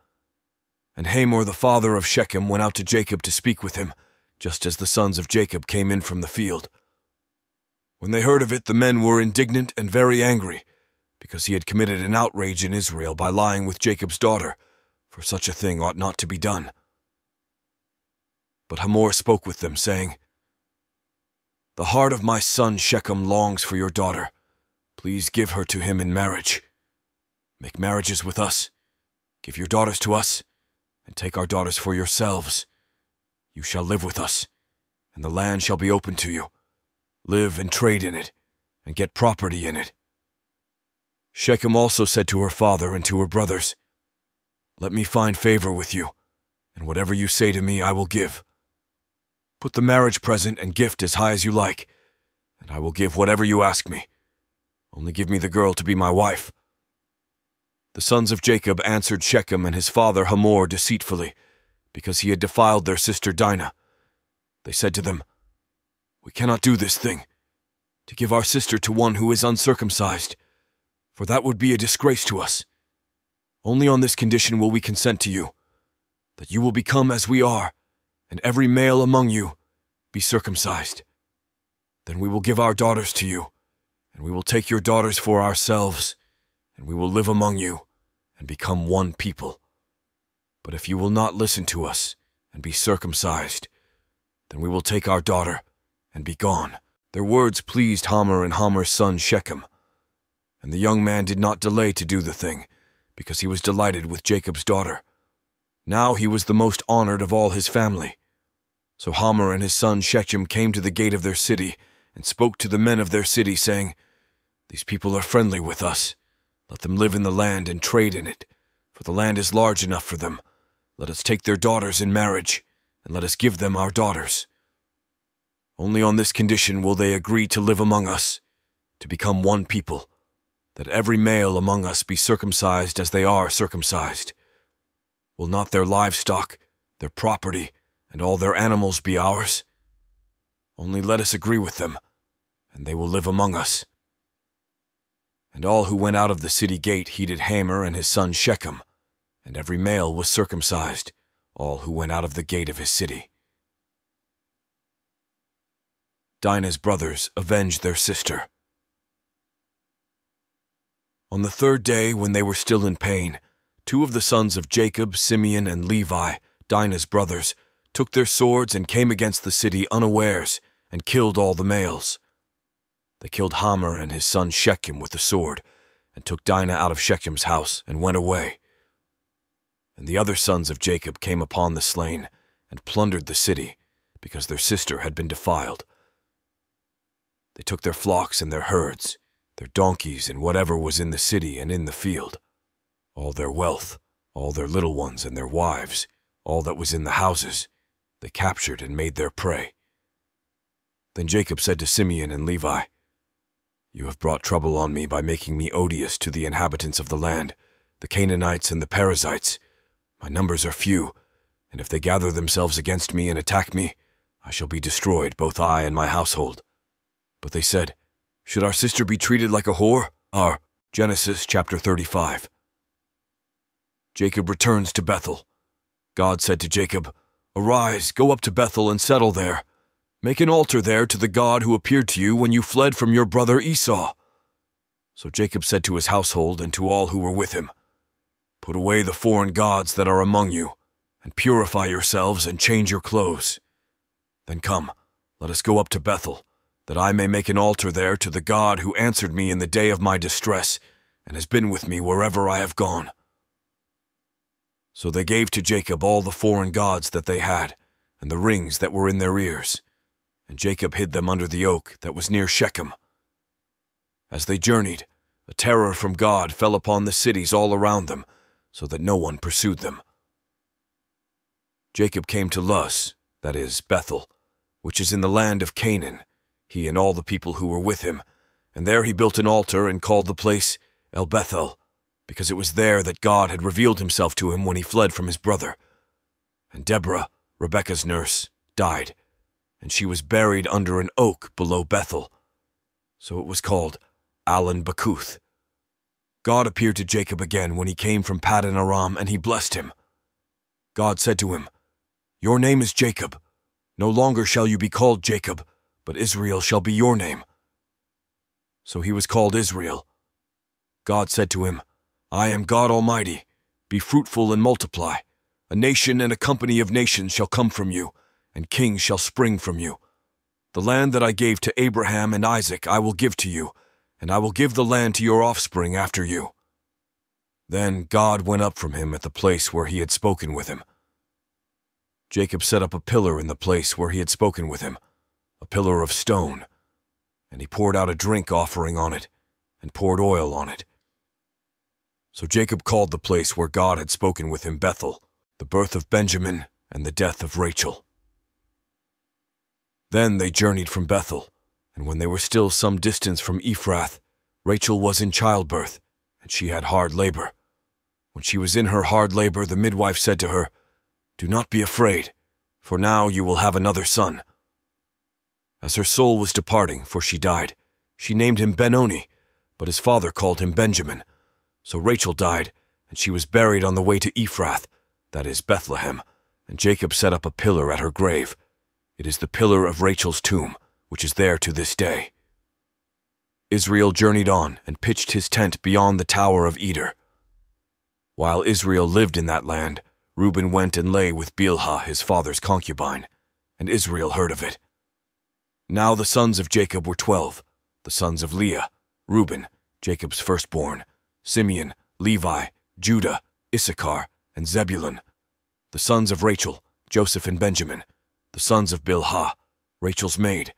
S1: And Hamor the father of Shechem went out to Jacob to speak with him, just as the sons of Jacob came in from the field. When they heard of it, the men were indignant and very angry, because he had committed an outrage in Israel by lying with Jacob's daughter, for such a thing ought not to be done. But Hamor spoke with them, saying, "The heart of my son Shechem longs for your daughter. Please give her to him in marriage. Make marriages with us, give your daughters to us, and take our daughters for yourselves. You shall live with us, and the land shall be open to you. Live and trade in it, and get property in it." Shechem also said to her father and to her brothers, "Let me find favor with you, and whatever you say to me I will give. Put the marriage present and gift as high as you like, and I will give whatever you ask me. Only give me the girl to be my wife." The sons of Jacob answered Shechem and his father Hamor deceitfully, because he had defiled their sister Dinah. They said to them, "We cannot do this thing, to give our sister to one who is uncircumcised, for that would be a disgrace to us. Only on this condition will we consent to you, that you will become as we are, and every male among you be circumcised. Then we will give our daughters to you, and we will take your daughters for ourselves, and we will live among you, and become one people. But if you will not listen to us, and be circumcised, then we will take our daughter, and be gone." Their words pleased Hamor and Hamor's son Shechem, and the young man did not delay to do the thing, because he was delighted with Jacob's daughter. Now he was the most honored of all his family. So Hamor and his son Shechem came to the gate of their city, and spoke to the men of their city, saying, "These people are friendly with us. Let them live in the land and trade in it, for the land is large enough for them. Let us take their daughters in marriage, and let us give them our daughters. Only on this condition will they agree to live among us, to become one people, that every male among us be circumcised as they are circumcised. Will not their livestock, their property, and all their animals be ours? Only let us agree with them, and they will live among us." And all who went out of the city gate heeded Hamor and his son Shechem, and every male was circumcised, all who went out of the gate of his city. Dinah's brothers avenged their sister. On the third day, when they were still in pain, 2 of the sons of Jacob, Simeon and Levi, Dinah's brothers, took their swords and came against the city unawares, and killed all the males. They killed Hamor and his son Shechem with the sword, and took Dinah out of Shechem's house, and went away. And the other sons of Jacob came upon the slain, and plundered the city, because their sister had been defiled. They took their flocks and their herds, their donkeys and whatever was in the city and in the field, all their wealth, all their little ones and their wives, all that was in the houses, they captured and made their prey. Then Jacob said to Simeon and Levi, "You have brought trouble on me by making me odious to the inhabitants of the land, the Canaanites and the Perizzites. My numbers are few, and if they gather themselves against me and attack me, I shall be destroyed, both I and my household." But they said, "Should our sister be treated like a whore?" Genesis chapter 35. Jacob returns to Bethel. God said to Jacob, "Arise, go up to Bethel and settle there. Make an altar there to the God who appeared to you when you fled from your brother Esau." So Jacob said to his household and to all who were with him, "Put away the foreign gods that are among you, and purify yourselves and change your clothes. Then come, let us go up to Bethel, that I may make an altar there to the God who answered me in the day of my distress, and has been with me wherever I have gone." So they gave to Jacob all the foreign gods that they had, and the rings that were in their ears, and Jacob hid them under the oak that was near Shechem. As they journeyed, a terror from God fell upon the cities all around them, so that no one pursued them. Jacob came to Luz, that is, Bethel, which is in the land of Canaan, he and all the people who were with him, and there he built an altar and called the place El Bethel, because it was there that God had revealed himself to him when he fled from his brother. And Deborah, Rebekah's nurse, died, and she was buried under an oak below Bethel. So it was called Alon Bakuth. God appeared to Jacob again when he came from Paddan Aram, and he blessed him. God said to him, "Your name is Jacob. No longer shall you be called Jacob, but Israel shall be your name." So he was called Israel. God said to him, "I am God Almighty. Be fruitful and multiply. A nation and a company of nations shall come from you, and kings shall spring from you. The land that I gave to Abraham and Isaac I will give to you, and I will give the land to your offspring after you." Then God went up from him at the place where he had spoken with him. Jacob set up a pillar in the place where he had spoken with him, a pillar of stone, and he poured out a drink offering on it, and poured oil on it. So Jacob called the place where God had spoken with him Bethel, the birth of Benjamin and the death of Rachel. Then they journeyed from Bethel, and when they were still some distance from Ephrath, Rachel was in childbirth, and she had hard labor. When she was in her hard labor, the midwife said to her, "Do not be afraid, for now you will have another son." As her soul was departing, for she died, she named him Benoni, but his father called him Benjamin. So Rachel died, and she was buried on the way to Ephrath, that is, Bethlehem, and Jacob set up a pillar at her grave. It is the pillar of Rachel's tomb, which is there to this day. Israel journeyed on and pitched his tent beyond the Tower of Eder. While Israel lived in that land, Reuben went and lay with Bilhah, his father's concubine, and Israel heard of it. Now the sons of Jacob were 12, the sons of Leah, Reuben, Jacob's firstborn, Simeon, Levi, Judah, Issachar, and Zebulun. The sons of Rachel, Joseph and Benjamin. The sons of Bilhah, Rachel's maid,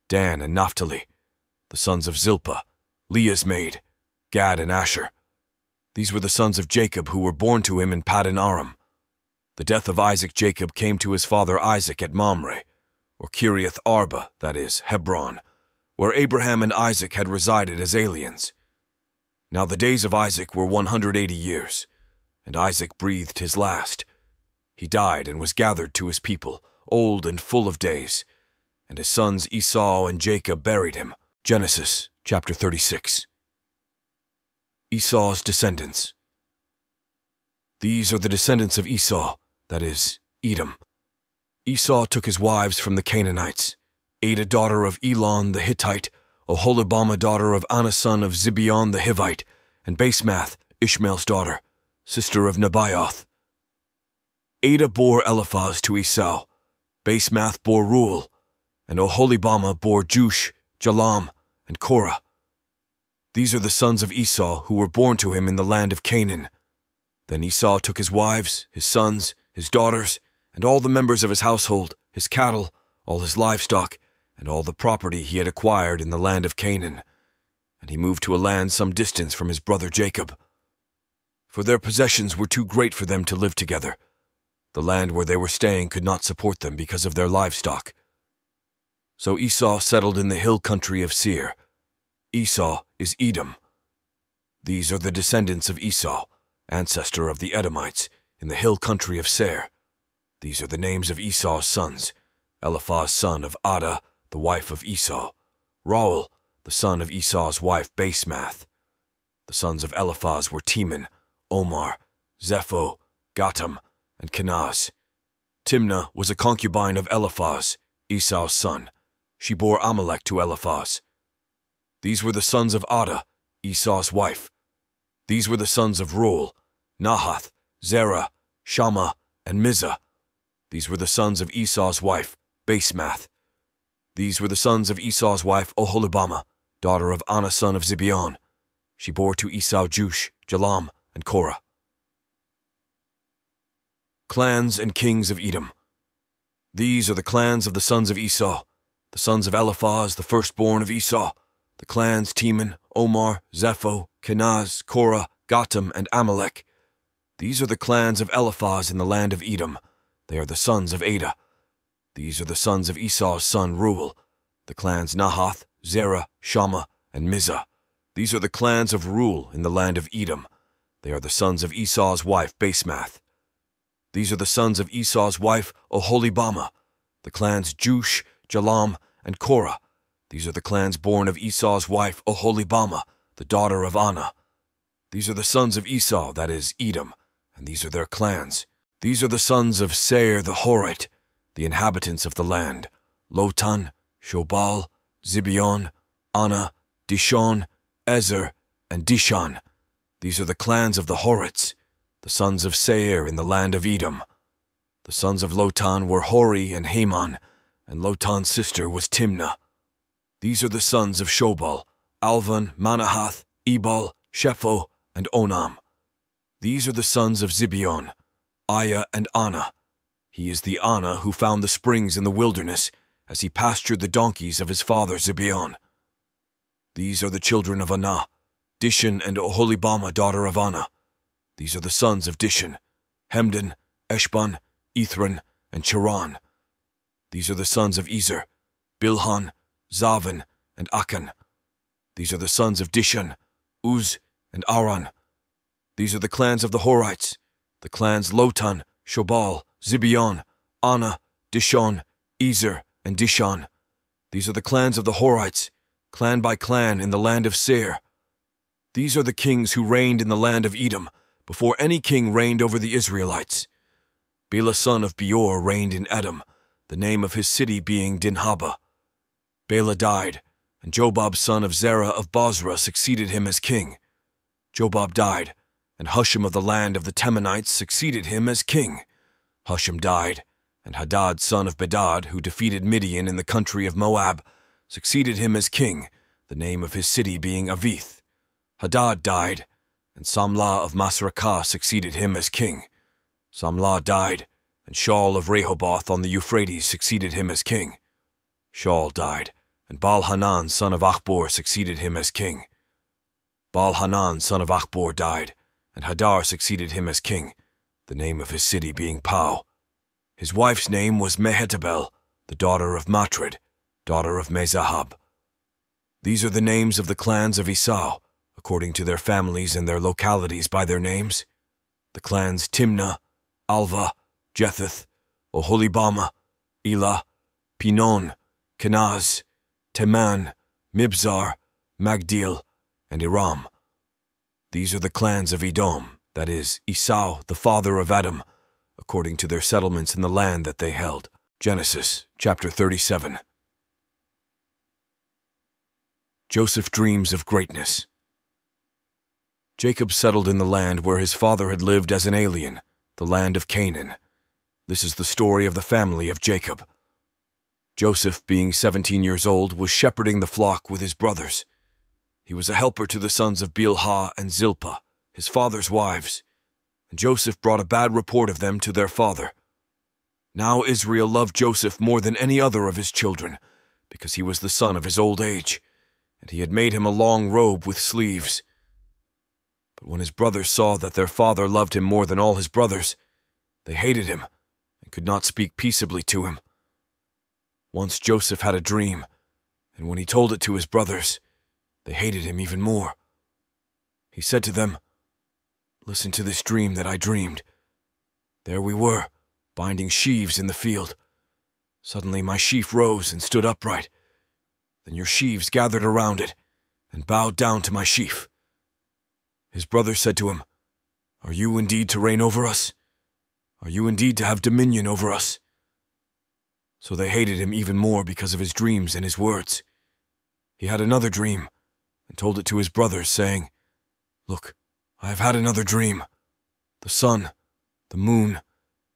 S1: Dan and Naphtali. The sons of Zilpah, Leah's maid, Gad and Asher. These were the sons of Jacob who were born to him in Paddan Aram. The death of Isaac Jacob came to his father Isaac at Mamre, or Kiriath Arba, that is, Hebron, where Abraham and Isaac had resided as aliens. Now the days of Isaac were 180 years, and Isaac breathed his last. He died and was gathered to his people, old and full of days, and his sons Esau and Jacob buried him. Genesis chapter 36. Esau's descendants. These are the descendants of Esau, that is, Edom. Esau took his wives from the Canaanites, Adah daughter of Elon the Hittite, Oholibamah daughter of Anah son of Zibeon the Hivite, and Basemath, Ishmael's daughter, sister of Nebaioth. Adah bore Eliphaz to Esau, Basemath bore Reuel, and Oholibamah bore Jush, Jalam, and Korah. These are the sons of Esau who were born to him in the land of Canaan. Then Esau took his wives, his sons, his daughters, and all the members of his household, his cattle, all his livestock, and all the property he had acquired in the land of Canaan, and he moved to a land some distance from his brother Jacob. For their possessions were too great for them to live together. The land where they were staying could not support them because of their livestock. So Esau settled in the hill country of Seir. Esau is Edom. These are the descendants of Esau, ancestor of the Edomites, in the hill country of Seir. These are the names of Esau's sons: Eliphaz son of Adah, the wife of Esau; Reuel, the son of Esau's wife Basemath. The sons of Eliphaz were Teman, Omar, Zepho, Gatam, and Kenaz. Timnah was a concubine of Eliphaz, Esau's son. She bore Amalek to Eliphaz. These were the sons of Adah, Esau's wife. These were the sons of Reuel, Nahath, Zerah, Shammah, and Mizah. These were the sons of Esau's wife, Basemath. These were the sons of Esau's wife, Oholibamah, daughter of Anah son of Zibeon. She bore to Esau Jush, Jalam, and Korah. Clans and kings of Edom. These are the clans of the sons of Esau, the sons of Eliphaz, the firstborn of Esau, the clans Teman, Omar, Zepho, Kenaz, Korah, Gatam, and Amalek. These are the clans of Eliphaz in the land of Edom. They are the sons of Adah. These are the sons of Esau's son Reuel, the clans Nahath, Zerah, Shammah, and Mizah. These are the clans of Reuel in the land of Edom. They are the sons of Esau's wife Basemath. These are the sons of Esau's wife Oholibamah, the clans Jush, Jalam, and Korah. These are the clans born of Esau's wife Oholibamah, the daughter of Anah. These are the sons of Esau, that is, Edom, and these are their clans. These are the sons of Seir the Horite, the inhabitants of the land: Lotan, Shobal, Zibeon, Anah, Dishon, Ezer, and Dishan. These are the clans of the Horites, the sons of Seir in the land of Edom. The sons of Lotan were Hori and Haman, and Lotan's sister was Timnah. These are the sons of Shobal: Alvan, Manahath, Ebal, Shepho, and Onam. These are the sons of Zibeon: Aya and Anah. He is the Anah who found the springs in the wilderness as he pastured the donkeys of his father Zibeon. These are the children of Anah: Dishan and Oholibamah, daughter of Anah. These are the sons of Dishan: Hemdan, Eshban, Ithran, and Cheran. These are the sons of Ezer: Bilhan, Zavan, and Akan. These are the sons of Dishan: Uz and Aran. These are the clans of the Horites, the clans Lotan, Shobal, Zibeon, Anah, Dishon, Ezer, and Dishan. These are the clans of the Horites, clan by clan in the land of Seir. These are the kings who reigned in the land of Edom, before any king reigned over the Israelites. Bela son of Beor reigned in Edom, the name of his city being Dinhaba. Bela died, and Jobab son of Zerah of Bozrah succeeded him as king. Jobab died, and Husham of the land of the Temanites succeeded him as king. Husham died, and Hadad son of Bedad, who defeated Midian in the country of Moab, succeeded him as king, the name of his city being Avith. Hadad died, and Samlah of Masrekah succeeded him as king. Samlah died, and Shaul of Rehoboth on the Euphrates succeeded him as king. Shaul died, and Baal-Hanan son of Achbor succeeded him as king. Baal-Hanan son of Achbor died, and Hadar succeeded him as king, the name of his city being Pau. His wife's name was Mehetabel, the daughter of Matred, daughter of Mezahab. These are the names of the clans of Esau, according to their families and their localities by their names: the clans Timnah, Alva, Jetheth, Oholibamah, Elah, Pinon, Kenaz, Teman, Mibzar, Magdiel, and Iram. These are the clans of Edom, that is, Esau, the father of Edom, according to their settlements in the land that they held. Genesis chapter 37. Joseph dreams of greatness. Jacob settled in the land where his father had lived as an alien, the land of Canaan. This is the story of the family of Jacob. Joseph, being 17 years old, was shepherding the flock with his brothers. He was a helper to the sons of Bilhah and Zilpah, his father's wives, and Joseph brought a bad report of them to their father. Now Israel loved Joseph more than any other of his children, because he was the son of his old age, and he had made him a long robe with sleeves. But when his brothers saw that their father loved him more than all his brothers, they hated him and could not speak peaceably to him. Once Joseph had a dream, and when he told it to his brothers, they hated him even more. He said to them, "Listen to this dream that I dreamed. There we were, binding sheaves in the field. Suddenly my sheaf rose and stood upright. Then your sheaves gathered around it and bowed down to my sheaf." His brothers said to him, "Are you indeed to reign over us? Are you indeed to have dominion over us?" So they hated him even more because of his dreams and his words. He had another dream and told it to his brothers, saying, "Look, I have had another dream. The sun, the moon,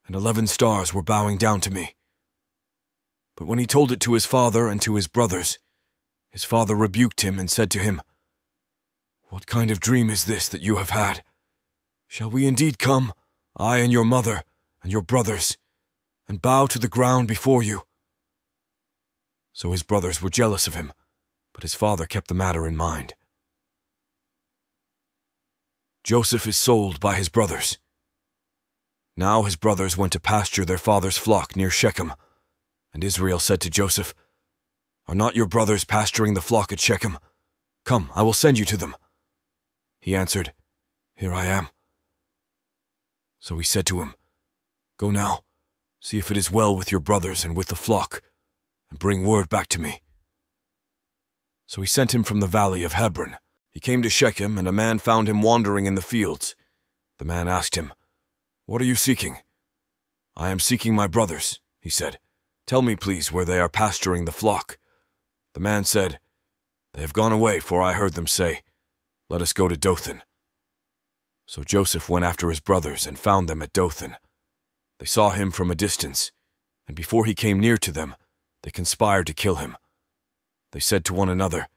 S1: and 11 stars were bowing down to me." But when he told it to his father and to his brothers, his father rebuked him and said to him, "What kind of dream is this that you have had? Shall we indeed come, I and your mother, and your brothers, and bow to the ground before you." So his brothers were jealous of him, but his father kept the matter in mind. Joseph is sold by his brothers. Now his brothers went to pasture their father's flock near Shechem, and Israel said to Joseph, "Are not your brothers pasturing the flock at Shechem? Come, I will send you to them." He answered, "Here I am." So he said to him, "Go now, see if it is well with your brothers and with the flock, and bring word back to me." So he sent him from the valley of Hebron. He came to Shechem, and a man found him wandering in the fields. The man asked him, "What are you seeking?" "I am seeking my brothers," he said. "Tell me, please, where they are pasturing the flock." The man said, "They have gone away, for I heard them say, 'Let us go to Dothan.'" So Joseph went after his brothers and found them at Dothan. They saw him from a distance, and before he came near to them, they conspired to kill him. They said to one another,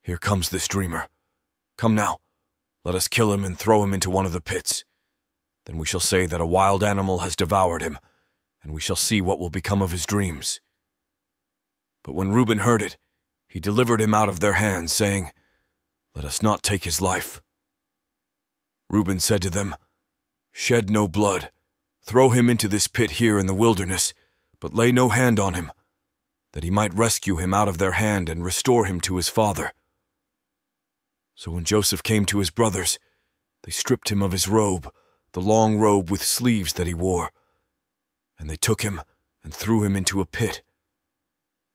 S1: "Here comes this dreamer. Come now, let us kill him and throw him into one of the pits. Then we shall say that a wild animal has devoured him, and we shall see what will become of his dreams." But when Reuben heard it, he delivered him out of their hands, saying, "Let us not take his life." Reuben said to them, "Shed no blood. Throw him into this pit here in the wilderness, but lay no hand on him, that he might rescue him out of their hand and restore him to his father." So when Joseph came to his brothers, they stripped him of his robe, the long robe with sleeves that he wore, and they took him and threw him into a pit.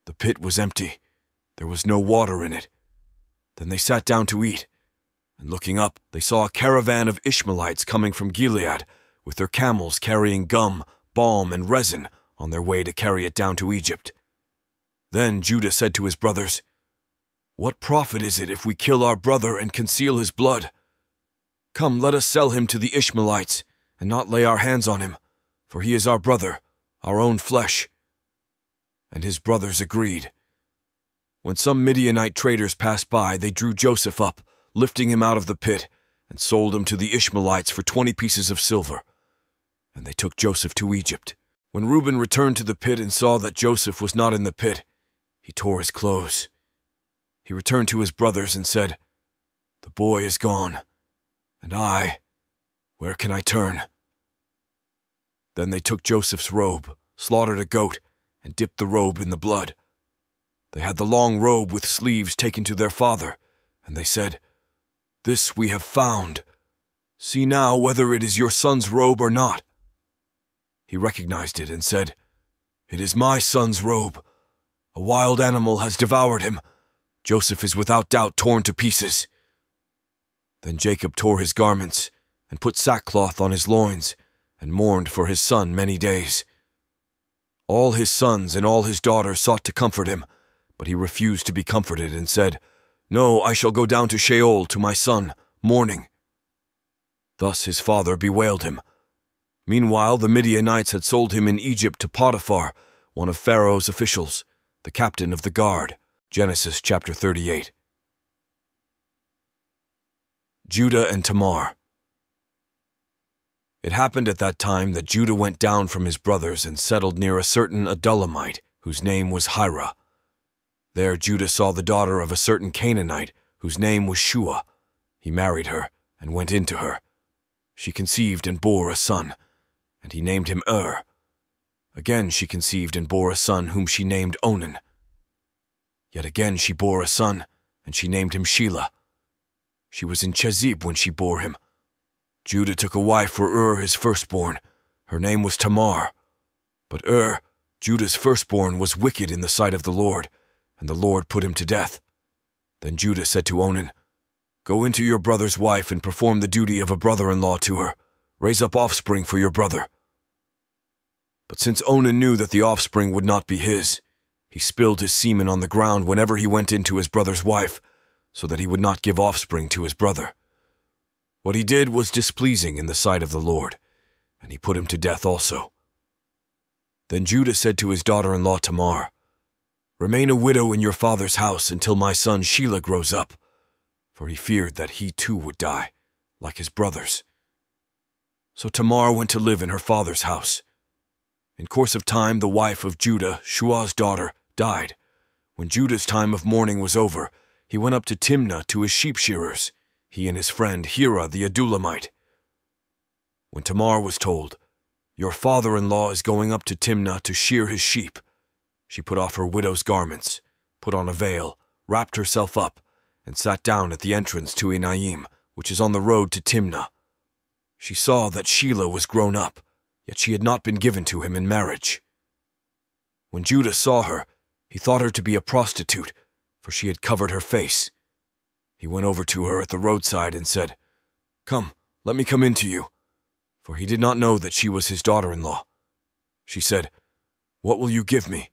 S1: The pit was empty. There was no water in it. Then they sat down to eat, and looking up, they saw a caravan of Ishmaelites coming from Gilead, with their camels carrying gum, balm, and resin on their way to carry it down to Egypt. Then Judah said to his brothers, "What profit is it if we kill our brother and conceal his blood? Come, let us sell him to the Ishmaelites, and not lay our hands on him, for he is our brother, our own flesh." And his brothers agreed. When some Midianite traders passed by, they drew Joseph up, lifting him out of the pit, and sold him to the Ishmaelites for 20 pieces of silver. And they took Joseph to Egypt. When Reuben returned to the pit and saw that Joseph was not in the pit, he tore his clothes. He returned to his brothers and said, "The boy is gone, and where can I turn?" Then they took Joseph's robe, slaughtered a goat, and dipped the robe in the blood. They had the long robe with sleeves taken to their father, and they said, "This we have found. See now whether it is your son's robe or not." He recognized it and said, "It is my son's robe. A wild animal has devoured him. Joseph is without doubt torn to pieces." Then Jacob tore his garments and put sackcloth on his loins and mourned for his son many days. All his sons and all his daughters sought to comfort him, but he refused to be comforted and said, "No, I shall go down to Sheol to my son, mourning." Thus his father bewailed him. Meanwhile, the Midianites had sold him in Egypt to Potiphar, one of Pharaoh's officials, the captain of the guard. Genesis chapter 38. Judah and Tamar. It happened at that time that Judah went down from his brothers and settled near a certain Adullamite, whose name was Hira. There Judah saw the daughter of a certain Canaanite, whose name was Shua. He married her and went in to her. She conceived and bore a son, and he named him Again she conceived and bore a son whom she named Onan. Yet again she bore a son, and she named him Shelah. She was in Chezib when she bore him. Judah took a wife for his firstborn. Her name was Tamar. But Judah's firstborn, was wicked in the sight of the Lord, and the Lord put him to death. Then Judah said to Onan, "Go into your brother's wife and perform the duty of a brother-in-law to her. Raise up offspring for your brother." But since Onan knew that the offspring would not be his, he spilled his semen on the ground whenever he went into his brother's wife, so that he would not give offspring to his brother. What he did was displeasing in the sight of the Lord, and he put him to death also. Then Judah said to his daughter-in-law Tamar, "Remain a widow in your father's house until my son Shelah grows up," for he feared that he too would die, like his brothers. So Tamar went to live in her father's house. In course of time, the wife of Judah, Shua's daughter, died. When Judah's time of mourning was over, he went up to Timnah to his sheep shearers, he and his friend Hira the Adullamite. When Tamar was told, "Your father-in-law is going up to Timnah to shear his sheep," she put off her widow's garments, put on a veil, wrapped herself up, and sat down at the entrance to Enaim, which is on the road to Timnah. She saw that Shelah was grown up, yet she had not been given to him in marriage. When Judah saw her, he thought her to be a prostitute, for she had covered her face. He went over to her at the roadside and said, "Come, let me come in to you," for he did not know that she was his daughter-in-law. She said, "What will you give me,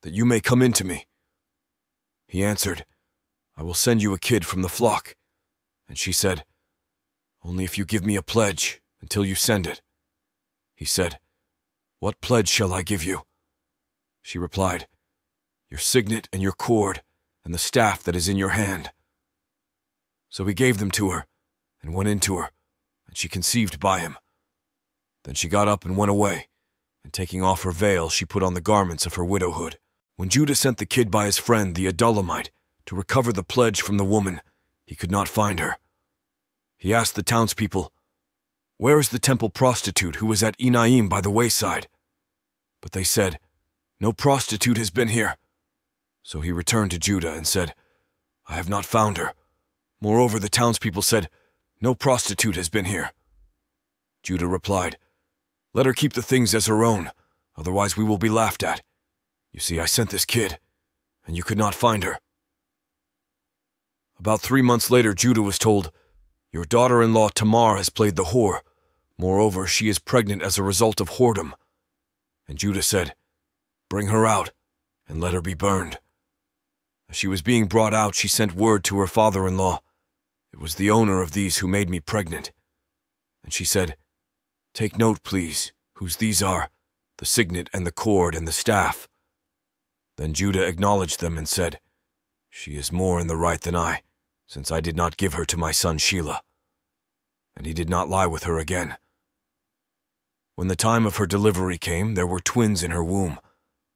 S1: that you may come in to me?" He answered, "I will send you a kid from the flock." And she said, "Only if you give me a pledge until you send it." He said, "What pledge shall I give you?" She replied, "Your signet and your cord, and the staff that is in your hand." So he gave them to her, and went in to her, and she conceived by him. Then she got up and went away, and taking off her veil, she put on the garments of her widowhood. When Judah sent the kid by his friend the Adullamite to recover the pledge from the woman, he could not find her. He asked the townspeople, "Where is the temple prostitute who was at Enaim by the wayside?" But they said, "No prostitute has been here." So he returned to Judah and said, "I have not found her." Moreover, the townspeople said, "No prostitute has been here." Judah replied, "Let her keep the things as her own, otherwise we will be laughed at. You see, I sent this kid, and you could not find her." About 3 months later, Judah was told, "Your daughter-in-law Tamar has played the whore. Moreover, she is pregnant as a result of whoredom." And Judah said, "Bring her out, and let her be burned." As she was being brought out, she sent word to her father-in-law, "It was the owner of these who made me pregnant." And she said, "Take note, please, whose these are, the signet and the cord and the staff." Then Judah acknowledged them and said, "She is more in the right than I, since I did not give her to my son Shelah." And he did not lie with her again. When the time of her delivery came, there were twins in her womb.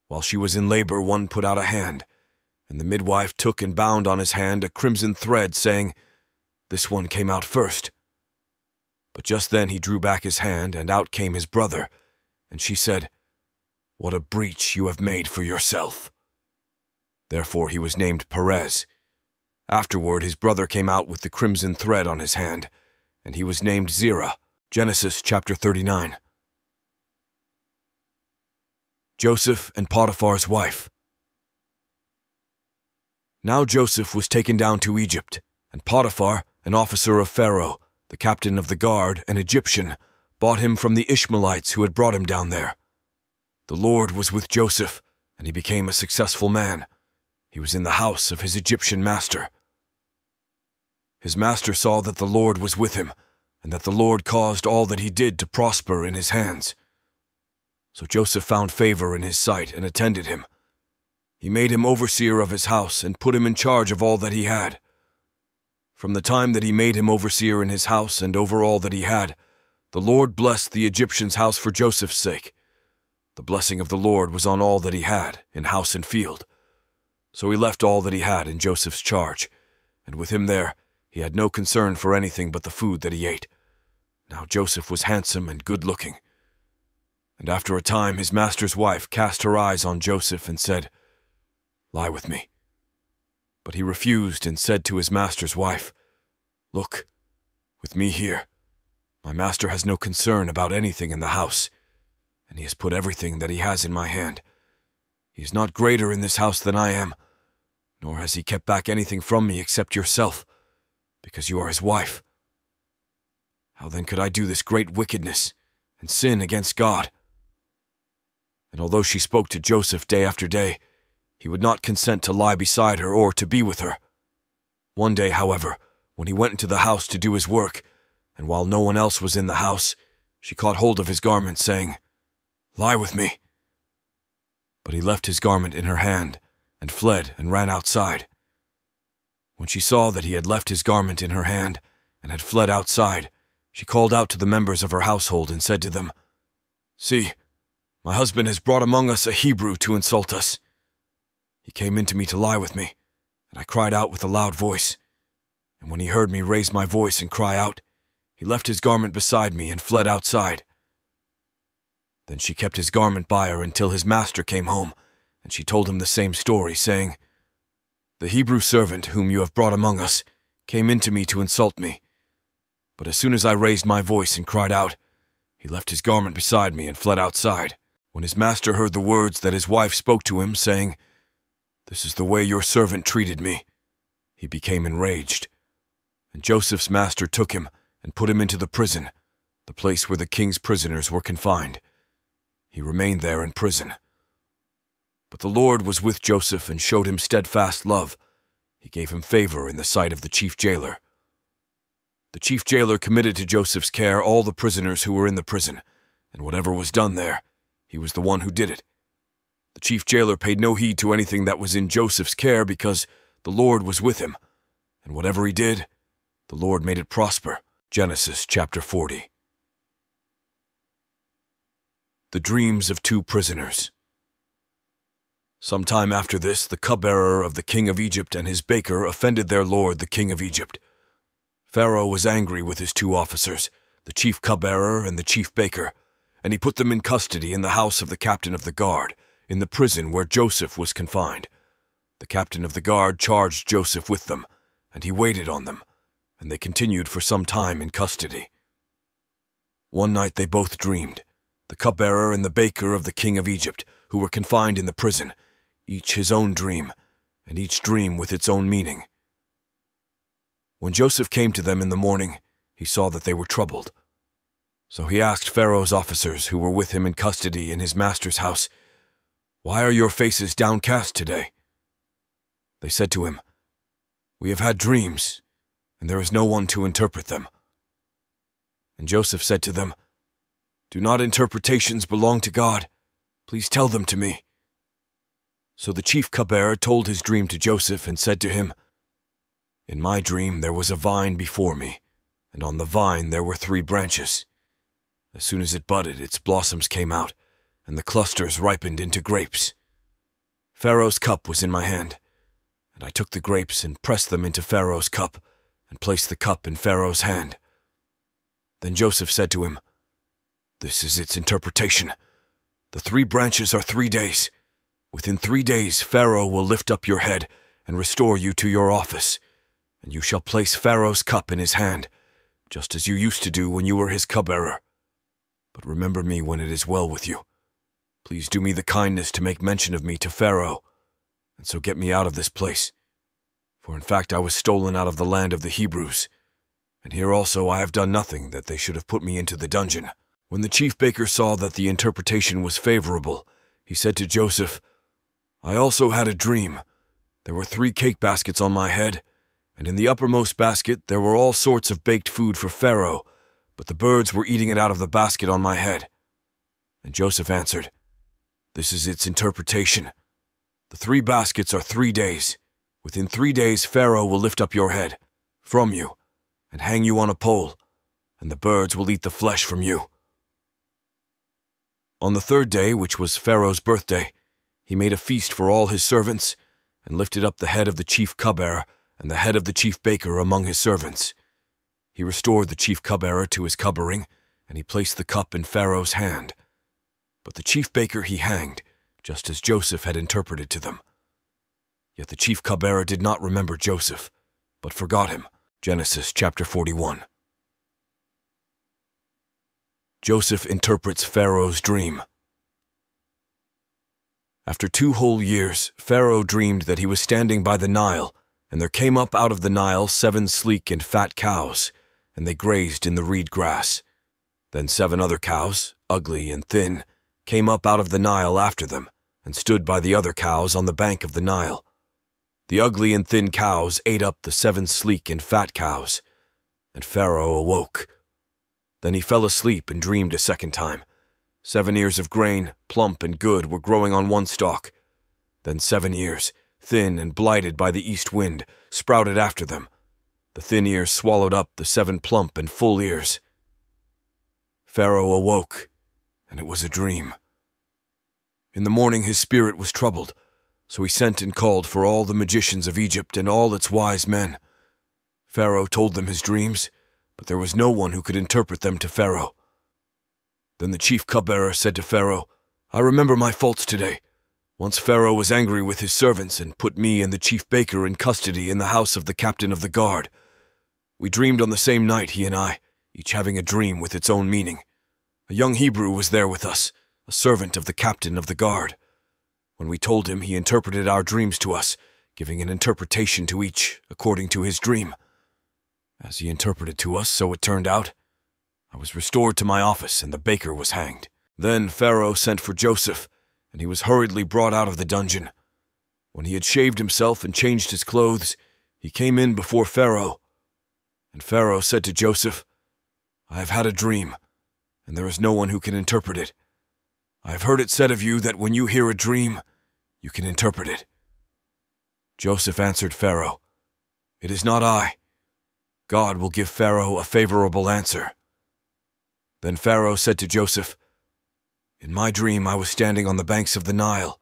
S1: While she was in labor, one put out a hand, and the midwife took and bound on his hand a crimson thread, saying, "This one came out first." But just then he drew back his hand, and out came his brother, and she said, "What a breach you have made for yourself." Therefore he was named Perez. Afterward his brother came out with the crimson thread on his hand, and he was named Zerah. Genesis chapter 39. Joseph and Potiphar's wife. Now Joseph was taken down to Egypt, and Potiphar, an officer of Pharaoh, the captain of the guard, an Egyptian, bought him from the Ishmaelites who had brought him down there. The Lord was with Joseph, and he became a successful man. He was in the house of his Egyptian master. His master saw that the Lord was with him, and that the Lord caused all that he did to prosper in his hands. So Joseph found favor in his sight and attended him. He made him overseer of his house and put him in charge of all that he had. From the time that he made him overseer in his house and over all that he had, the Lord blessed the Egyptian's house for Joseph's sake. The blessing of the Lord was on all that he had, in house and field. So he left all that he had in Joseph's charge, and with him there he had no concern for anything but the food that he ate. Now Joseph was handsome and good-looking. And after a time his master's wife cast her eyes on Joseph and said, "Lie with me." But he refused and said to his master's wife, "Look, with me here, my master has no concern about anything in the house, and he has put everything that he has in my hand. He is not greater in this house than I am, nor has he kept back anything from me except yourself, because you are his wife. How then could I do this great wickedness and sin against God?" And although she spoke to Joseph day after day, he would not consent to lie beside her or to be with her. One day, however, when he went into the house to do his work, and while no one else was in the house, she caught hold of his garment, saying, "Lie with me." But he left his garment in her hand, and fled and ran outside. When she saw that he had left his garment in her hand, and had fled outside, She called out to the members of her household and said to them, "See, my husband has brought among us a Hebrew to insult us. He came in to me to lie with me, and I cried out with a loud voice. And when he heard me raise my voice and cry out, he left his garment beside me and fled outside. Then she kept his garment by her until his master came home, and she told him the same story, saying, 'The Hebrew servant whom you have brought among us came in to me to insult me. But as soon as I raised my voice and cried out, he left his garment beside me and fled outside.' When his master heard the words that his wife spoke to him, saying, 'This is the way your servant treated me,' he became enraged. And Joseph's master took him and put him into the prison, the place where the king's prisoners were confined. He remained there in prison. But the Lord was with Joseph and showed him steadfast love. He gave him favor in the sight of the chief jailer. The chief jailer committed to Joseph's care all the prisoners who were in the prison, and whatever was done there, he was the one who did it. The chief jailer paid no heed to anything that was in Joseph's care because the Lord was with him, and whatever he did, the Lord made it prosper. Genesis chapter 40. The dreams of two prisoners. Some time after this, the cupbearer of the king of Egypt and his baker offended their lord, the king of Egypt. Pharaoh was angry with his two officers, the chief cupbearer and the chief baker, and he put them in custody in the house of the captain of the guard, in the prison where Joseph was confined. The captain of the guard charged Joseph with them, and he waited on them, and they continued for some time in custody. One night they both dreamed, the cupbearer and the baker of the king of Egypt, who were confined in the prison, each his own dream, and each dream with its own meaning. When Joseph came to them in the morning, he saw that they were troubled. So he asked Pharaoh's officers who were with him in custody in his master's house, "Why are your faces downcast today?" They said to him, "We have had dreams, and there is no one to interpret them." And Joseph said to them, "Do not interpretations belong to God? Please tell them to me." So the chief cupbearer told his dream to Joseph and said to him, "In my dream there was a vine before me, and on the vine there were 3 branches. As soon as it budded, its blossoms came out, and the clusters ripened into grapes. Pharaoh's cup was in my hand, and I took the grapes and pressed them into Pharaoh's cup, and placed the cup in Pharaoh's hand." Then Joseph said to him, "This is its interpretation. The 3 branches are 3 days. Within 3 days Pharaoh will lift up your head and restore you to your office, and you shall place Pharaoh's cup in his hand, just as you used to do when you were his cupbearer. But remember me when it is well with you. Please do me the kindness to make mention of me to Pharaoh, and so get me out of this place. For in fact I was stolen out of the land of the Hebrews, and here also I have done nothing that they should have put me into the dungeon." When the chief baker saw that the interpretation was favorable, he said to Joseph, "I also had a dream. There were 3 cake baskets on my head, and in the uppermost basket there were all sorts of baked food for Pharaoh, but the birds were eating it out of the basket on my head." And Joseph answered, "This is its interpretation. The 3 baskets are 3 days. Within 3 days Pharaoh will lift up your head from you and hang you on a pole, and the birds will eat the flesh from you." On the 3rd day, which was Pharaoh's birthday, he made a feast for all his servants, and lifted up the head of the chief cupbearer and the head of the chief baker among his servants. He restored the chief cupbearer to his cupbearing, and he placed the cup in Pharaoh's hand. But the chief baker he hanged, just as Joseph had interpreted to them. Yet the chief cupbearer did not remember Joseph, but forgot him. Genesis chapter 41. Joseph interprets Pharaoh's dream. After 2 whole years, Pharaoh dreamed that he was standing by the Nile, and there came up out of the Nile 7 sleek and fat cows, and they grazed in the reed grass. Then 7 other cows, ugly and thin, came up out of the Nile after them, and stood by the other cows on the bank of the Nile. The ugly and thin cows ate up the 7 sleek and fat cows, and Pharaoh awoke. Then he fell asleep and dreamed a second time. 7 ears of grain, plump and good, were growing on one stalk. Then 7 ears, thin and blighted by the east wind, sprouted after them. The thin ears swallowed up the 7 plump and full ears, Pharaoh awoke, and it was a dream. In the morning his spirit was troubled, so he sent and called for all the magicians of Egypt and all its wise men. Pharaoh told them his dreams, but there was no one who could interpret them to Pharaoh. Then the chief cupbearer said to Pharaoh, "I remember my faults today. Once Pharaoh was angry with his servants and put me and the chief baker in custody in the house of the captain of the guard. We dreamed on the same night, he and I, each having a dream with its own meaning. A young Hebrew was there with us, a servant of the captain of the guard. When we told him, he interpreted our dreams to us, giving an interpretation to each according to his dream. As he interpreted to us, so it turned out. I was restored to my office, and the baker was hanged. Then Pharaoh sent for Joseph, and he was hurriedly brought out of the dungeon. When he had shaved himself and changed his clothes, he came in before Pharaoh. And Pharaoh said to Joseph, "I have had a dream, and there is no one who can interpret it. I have heard it said of you that when you hear a dream, you can interpret it." Joseph answered Pharaoh, "It is not I. God will give Pharaoh a favorable answer." Then Pharaoh said to Joseph, "In my dream I was standing on the banks of the Nile,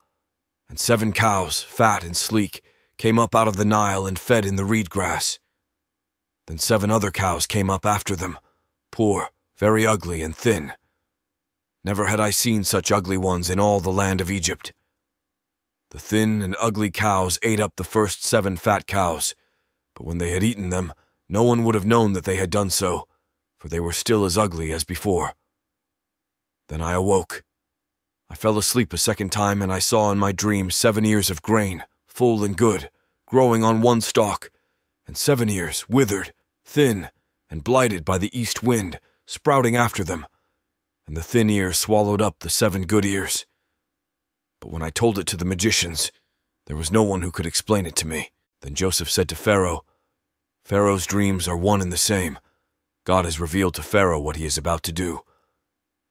S1: and 7 cows, fat and sleek, came up out of the Nile and fed in the reed grass. Then 7 other cows came up after them, poor, very ugly and thin. Never had I seen such ugly ones in all the land of Egypt. The thin and ugly cows ate up the first 7 fat cows, but when they had eaten them, no one would have known that they had done so, for they were still as ugly as before. Then I awoke. I fell asleep a second time, and I saw in my dream 7 ears of grain, full and good, growing on one stalk, and 7 ears, withered, thin, and blighted by the east wind, sprouting after them, and the thin ears swallowed up the 7 good ears. But when I told it to the magicians, there was no one who could explain it to me." Then Joseph said to Pharaoh, "Pharaoh's dreams are one and the same. God has revealed to Pharaoh what he is about to do.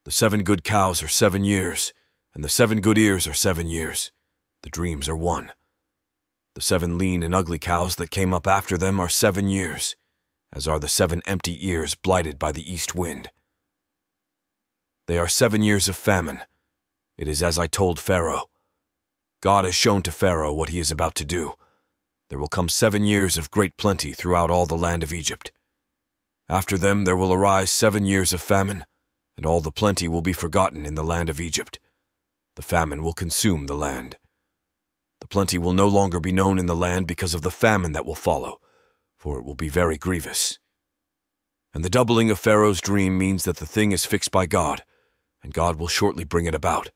S1: The 7 good cows are 7 years, and the 7 good ears are 7 years. The dreams are one. The 7 lean and ugly cows that came up after them are 7 years, as are the 7 empty ears blighted by the east wind. They are 7 years of famine. It is as I told Pharaoh. God has shown to Pharaoh what he is about to do. There will come 7 years of great plenty throughout all the land of Egypt. After them there will arise 7 years of famine, and all the plenty will be forgotten in the land of Egypt. The famine will consume the land. The plenty will no longer be known in the land because of the famine that will follow, for it will be very grievous. And the doubling of Pharaoh's dream means that the thing is fixed by God, and God will shortly bring it about.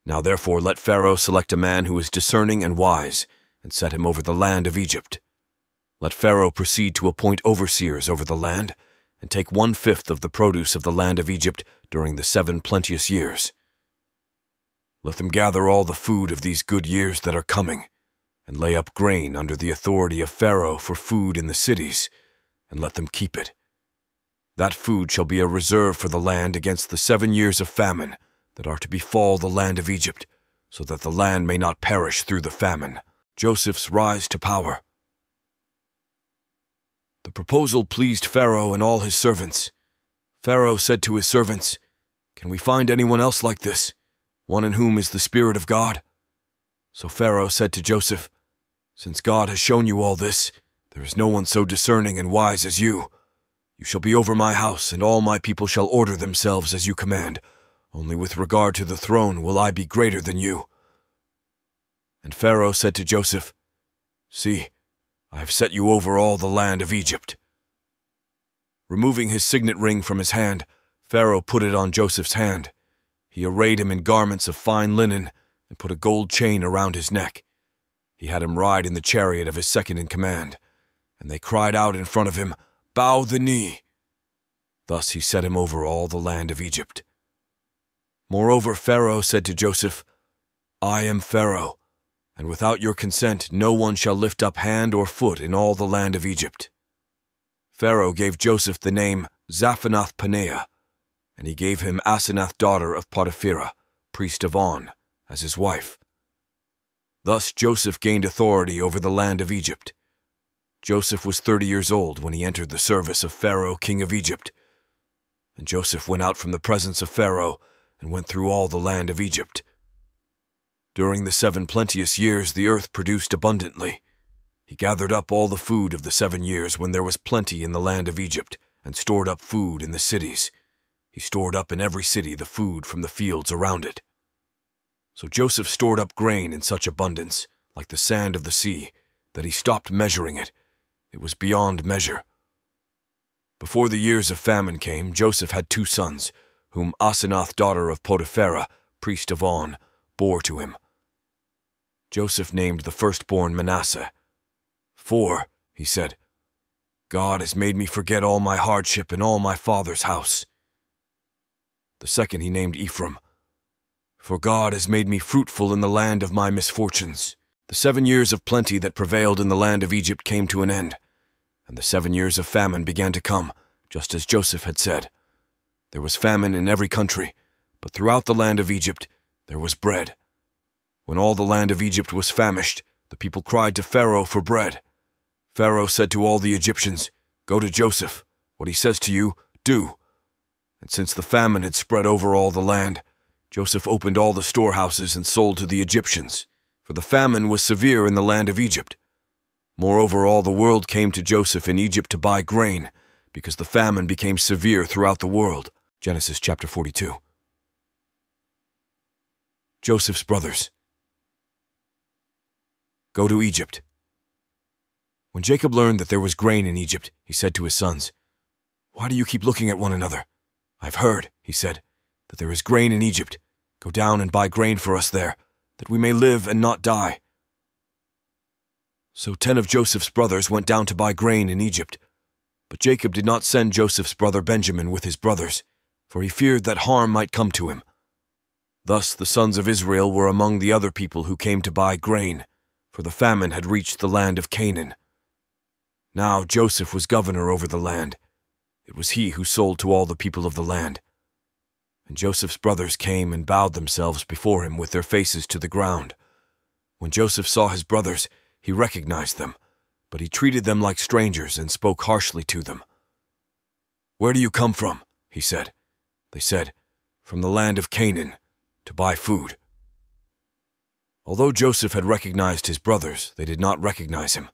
S1: Now therefore let Pharaoh select a man who is discerning and wise, and set him over the land of Egypt. Let Pharaoh proceed to appoint overseers over the land, and take 1/5 of the produce of the land of Egypt during the 7 plenteous years. Let them gather all the food of these good years that are coming, and lay up grain under the authority of Pharaoh for food in the cities, and let them keep it. That food shall be a reserve for the land against the 7 years of famine that are to befall the land of Egypt, so that the land may not perish through the famine." Joseph's rise to power. The proposal pleased Pharaoh and all his servants. Pharaoh said to his servants, "Can we find anyone else like this, one in whom is the Spirit of God?" So Pharaoh said to Joseph, "Since God has shown you all this, there is no one so discerning and wise as you. You shall be over my house, and all my people shall order themselves as you command. Only with regard to the throne will I be greater than you." And Pharaoh said to Joseph, "See, I have set you over all the land of Egypt." Removing his signet ring from his hand, Pharaoh put it on Joseph's hand. He arrayed him in garments of fine linen and put a gold chain around his neck. He had him ride in the chariot of his second in command, and they cried out in front of him, "Bow the knee." Thus he set him over all the land of Egypt. Moreover, Pharaoh said to Joseph, "I am Pharaoh, and without your consent no one shall lift up hand or foot in all the land of Egypt." Pharaoh gave Joseph the name Zaphenath-Paneah, and he gave him Asenath daughter of Potipherah, priest of On, as his wife. Thus Joseph gained authority over the land of Egypt. Joseph was 30 years old when he entered the service of Pharaoh, king of Egypt. And Joseph went out from the presence of Pharaoh and went through all the land of Egypt. During the 7 plenteous years the earth produced abundantly. He gathered up all the food of the 7 years when there was plenty in the land of Egypt, and stored up food in the cities. He stored up in every city the food from the fields around it. So Joseph stored up grain in such abundance, like the sand of the sea, that he stopped measuring it. It was beyond measure. Before the years of famine came, Joseph had 2 sons, whom Asenath, daughter of Potipharah, priest of On, bore to him. Joseph named the firstborn Manasseh. "For," he said, "God has made me forget all my hardship in all my father's house." The second he named Ephraim. "For God has made me fruitful in the land of my misfortunes." The 7 years of plenty that prevailed in the land of Egypt came to an end, and the 7 years of famine began to come, just as Joseph had said. There was famine in every country, but throughout the land of Egypt there was bread. When all the land of Egypt was famished, the people cried to Pharaoh for bread. Pharaoh said to all the Egyptians, "Go to Joseph. What he says to you, do." And since the famine had spread over all the land, Joseph opened all the storehouses and sold to the Egyptians, for the famine was severe in the land of Egypt. Moreover, all the world came to Joseph in Egypt to buy grain, because the famine became severe throughout the world. Genesis chapter 42. Joseph's brothers. Go to Egypt. When Jacob learned that there was grain in Egypt, he said to his sons, "Why do you keep looking at one another? I've heard," he said, "that there is grain in Egypt. Go down and buy grain for us there, that we may live and not die." So 10 of Joseph's brothers went down to buy grain in Egypt. But Jacob did not send Joseph's brother Benjamin with his brothers, for he feared that harm might come to him. Thus the sons of Israel were among the other people who came to buy grain, for the famine had reached the land of Canaan. Now Joseph was governor over the land. It was he who sold to all the people of the land. And Joseph's brothers came and bowed themselves before him with their faces to the ground. When Joseph saw his brothers, he recognized them, but he treated them like strangers and spoke harshly to them. "Where do you come from?" he said. They said, "From the land of Canaan, to buy food." Although Joseph had recognized his brothers, they did not recognize him.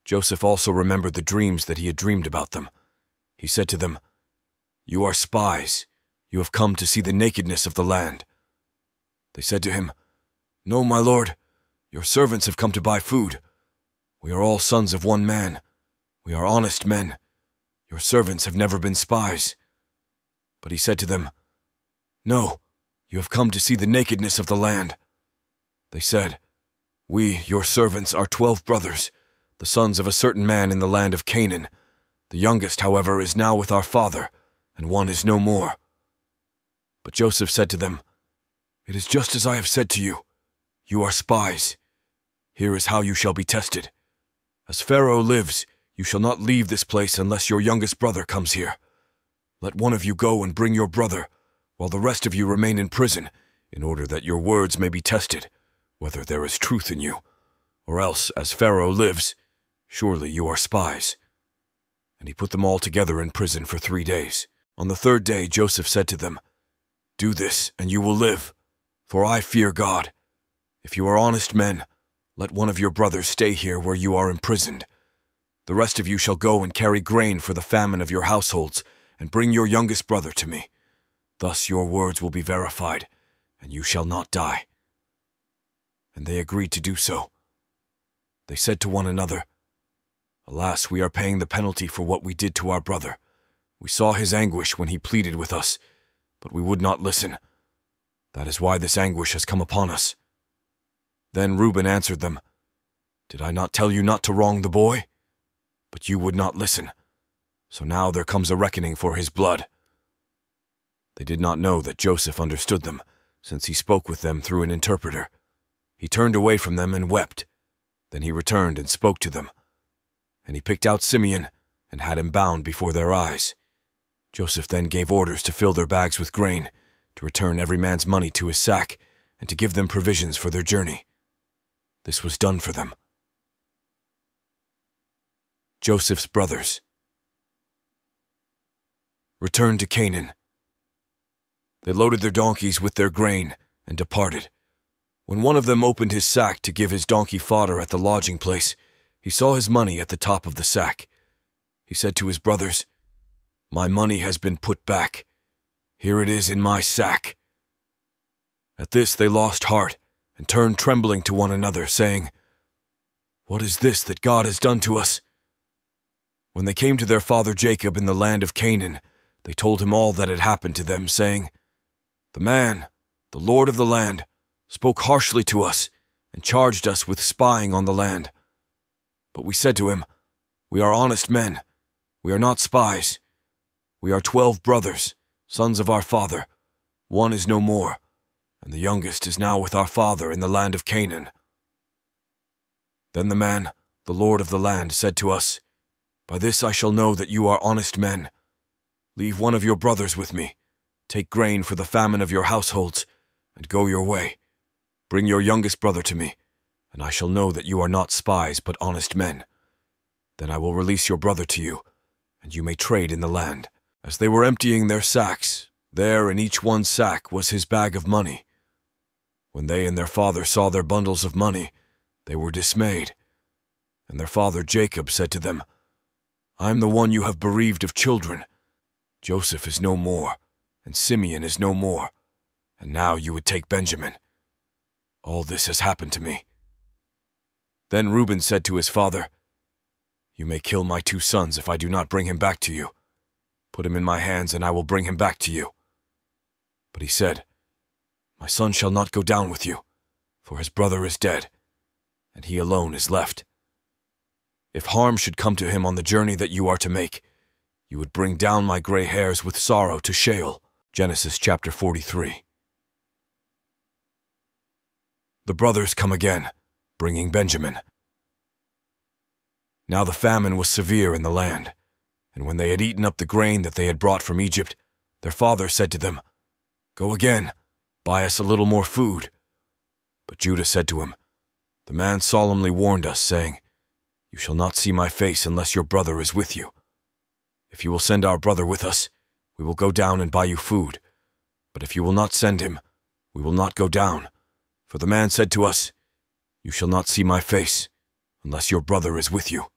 S1: Joseph also remembered the dreams that he had dreamed about them. He said to them, "You are spies. You have come to see the nakedness of the land." They said to him, "No, my lord. Your servants have come to buy food. We are all sons of one man. We are honest men. Your servants have never been spies." But he said to them, "No, you have come to see the nakedness of the land." They said, "We, your servants, are 12 brothers, the sons of a certain man in the land of Canaan. The youngest, however, is now with our father, and one is no more." But Joseph said to them, "It is just as I have said to you. You are spies. Here is how you shall be tested. As Pharaoh lives, you shall not leave this place unless your youngest brother comes here. Let one of you go and bring your brother, while the rest of you remain in prison, in order that your words may be tested, whether there is truth in you. Or else, as Pharaoh lives, surely you are spies." And he put them all together in prison for 3 days. On the 3rd day Joseph said to them, "Do this, and you will live, for I fear God. If you are honest men, let one of your brothers stay here where you are imprisoned. The rest of you shall go and carry grain for the famine of your households, and bring your youngest brother to me. Thus your words will be verified, and you shall not die." And they agreed to do so. They said to one another, "Alas, we are paying the penalty for what we did to our brother. We saw his anguish when he pleaded with us, but we would not listen. That is why this anguish has come upon us." Then Reuben answered them, "Did I not tell you not to wrong the boy? But you would not listen. So now there comes a reckoning for his blood." They did not know that Joseph understood them, since he spoke with them through an interpreter. He turned away from them and wept. Then he returned and spoke to them. And he picked out Simeon and had him bound before their eyes. Joseph then gave orders to fill their bags with grain, to return every man's money to his sack, and to give them provisions for their journey. This was done for them. Joseph's brothers. Return to Canaan. They loaded their donkeys with their grain and departed. When one of them opened his sack to give his donkey fodder at the lodging place, he saw his money at the top of the sack. He said to his brothers, "My money has been put back. Here it is in my sack." At this they lost heart and turned trembling to one another, saying, "What is this that God has done to us?" When they came to their father Jacob in the land of Canaan, they told him all that had happened to them, saying, "The man, the Lord of the land, spoke harshly to us and charged us with spying on the land. But we said to him, 'We are honest men. We are not spies. We are 12 brothers, sons of our father. One is no more, and the youngest is now with our father in the land of Canaan.' Then the man, the Lord of the land, said to us, 'By this I shall know that you are honest men. Leave one of your brothers with me. Take grain for the famine of your households, and go your way. Bring your youngest brother to me, and I shall know that you are not spies but honest men. Then I will release your brother to you, and you may trade in the land.' As they were emptying their sacks, there in each one's sack was his bag of money. When they and their father saw their bundles of money, they were dismayed. And their father Jacob said to them, 'I am the one you have bereaved of children. Joseph is no more, and Simeon is no more, and now you would take Benjamin. All this has happened to me.' Then Reuben said to his father, 'You may kill my 2 sons if I do not bring him back to you. Put him in my hands, and I will bring him back to you.' But he said, 'My son shall not go down with you, for his brother is dead, and he alone is left. If harm should come to him on the journey that you are to make, you would bring down my gray hairs with sorrow to Sheol.'" Genesis chapter 43. The brothers come again, bringing Benjamin. Now the famine was severe in the land, and when they had eaten up the grain that they had brought from Egypt, their father said to them, "Go again, buy us a little more food." But Judah said to him, "The man solemnly warned us, saying, 'You shall not see my face unless your brother is with you. If you will send our brother with us, we will go down and buy you food. But if you will not send him, we will not go down. For the man said to us, You shall not see my face, unless your brother is with you.'"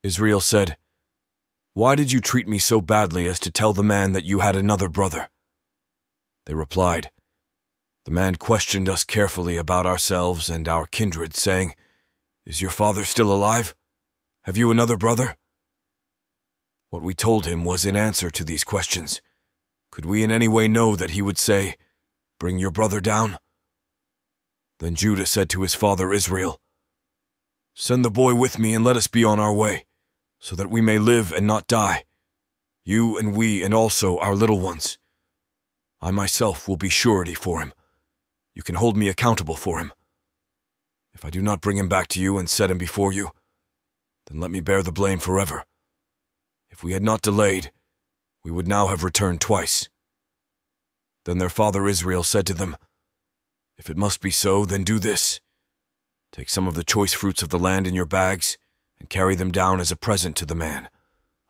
S1: Israel said, "Why did you treat me so badly as to tell the man that you had another brother?" They replied, "The man questioned us carefully about ourselves and our kindred, saying, 'Is your father still alive? Have you another brother?' What we told him was in answer to these questions. Could we in any way know that he would say, 'Bring your brother down'?" Then Judah said to his father Israel, "Send the boy with me and let us be on our way, so that we may live and not die, you and we and also our little ones. I myself will be surety for him. You can hold me accountable for him. If I do not bring him back to you and set him before you, then let me bear the blame forever. If we had not delayed, we would now have returned twice." Then their father Israel said to them, "If it must be so, then do this. Take some of the choice fruits of the land in your bags and carry them down as a present to the man,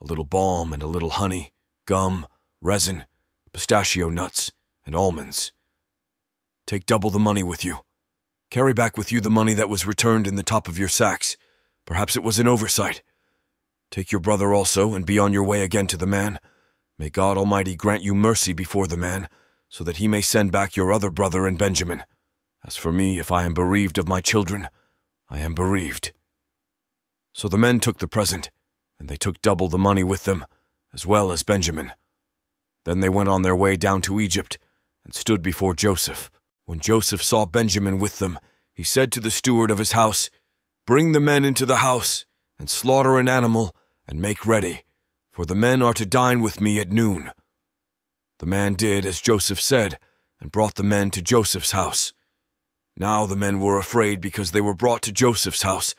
S1: a little balm and a little honey, gum, resin, pistachio nuts, and almonds. Take double the money with you. Carry back with you the money that was returned in the top of your sacks. Perhaps it was an oversight. Take your brother also and be on your way again to the man. May God Almighty grant you mercy before the man, so that he may send back your other brother and Benjamin. As for me, if I am bereaved of my children, I am bereaved." So the men took the present, and they took double the money with them, as well as Benjamin. Then they went on their way down to Egypt, and stood before Joseph. When Joseph saw Benjamin with them, he said to the steward of his house, "Bring the men into the house, and slaughter an animal, and make ready, for the men are to dine with me at noon." The man did as Joseph said, and brought the men to Joseph's house. Now the men were afraid because they were brought to Joseph's house,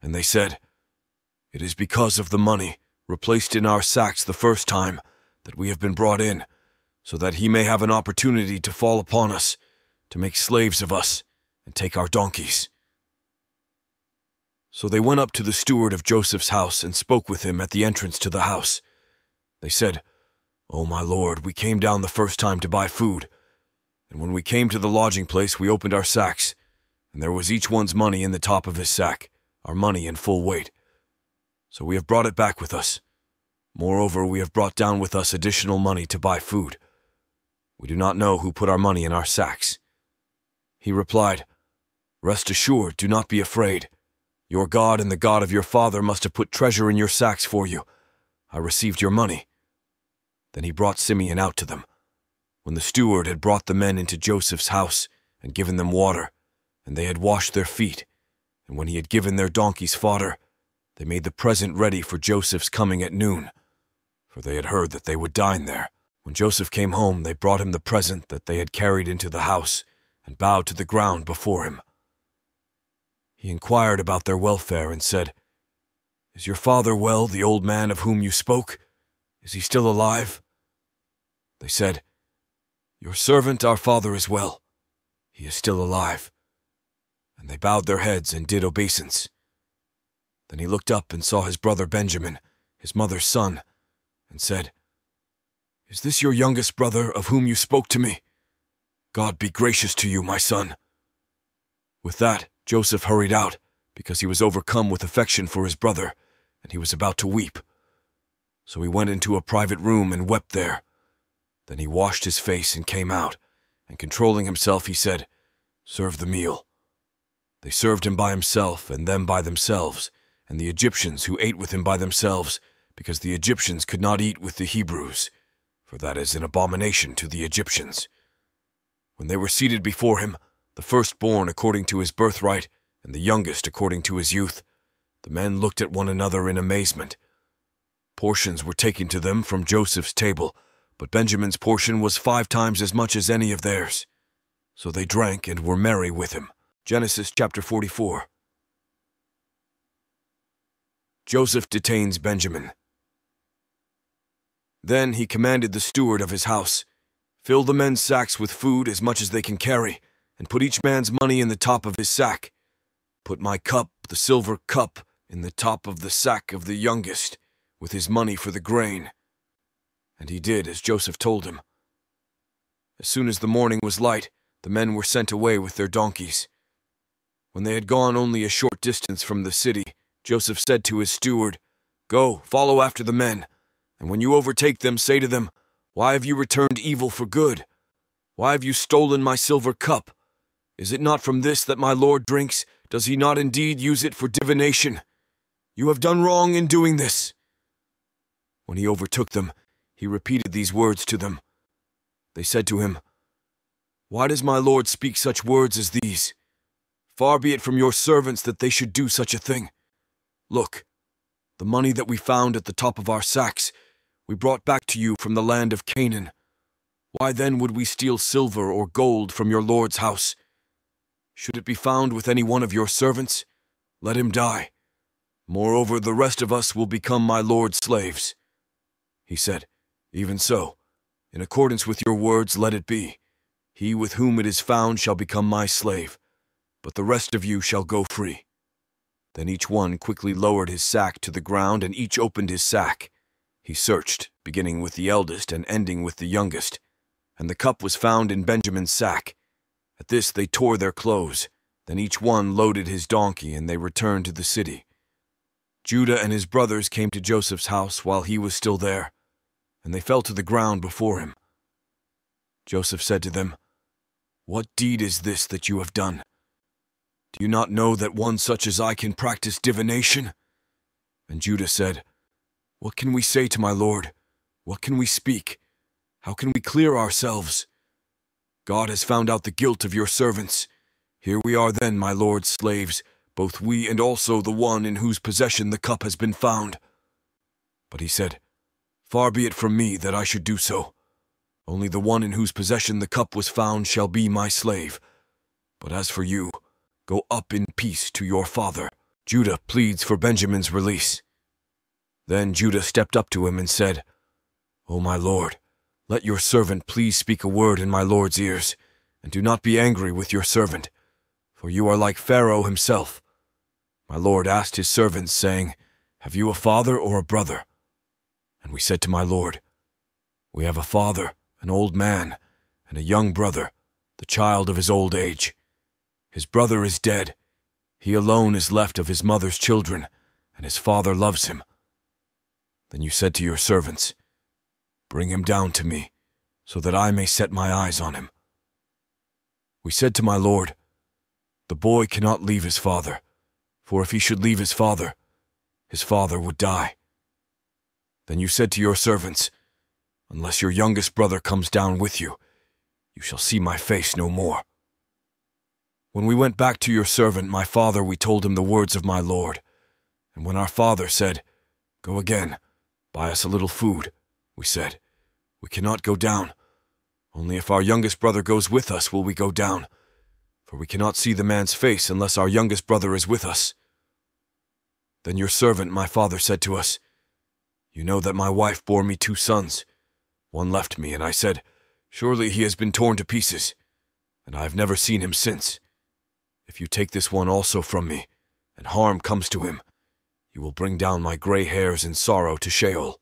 S1: and they said, "It is because of the money replaced in our sacks the first time that we have been brought in, so that he may have an opportunity to fall upon us, to make slaves of us, and take our donkeys." So they went up to the steward of Joseph's house and spoke with him at the entrance to the house. They said, "Oh, my lord, we came down the first time to buy food. And when we came to the lodging place, we opened our sacks, and there was each one's money in the top of his sack, our money in full weight. So we have brought it back with us. Moreover, we have brought down with us additional money to buy food. We do not know who put our money in our sacks." He replied, "Rest assured, do not be afraid. Your God and the God of your father must have put treasure in your sacks for you. I received your money." Then he brought Simeon out to them. When the steward had brought the men into Joseph's house and given them water, and they had washed their feet, and when he had given their donkeys fodder, they made the present ready for Joseph's coming at noon, for they had heard that they would dine there. When Joseph came home, they brought him the present that they had carried into the house, and bowed to the ground before him. He inquired about their welfare and said, "Is your father well, the old man of whom you spoke? Is he still alive?" They said, "Your servant, our father, is well. He is still alive." And they bowed their heads and did obeisance. Then he looked up and saw his brother Benjamin, his mother's son, and said, "Is this your youngest brother of whom you spoke to me? God be gracious to you, my son." With that, Joseph hurried out, because he was overcome with affection for his brother, and he was about to weep. So he went into a private room and wept there. Then he washed his face and came out, and controlling himself, he said, "Serve the meal." They served him by himself, and them by themselves, and the Egyptians who ate with him by themselves, because the Egyptians could not eat with the Hebrews, for that is an abomination to the Egyptians. When they were seated before him, the firstborn according to his birthright, and the youngest according to his youth, the men looked at one another in amazement. Portions were taken to them from Joseph's table, but Benjamin's portion was 5 times as much as any of theirs. So they drank and were merry with him. Genesis chapter 44. Joseph detains Benjamin. Then he commanded the steward of his house, "Fill the men's sacks with food as much as they can carry, and put each man's money in the top of his sack. Put my cup, the silver cup, in the top of the sack of the youngest, with his money for the grain." And he did as Joseph told him. As soon as the morning was light, the men were sent away with their donkeys. When they had gone only a short distance from the city, Joseph said to his steward, "Go, follow after the men, and when you overtake them, say to them, 'Why have you returned evil for good? Why have you stolen my silver cup? Is it not from this that my lord drinks? Does he not indeed use it for divination? You have done wrong in doing this.'" When he overtook them, he repeated these words to them. They said to him, "Why does my lord speak such words as these? Far be it from your servants that they should do such a thing. Look, the money that we found at the top of our sacks, we brought back to you from the land of Canaan. Why then would we steal silver or gold from your lord's house? Should it be found with any one of your servants, let him die. Moreover, the rest of us will become my lord's slaves." He said, "Even so, in accordance with your words, let it be. He with whom it is found shall become my slave, but the rest of you shall go free." Then each one quickly lowered his sack to the ground, and each opened his sack. He searched, beginning with the eldest and ending with the youngest, and the cup was found in Benjamin's sack. At this they tore their clothes. Then each one loaded his donkey, and they returned to the city. Judah and his brothers came to Joseph's house while he was still there, and they fell to the ground before him. Joseph said to them, "What deed is this that you have done? Do you not know that one such as I can practice divination?" And Judah said, "What can we say to my lord? What can we speak? How can we clear ourselves? God has found out the guilt of your servants. Here we are then, my lord's slaves, both we and also the one in whose possession the cup has been found." But he said, "Far be it from me that I should do so. Only the one in whose possession the cup was found shall be my slave. But as for you, go up in peace to your father." Judah pleads for Benjamin's release. Then Judah stepped up to him and said, "O my lord, let your servant please speak a word in my lord's ears, and do not be angry with your servant, for you are like Pharaoh himself." My lord asked his servants, saying, "Have you a father or a brother?" And we said to my lord, We have a father, an old man, and a young brother, the child of his old age. His brother is dead. He alone is left of his mother's children, and his father loves him. Then you said to your servants, Bring him down to me, so that I may set my eyes on him. We said to my lord, The boy cannot leave his father, for if he should leave his father would die. Then you said to your servants, Unless your youngest brother comes down with you, you shall see my face no more. When we went back to your servant, my father, we told him the words of my lord. And when our father said, Go again, buy us a little food, we said, We cannot go down. Only if our youngest brother goes with us will we go down, for we cannot see the man's face unless our youngest brother is with us. Then your servant, my father, said to us, You know that my wife bore me 2 sons. One left me, and I said, Surely he has been torn to pieces, and I have never seen him since. If you take this one also from me, and harm comes to him, you will bring down my gray hairs in sorrow to Sheol.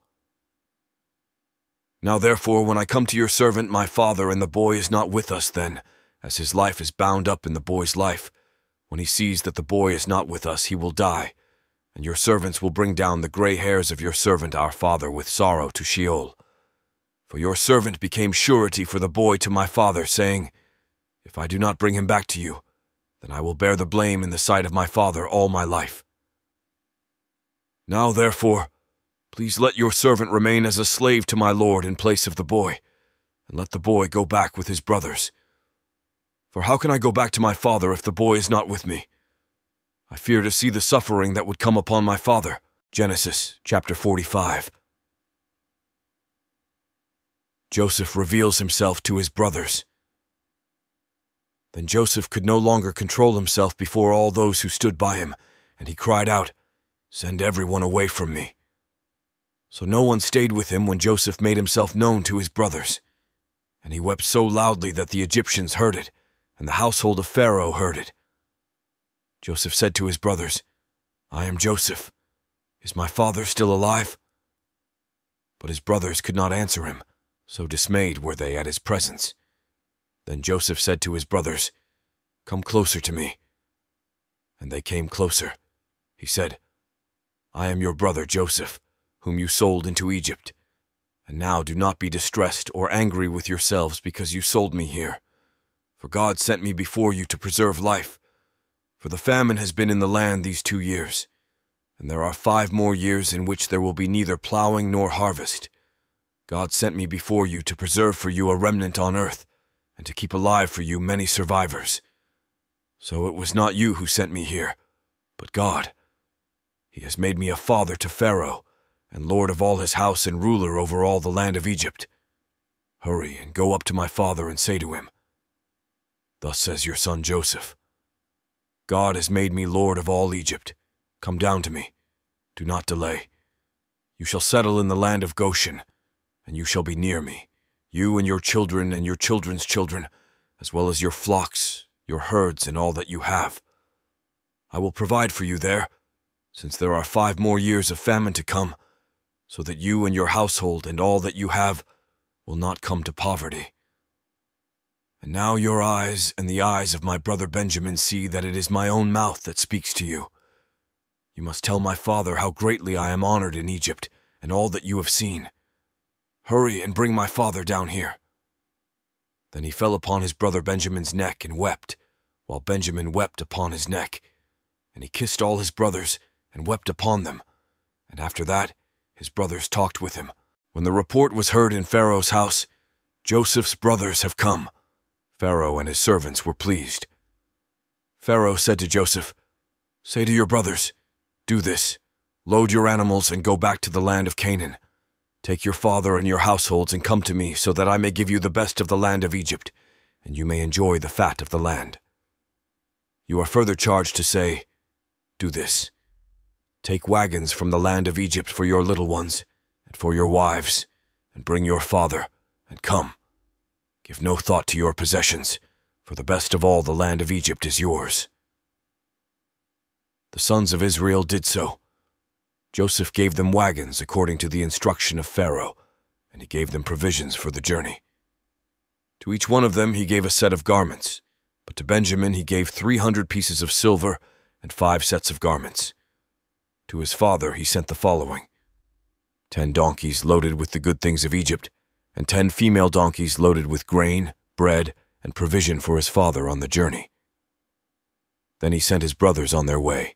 S1: Now therefore, when I come to your servant, my father, and the boy is not with us, then, as his life is bound up in the boy's life, when he sees that the boy is not with us, he will die, and your servants will bring down the gray hairs of your servant our father with sorrow to Sheol. For your servant became surety for the boy to my father, saying, If I do not bring him back to you, then I will bear the blame in the sight of my father all my life. Now therefore, please let your servant remain as a slave to my lord in place of the boy, and let the boy go back with his brothers. For how can I go back to my father if the boy is not with me? I fear to see the suffering that would come upon my father. Genesis chapter 45. Joseph reveals himself to his brothers. Then Joseph could no longer control himself before all those who stood by him, and he cried out, Send everyone away from me. So no one stayed with him when Joseph made himself known to his brothers. And he wept so loudly that the Egyptians heard it, and the household of Pharaoh heard it. Joseph said to his brothers, I am Joseph. Is my father still alive? But his brothers could not answer him, so dismayed were they at his presence. Then Joseph said to his brothers, Come closer to me. And they came closer. He said, I am your brother Joseph, whom you sold into Egypt. And now do not be distressed or angry with yourselves because you sold me here. For God sent me before you to preserve life. For the famine has been in the land these 2 years, and there are 5 more years in which there will be neither plowing nor harvest. God sent me before you to preserve for you a remnant on earth, and to keep alive for you many survivors. So it was not you who sent me here, but God. He has made me a father to Pharaoh, and lord of all his house and ruler over all the land of Egypt. Hurry and go up to my father and say to him, Thus says your son Joseph, God has made me lord of all Egypt. Come down to me. Do not delay. You shall settle in the land of Goshen, and you shall be near me, you and your children and your children's children, as well as your flocks, your herds, and all that you have. I will provide for you there, since there are 5 more years of famine to come, so that you and your household and all that you have will not come to poverty. And now your eyes and the eyes of my brother Benjamin see that it is my own mouth that speaks to you. You must tell my father how greatly I am honored in Egypt, and all that you have seen. Hurry and bring my father down here. Then he fell upon his brother Benjamin's neck and wept, while Benjamin wept upon his neck. And he kissed all his brothers and wept upon them. And after that, his brothers talked with him. When the report was heard in Pharaoh's house, Joseph's brothers have come. Pharaoh and his servants were pleased. Pharaoh said to Joseph, Say to your brothers, Do this, load your animals and go back to the land of Canaan. Take your father and your households and come to me, so that I may give you the best of the land of Egypt, and you may enjoy the fat of the land. You are further charged to say, Do this. Take wagons from the land of Egypt for your little ones, and for your wives, and bring your father, and come. Give no thought to your possessions, for the best of all the land of Egypt is yours. The sons of Israel did so. Joseph gave them wagons according to the instruction of Pharaoh, and he gave them provisions for the journey. To each one of them he gave a set of garments, but to Benjamin he gave 300 pieces of silver and 5 sets of garments. To his father he sent the following: 10 donkeys loaded with the good things of Egypt, and 10 female donkeys loaded with grain, bread, and provision for his father on the journey. Then he sent his brothers on their way,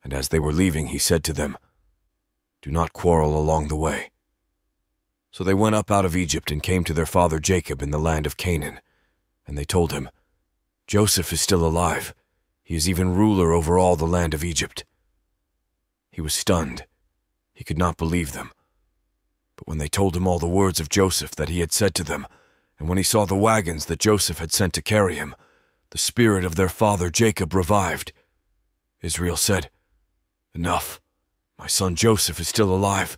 S1: and as they were leaving he said to them, "Do not quarrel along the way." So they went up out of Egypt and came to their father Jacob in the land of Canaan, and they told him, "Joseph is still alive. He is even ruler over all the land of Egypt." He was stunned. He could not believe them. But when they told him all the words of Joseph that he had said to them, and when he saw the wagons that Joseph had sent to carry him, the spirit of their father Jacob revived. Israel said, "Enough. My son Joseph is still alive.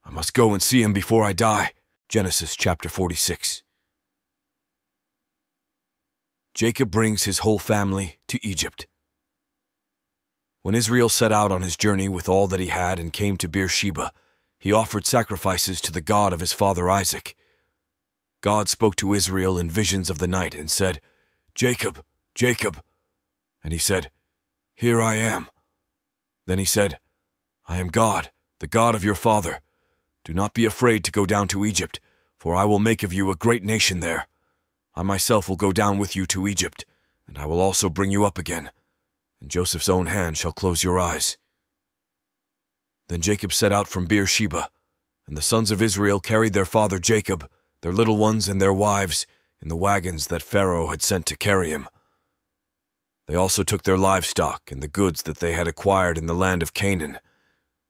S1: I must go and see him before I die." Genesis chapter 46. Jacob brings his whole family to Egypt. When Israel set out on his journey with all that he had and came to Beersheba, he offered sacrifices to the God of his father Isaac. God spoke to Israel in visions of the night and said, "Jacob, Jacob." And he said, "Here I am." Then he said, "I am God, the God of your father. Do not be afraid to go down to Egypt, for I will make of you a great nation there. I myself will go down with you to Egypt, and I will also bring you up again, and Joseph's own hand shall close your eyes." Then Jacob set out from Beersheba, and the sons of Israel carried their father Jacob, their little ones and their wives, in the wagons that Pharaoh had sent to carry him. They also took their livestock and the goods that they had acquired in the land of Canaan,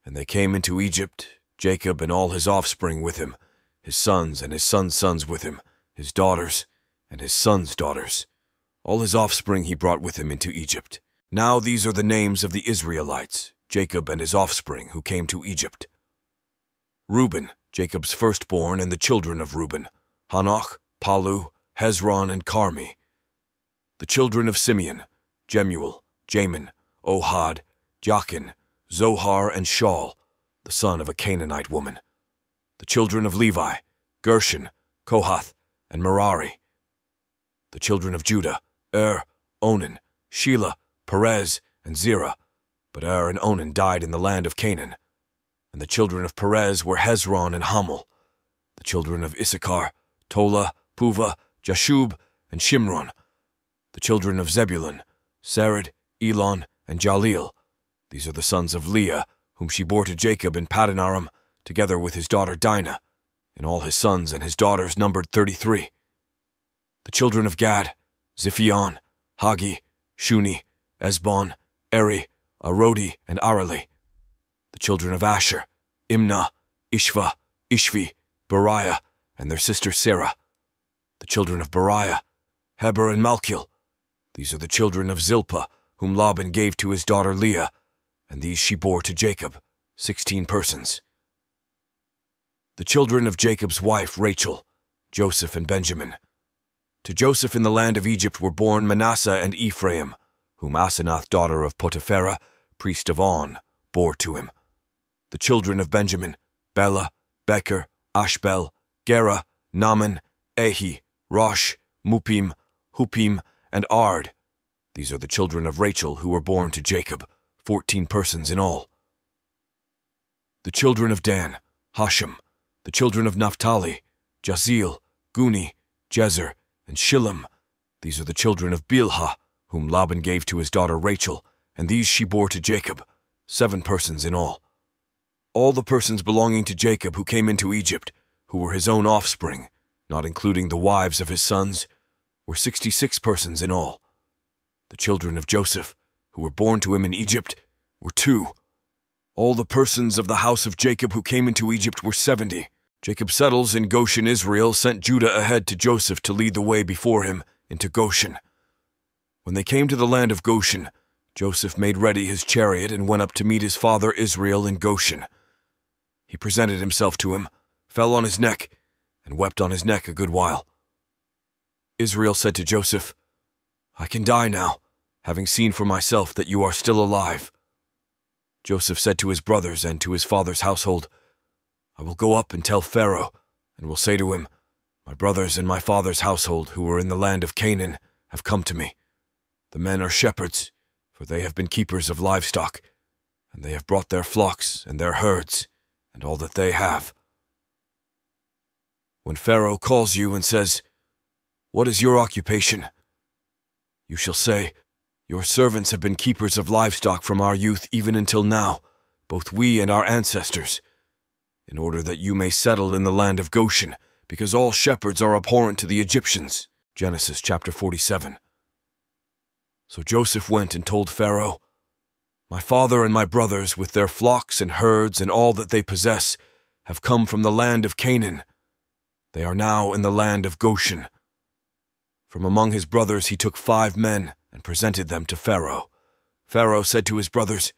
S1: and they came into Egypt, Jacob and all his offspring with him, his sons and his sons' sons with him, his daughters and his sons' daughters. All his offspring he brought with him into Egypt. Now these are the names of the Israelites, Jacob and his offspring, who came to Egypt: Reuben, Jacob's firstborn, and the children of Reuben: Hanoch, Palu, Hezron, and Carmi. The children of Simeon: Jemuel, Jamin, Ohad, Jachin, Zohar, and Shaul, the son of a Canaanite woman. The children of Levi: Gershon, Kohath, and Merari. The children of Judah: Onan, Shelah, Perez, and Zerah. But and Onan died in the land of Canaan. And the children of Perez were Hezron and Hamul. The children of Issachar: Tola, Puvah, Jashub, and Shimron. The children of Zebulun: Sered, Elon, and Jaleel. These are the sons of Leah, whom she bore to Jacob in Paddan Aram, together with his daughter Dinah. And all his sons and his daughters numbered 33. The children of Gad: Ziphion, Hagi, Shuni, Esbon, Eri, Arodi, and Arali. The children of Asher: Imnah, Ishva, Ishvi, Beriah, and their sister Sarah. The children of Beriah: Heber and Malchil. These are the children of Zilpah, whom Laban gave to his daughter Leah, and these she bore to Jacob, 16 persons. The children of Jacob's wife Rachel: Joseph and Benjamin. To Joseph in the land of Egypt were born Manasseh and Ephraim, whom Asenath, daughter of Potipharah, priest of On, bore to him. The children of Benjamin: Bela, Becher, Ashbel, Gera, Naaman, Ehi, Rosh, Mupim, Hupim, and Ard. These are the children of Rachel who were born to Jacob, 14 persons in all. The children of Dan: Hashem. The children of Naphtali: Jazeel, Guni, Jezer, and Shillem. These are the children of Bilhah, whom Laban gave to his daughter Rachel, and these she bore to Jacob, 7 persons in all. All the persons belonging to Jacob who came into Egypt, who were his own offspring, not including the wives of his sons, were 66 persons in all. The children of Joseph, who were born to him in Egypt, were 2. All the persons of the house of Jacob who came into Egypt were 70. Jacob settles in Goshen. Israel sent Judah ahead to Joseph to lead the way before him into Goshen. When they came to the land of Goshen, Joseph made ready his chariot and went up to meet his father Israel in Goshen. He presented himself to him, fell on his neck, and wept on his neck a good while. Israel said to Joseph, "I can die now, having seen for myself that you are still alive." Joseph said to his brothers and to his father's household, "I will go up and tell Pharaoh, and will say to him, 'My brothers and my father's household who were in the land of Canaan have come to me. The men are shepherds, for they have been keepers of livestock, and they have brought their flocks and their herds and all that they have.' When Pharaoh calls you and says, 'What is your occupation?' you shall say, 'Your servants have been keepers of livestock from our youth even until now, both we and our ancestors, in order that you may settle in the land of Goshen, because all shepherds are abhorrent to the Egyptians.'" Genesis chapter 47. So Joseph went and told Pharaoh, "My father and my brothers, with their flocks and herds and all that they possess, have come from the land of Canaan. They are now in the land of Goshen." From among his brothers he took 5 men and presented them to Pharaoh. Pharaoh said to his brothers,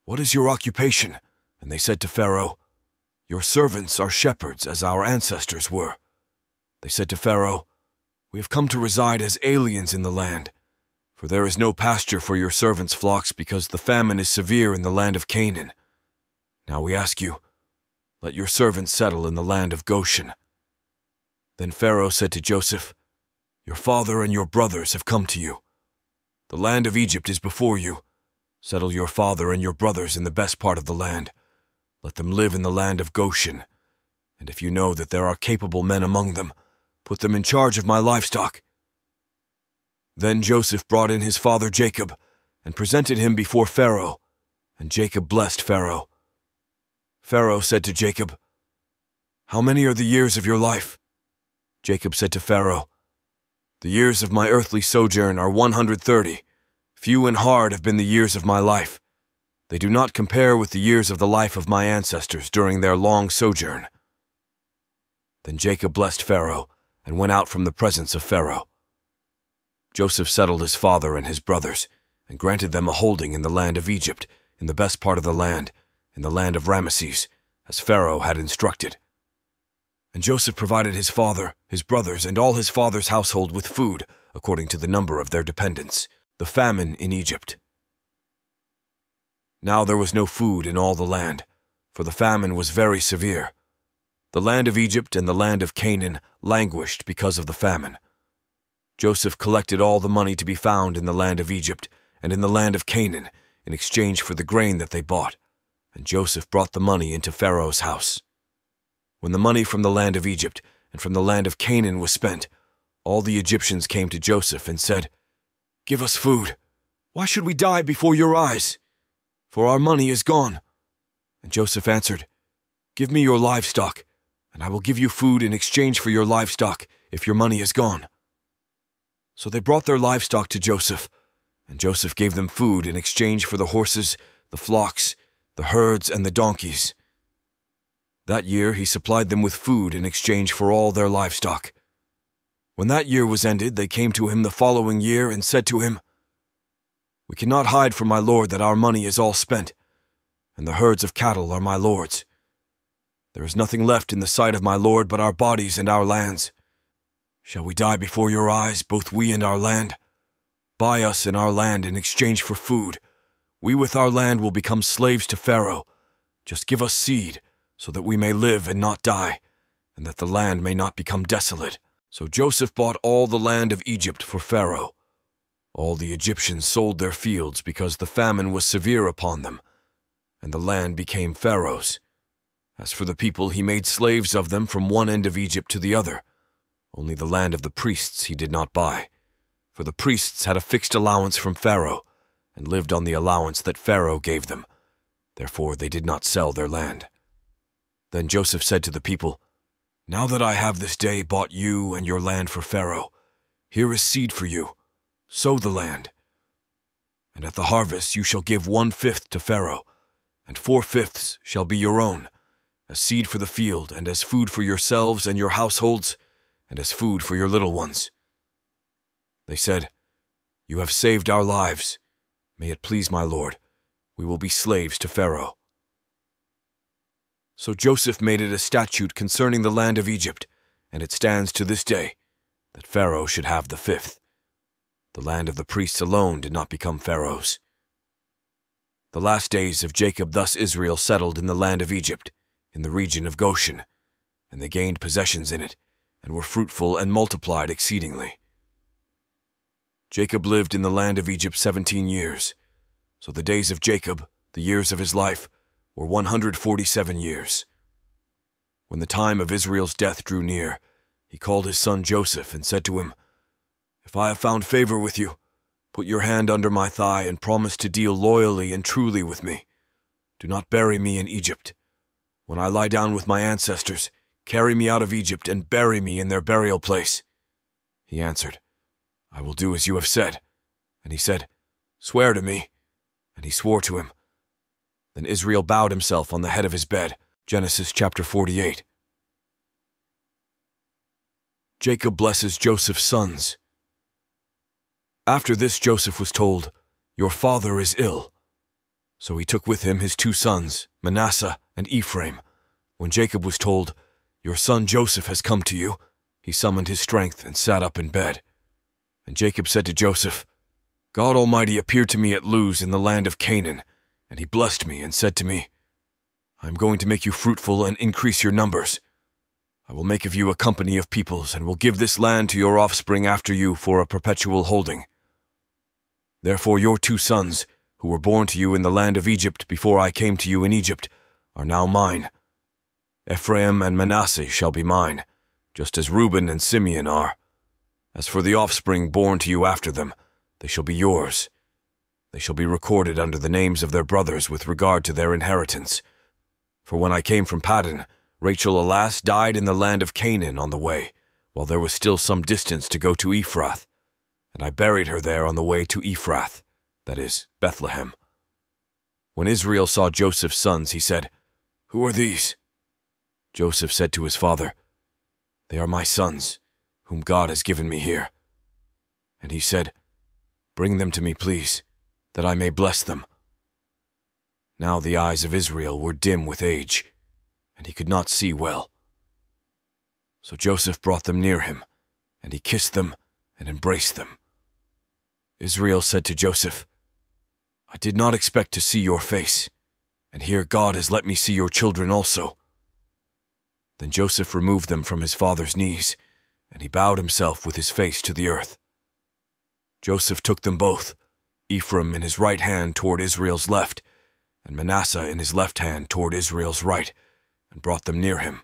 S1: "What is your occupation?" And they said to Pharaoh, "Your servants are shepherds, as our ancestors were." They said to Pharaoh, "We have come to reside as aliens in the land, for there is no pasture for your servants' flocks, because the famine is severe in the land of Canaan. Now we ask you, let your servants settle in the land of Goshen." Then Pharaoh said to Joseph, "Your father and your brothers have come to you. The land of Egypt is before you. Settle your father and your brothers in the best part of the land. Let them live in the land of Goshen. And if you know that there are capable men among them, put them in charge of my livestock." Then Joseph brought in his father Jacob and presented him before Pharaoh, and Jacob blessed Pharaoh. Pharaoh said to Jacob, "How many are the years of your life?" Jacob said to Pharaoh, "The years of my earthly sojourn are 130. Few and hard have been the years of my life. They do not compare with the years of the life of my ancestors during their long sojourn." Then Jacob blessed Pharaoh and went out from the presence of Pharaoh. Joseph settled his father and his brothers, and granted them a holding in the land of Egypt, in the best part of the land, in the land of Ramesses, as Pharaoh had instructed. And Joseph provided his father, his brothers, and all his father's household with food, according to the number of their dependents. The famine in Egypt. Now there was no food in all the land, for the famine was very severe. The land of Egypt and the land of Canaan languished because of the famine. Joseph collected all the money to be found in the land of Egypt and in the land of Canaan in exchange for the grain that they bought, and Joseph brought the money into Pharaoh's house. When the money from the land of Egypt and from the land of Canaan was spent, all the Egyptians came to Joseph and said, "Give us food. Why should we die before your eyes? For our money is gone." And Joseph answered, "Give me your livestock, and I will give you food in exchange for your livestock if your money is gone." So they brought their livestock to Joseph, and Joseph gave them food in exchange for the horses, the flocks, the herds, and the donkeys. That year he supplied them with food in exchange for all their livestock. When that year was ended, they came to him the following year and said to him, "We cannot hide from my lord that our money is all spent, and the herds of cattle are my lord's. There is nothing left in the sight of my lord but our bodies and our lands. Shall we die before your eyes, both we and our land? Buy us and our land in exchange for food. We with our land will become slaves to Pharaoh. Just give us seed, so that we may live and not die, and that the land may not become desolate." So Joseph bought all the land of Egypt for Pharaoh. All the Egyptians sold their fields because the famine was severe upon them, and the land became Pharaoh's. As for the people, he made slaves of them from one end of Egypt to the other. Only the land of the priests he did not buy, for the priests had a fixed allowance from Pharaoh, and lived on the allowance that Pharaoh gave them. Therefore they did not sell their land. Then Joseph said to the people, "Now that I have this day bought you and your land for Pharaoh, here is seed for you. Sow the land. And at the harvest you shall give 1/5 to Pharaoh, and 4/5 shall be your own, as seed for the field, and as food for yourselves and your households, and as food for your little ones." They said, "You have saved our lives. May it please my lord, we will be slaves to Pharaoh." So Joseph made it a statute concerning the land of Egypt, and it stands to this day, that Pharaoh should have the 5th. The land of the priests alone did not become Pharaoh's. The last days of Jacob. Thus Israel settled in the land of Egypt, in the region of Goshen, and they gained possessions in it, and were fruitful and multiplied exceedingly. Jacob lived in the land of Egypt 17 years. So the days of Jacob, the years of his life, were 147 years. When the time of Israel's death drew near, he called his son Joseph and said to him, "If I have found favor with you, put your hand under my thigh and promise to deal loyally and truly with me. Do not bury me in Egypt. When I lie down with my ancestors, carry me out of Egypt and bury me in their burial place." He answered, "I will do as you have said." And he said, "Swear to me." And he swore to him. Then Israel bowed himself on the head of his bed. Genesis chapter 48. Jacob blesses Joseph's sons. After this Joseph was told, "Your father is ill." So he took with him his 2 sons, Manasseh and Ephraim. When Jacob was told, "Your son Joseph has come to you," he summoned his strength and sat up in bed. And Jacob said to Joseph, "God Almighty appeared to me at Luz in the land of Canaan, and he blessed me and said to me, 'I am going to make you fruitful and increase your numbers. I will make of you a company of peoples and will give this land to your offspring after you for a perpetual holding. Therefore your 2 sons, who were born to you in the land of Egypt before I came to you in Egypt, are now mine. Ephraim and Manasseh shall be mine, just as Reuben and Simeon are. As for the offspring born to you after them, they shall be yours. They shall be recorded under the names of their brothers with regard to their inheritance. For when I came from Paddan, Rachel alas died in the land of Canaan on the way, while there was still some distance to go to Ephrath, and I buried her there on the way to Ephrath, that is, Bethlehem. When Israel saw Joseph's sons, he said, "Who are these?" Joseph said to his father, "They are my sons, whom God has given me here." And he said, "Bring them to me, please, that I may bless them." Now the eyes of Israel were dim with age, and he could not see well. So Joseph brought them near him, and he kissed them and embraced them. Israel said to Joseph, "I did not expect to see your face, and here God has let me see your children also." Then Joseph removed them from his father's knees, and he bowed himself with his face to the earth. Joseph took them both, Ephraim in his right hand toward Israel's left, and Manasseh in his left hand toward Israel's right, and brought them near him.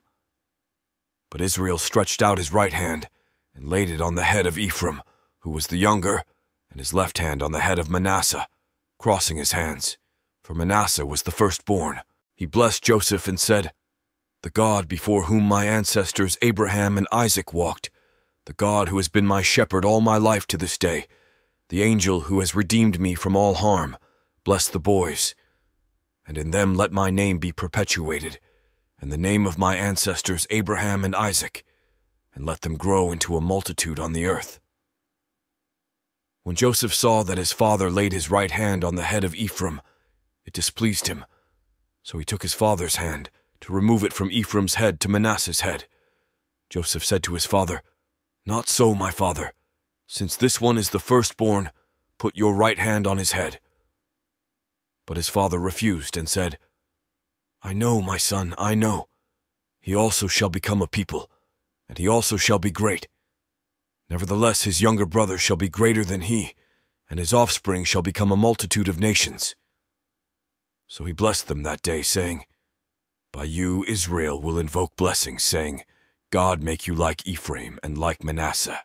S1: But Israel stretched out his right hand, and laid it on the head of Ephraim, who was the younger, and his left hand on the head of Manasseh, crossing his hands, for Manasseh was the firstborn. He blessed Joseph and said, "The God before whom my ancestors Abraham and Isaac walked, the God who has been my shepherd all my life to this day, the angel who has redeemed me from all harm, bless the boys, and in them let my name be perpetuated, and the name of my ancestors Abraham and Isaac, and let them grow into a multitude on the earth." When Joseph saw that his father laid his right hand on the head of Ephraim, it displeased him. So he took his father's hand to remove it from Ephraim's head to Manasseh's head. Joseph said to his father, "Not so, my father. Since this one is the firstborn, put your right hand on his head." But his father refused and said, "I know, my son, I know. He also shall become a people, and he also shall be great. Nevertheless his younger brother shall be greater than he, and his offspring shall become a multitude of nations." So he blessed them that day, saying, "By you Israel will invoke blessings, saying, God make you like Ephraim and like Manasseh."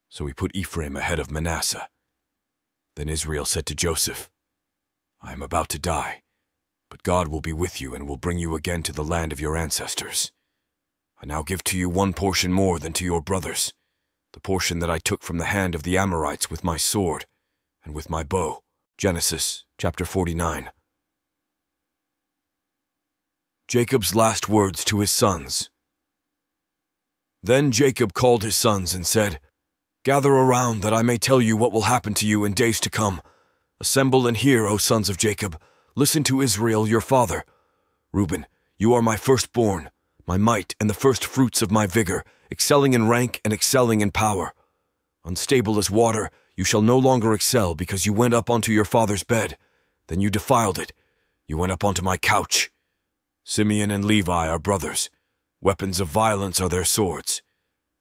S1: So he put Ephraim ahead of Manasseh. Then Israel said to Joseph, "I am about to die, but God will be with you and will bring you again to the land of your ancestors. I now give to you one portion more than to your brothers, the portion that I took from the hand of the Amorites with my sword and with my bow." Genesis chapter 49. Jacob's last words to his sons. Then Jacob called his sons and said, "Gather around that I may tell you what will happen to you in days to come. Assemble and hear, O sons of Jacob. Listen to Israel, your father. Reuben, you are my firstborn, my might and the first fruits of my vigor, excelling in rank and excelling in power. Unstable as water, you shall no longer excel because you went up onto your father's bed. Then you defiled it. You went up onto my couch. Simeon and Levi are brothers. Weapons of violence are their swords.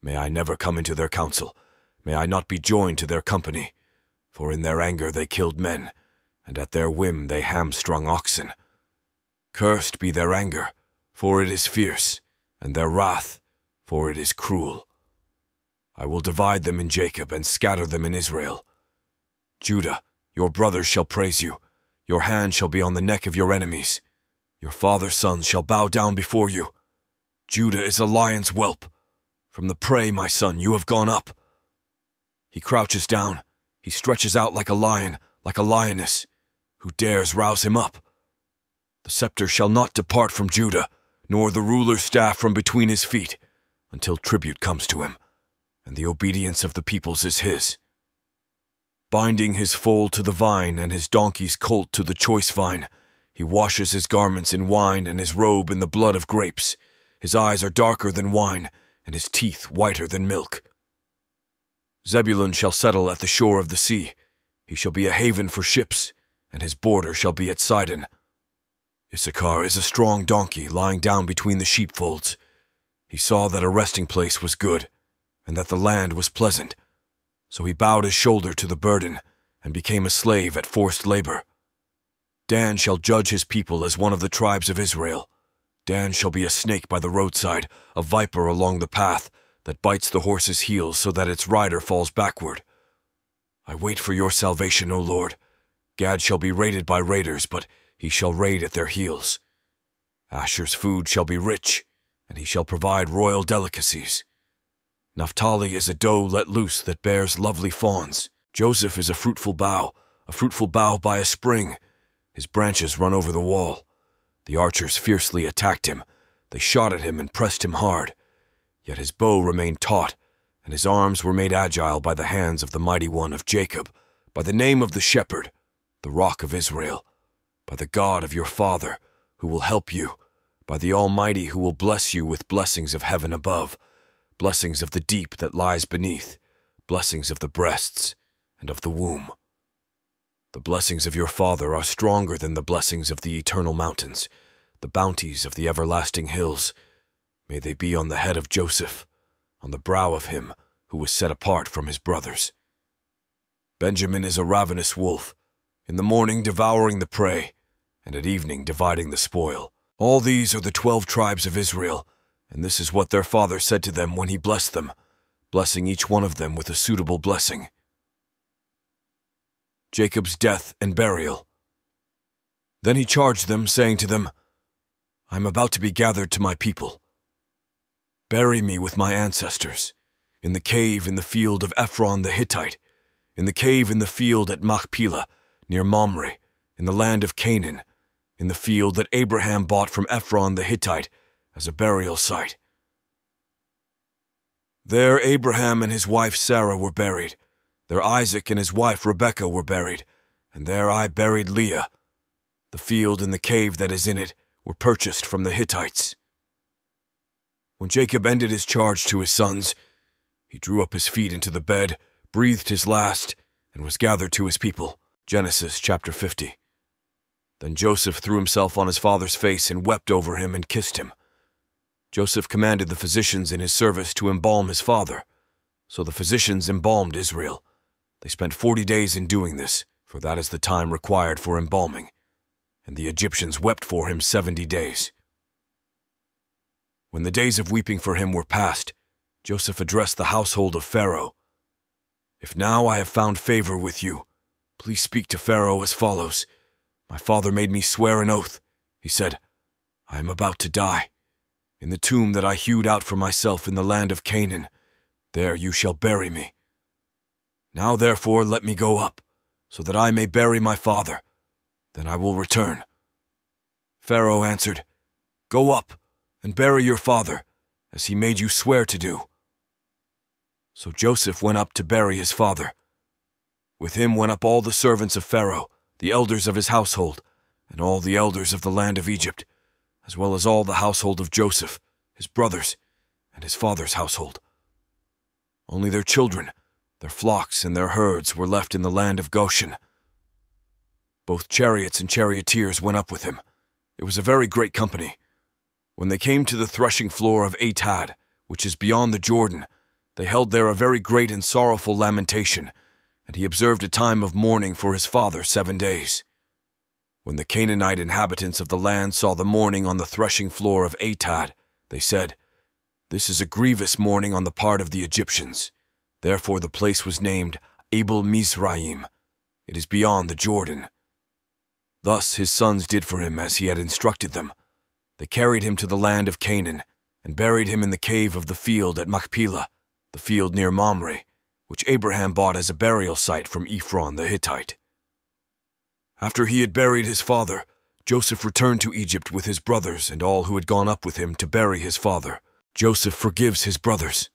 S1: May I never come into their council. May I not be joined to their company. For in their anger they killed men, and at their whim they hamstrung oxen. Cursed be their anger, for it is fierce, and their wrath, for it is cruel. I will divide them in Jacob and scatter them in Israel. Judah, your brothers shall praise you. Your hand shall be on the neck of your enemies. Your father's sons shall bow down before you. Judah is a lion's whelp. From the prey, my son, you have gone up. He crouches down. He stretches out like a lion, like a lioness. Who dares rouse him up? The scepter shall not depart from Judah, nor the ruler's staff from between his feet, until tribute comes to him, and the obedience of the peoples is his. Binding his foal to the vine and his donkey's colt to the choice vine, he washes his garments in wine and his robe in the blood of grapes. His eyes are darker than wine, and his teeth whiter than milk. Zebulun shall settle at the shore of the sea. He shall be a haven for ships, and his border shall be at Sidon. Issachar is a strong donkey lying down between the sheepfolds. He saw that a resting place was good, and that the land was pleasant. So he bowed his shoulder to the burden, and became a slave at forced labor. Dan shall judge his people as one of the tribes of Israel. Dan shall be a snake by the roadside, a viper along the path, that bites the horse's heels so that its rider falls backward. I wait for your salvation, O Lord. Gad shall be raided by raiders, but he shall raid at their heels. Asher's food shall be rich, and he shall provide royal delicacies. Naphtali is a doe let loose that bears lovely fawns. Joseph is a fruitful bough by a spring. His branches run over the wall. The archers fiercely attacked him. They shot at him and pressed him hard. Yet his bow remained taut, and his arms were made agile by the hands of the mighty one of Jacob, by the name of the shepherd, the rock of Israel, by the God of your father, who will help you, by the Almighty who will bless you with blessings of heaven above, blessings of the deep that lies beneath, blessings of the breasts and of the womb. The blessings of your father are stronger than the blessings of the eternal mountains, the bounties of the everlasting hills. May they be on the head of Joseph, on the brow of him who was set apart from his brothers. Benjamin is a ravenous wolf, in the morning devouring the prey, and at evening dividing the spoil. All these are the 12 tribes of Israel, and this is what their father said to them when he blessed them, blessing each one of them with a suitable blessing. Jacob's death and burial. Then he charged them, saying to them, I am about to be gathered to my people. Bury me with my ancestors, in the cave in the field of Ephron the Hittite, in the cave in the field at Machpelah, near Mamre, in the land of Canaan, in the field that Abraham bought from Ephron the Hittite as a burial site. There Abraham and his wife Sarah were buried. There Isaac and his wife Rebekah were buried, and there I buried Leah. The field and the cave that is in it were purchased from the Hittites. When Jacob ended his charge to his sons, he drew up his feet into the bed, breathed his last, and was gathered to his people. Genesis chapter 50. Then Joseph threw himself on his father's face and wept over him and kissed him. Joseph commanded the physicians in his service to embalm his father. So the physicians embalmed Israel. They spent 40 days in doing this, for that is the time required for embalming. And the Egyptians wept for him 70 days. When the days of weeping for him were past, Joseph addressed the household of Pharaoh. If now I have found favor with you, please speak to Pharaoh as follows. My father made me swear an oath. He said, I am about to die. In the tomb that I hewed out for myself in the land of Canaan, there you shall bury me. Now therefore let me go up, so that I may bury my father. Then I will return. Pharaoh answered, Go up and bury your father, as he made you swear to do. So Joseph went up to bury his father. With him went up all the servants of Pharaoh, the elders of his household, and all the elders of the land of Egypt, as well as all the household of Joseph, his brothers, and his father's household. Only their children, their flocks, and their herds were left in the land of Goshen. Both chariots and charioteers went up with him. It was a very great company. When they came to the threshing floor of Atad, which is beyond the Jordan, they held there a very great and sorrowful lamentation, and he observed a time of mourning for his father 7 days. When the Canaanite inhabitants of the land saw the mourning on the threshing floor of Atad, they said, "This is a grievous mourning on the part of the Egyptians." Therefore the place was named Abel Mizraim. It is beyond the Jordan. Thus his sons did for him as he had instructed them. They carried him to the land of Canaan, and buried him in the cave of the field at Machpelah, the field near Mamre, which Abraham bought as a burial site from Ephron the Hittite. After he had buried his father, Joseph returned to Egypt with his brothers and all who had gone up with him to bury his father. Joseph forgives his brothers.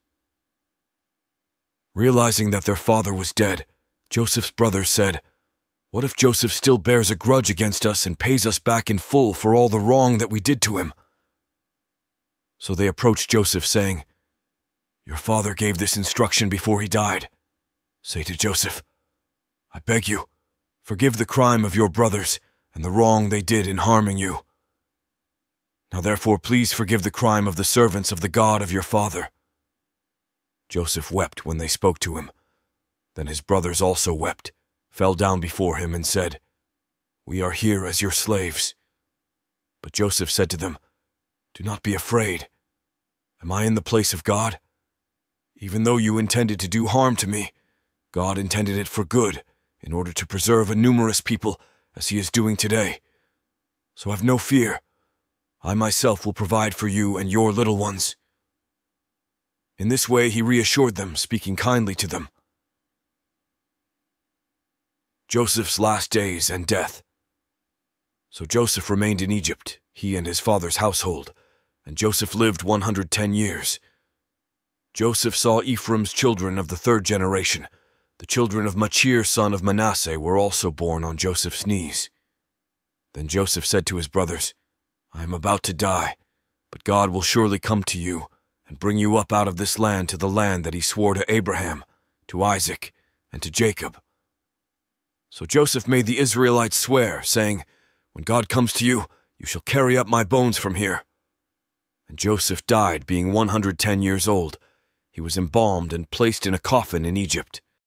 S1: Realizing that their father was dead, Joseph's brothers said, "What if Joseph still bears a grudge against us and pays us back in full for all the wrong that we did to him?" So they approached Joseph, saying, "Your father gave this instruction before he died. Say to Joseph, 'I beg you, forgive the crime of your brothers and the wrong they did in harming you. Now therefore please forgive the crime of the servants of the God of your father.'" Joseph wept when they spoke to him. Then his brothers also wept, fell down before him and said, "We are here as your slaves." But Joseph said to them, "Do not be afraid. Am I in the place of God? Even though you intended to do harm to me, God intended it for good, in order to preserve a numerous people, as he is doing today. So have no fear. I myself will provide for you and your little ones." In this way he reassured them, speaking kindly to them. Joseph's last days and death. So Joseph remained in Egypt, he and his father's household, and Joseph lived 110 years. Joseph saw Ephraim's children of the 3rd generation. The children of Machir son of Manasseh were also born on Joseph's knees. Then Joseph said to his brothers, "I am about to die, but God will surely come to you and bring you up out of this land to the land that he swore to Abraham, to Isaac, and to Jacob." So Joseph made the Israelites swear, saying, "When God comes to you, you shall carry up my bones from here." And Joseph died, being 110 years old. He was embalmed and placed in a coffin in Egypt.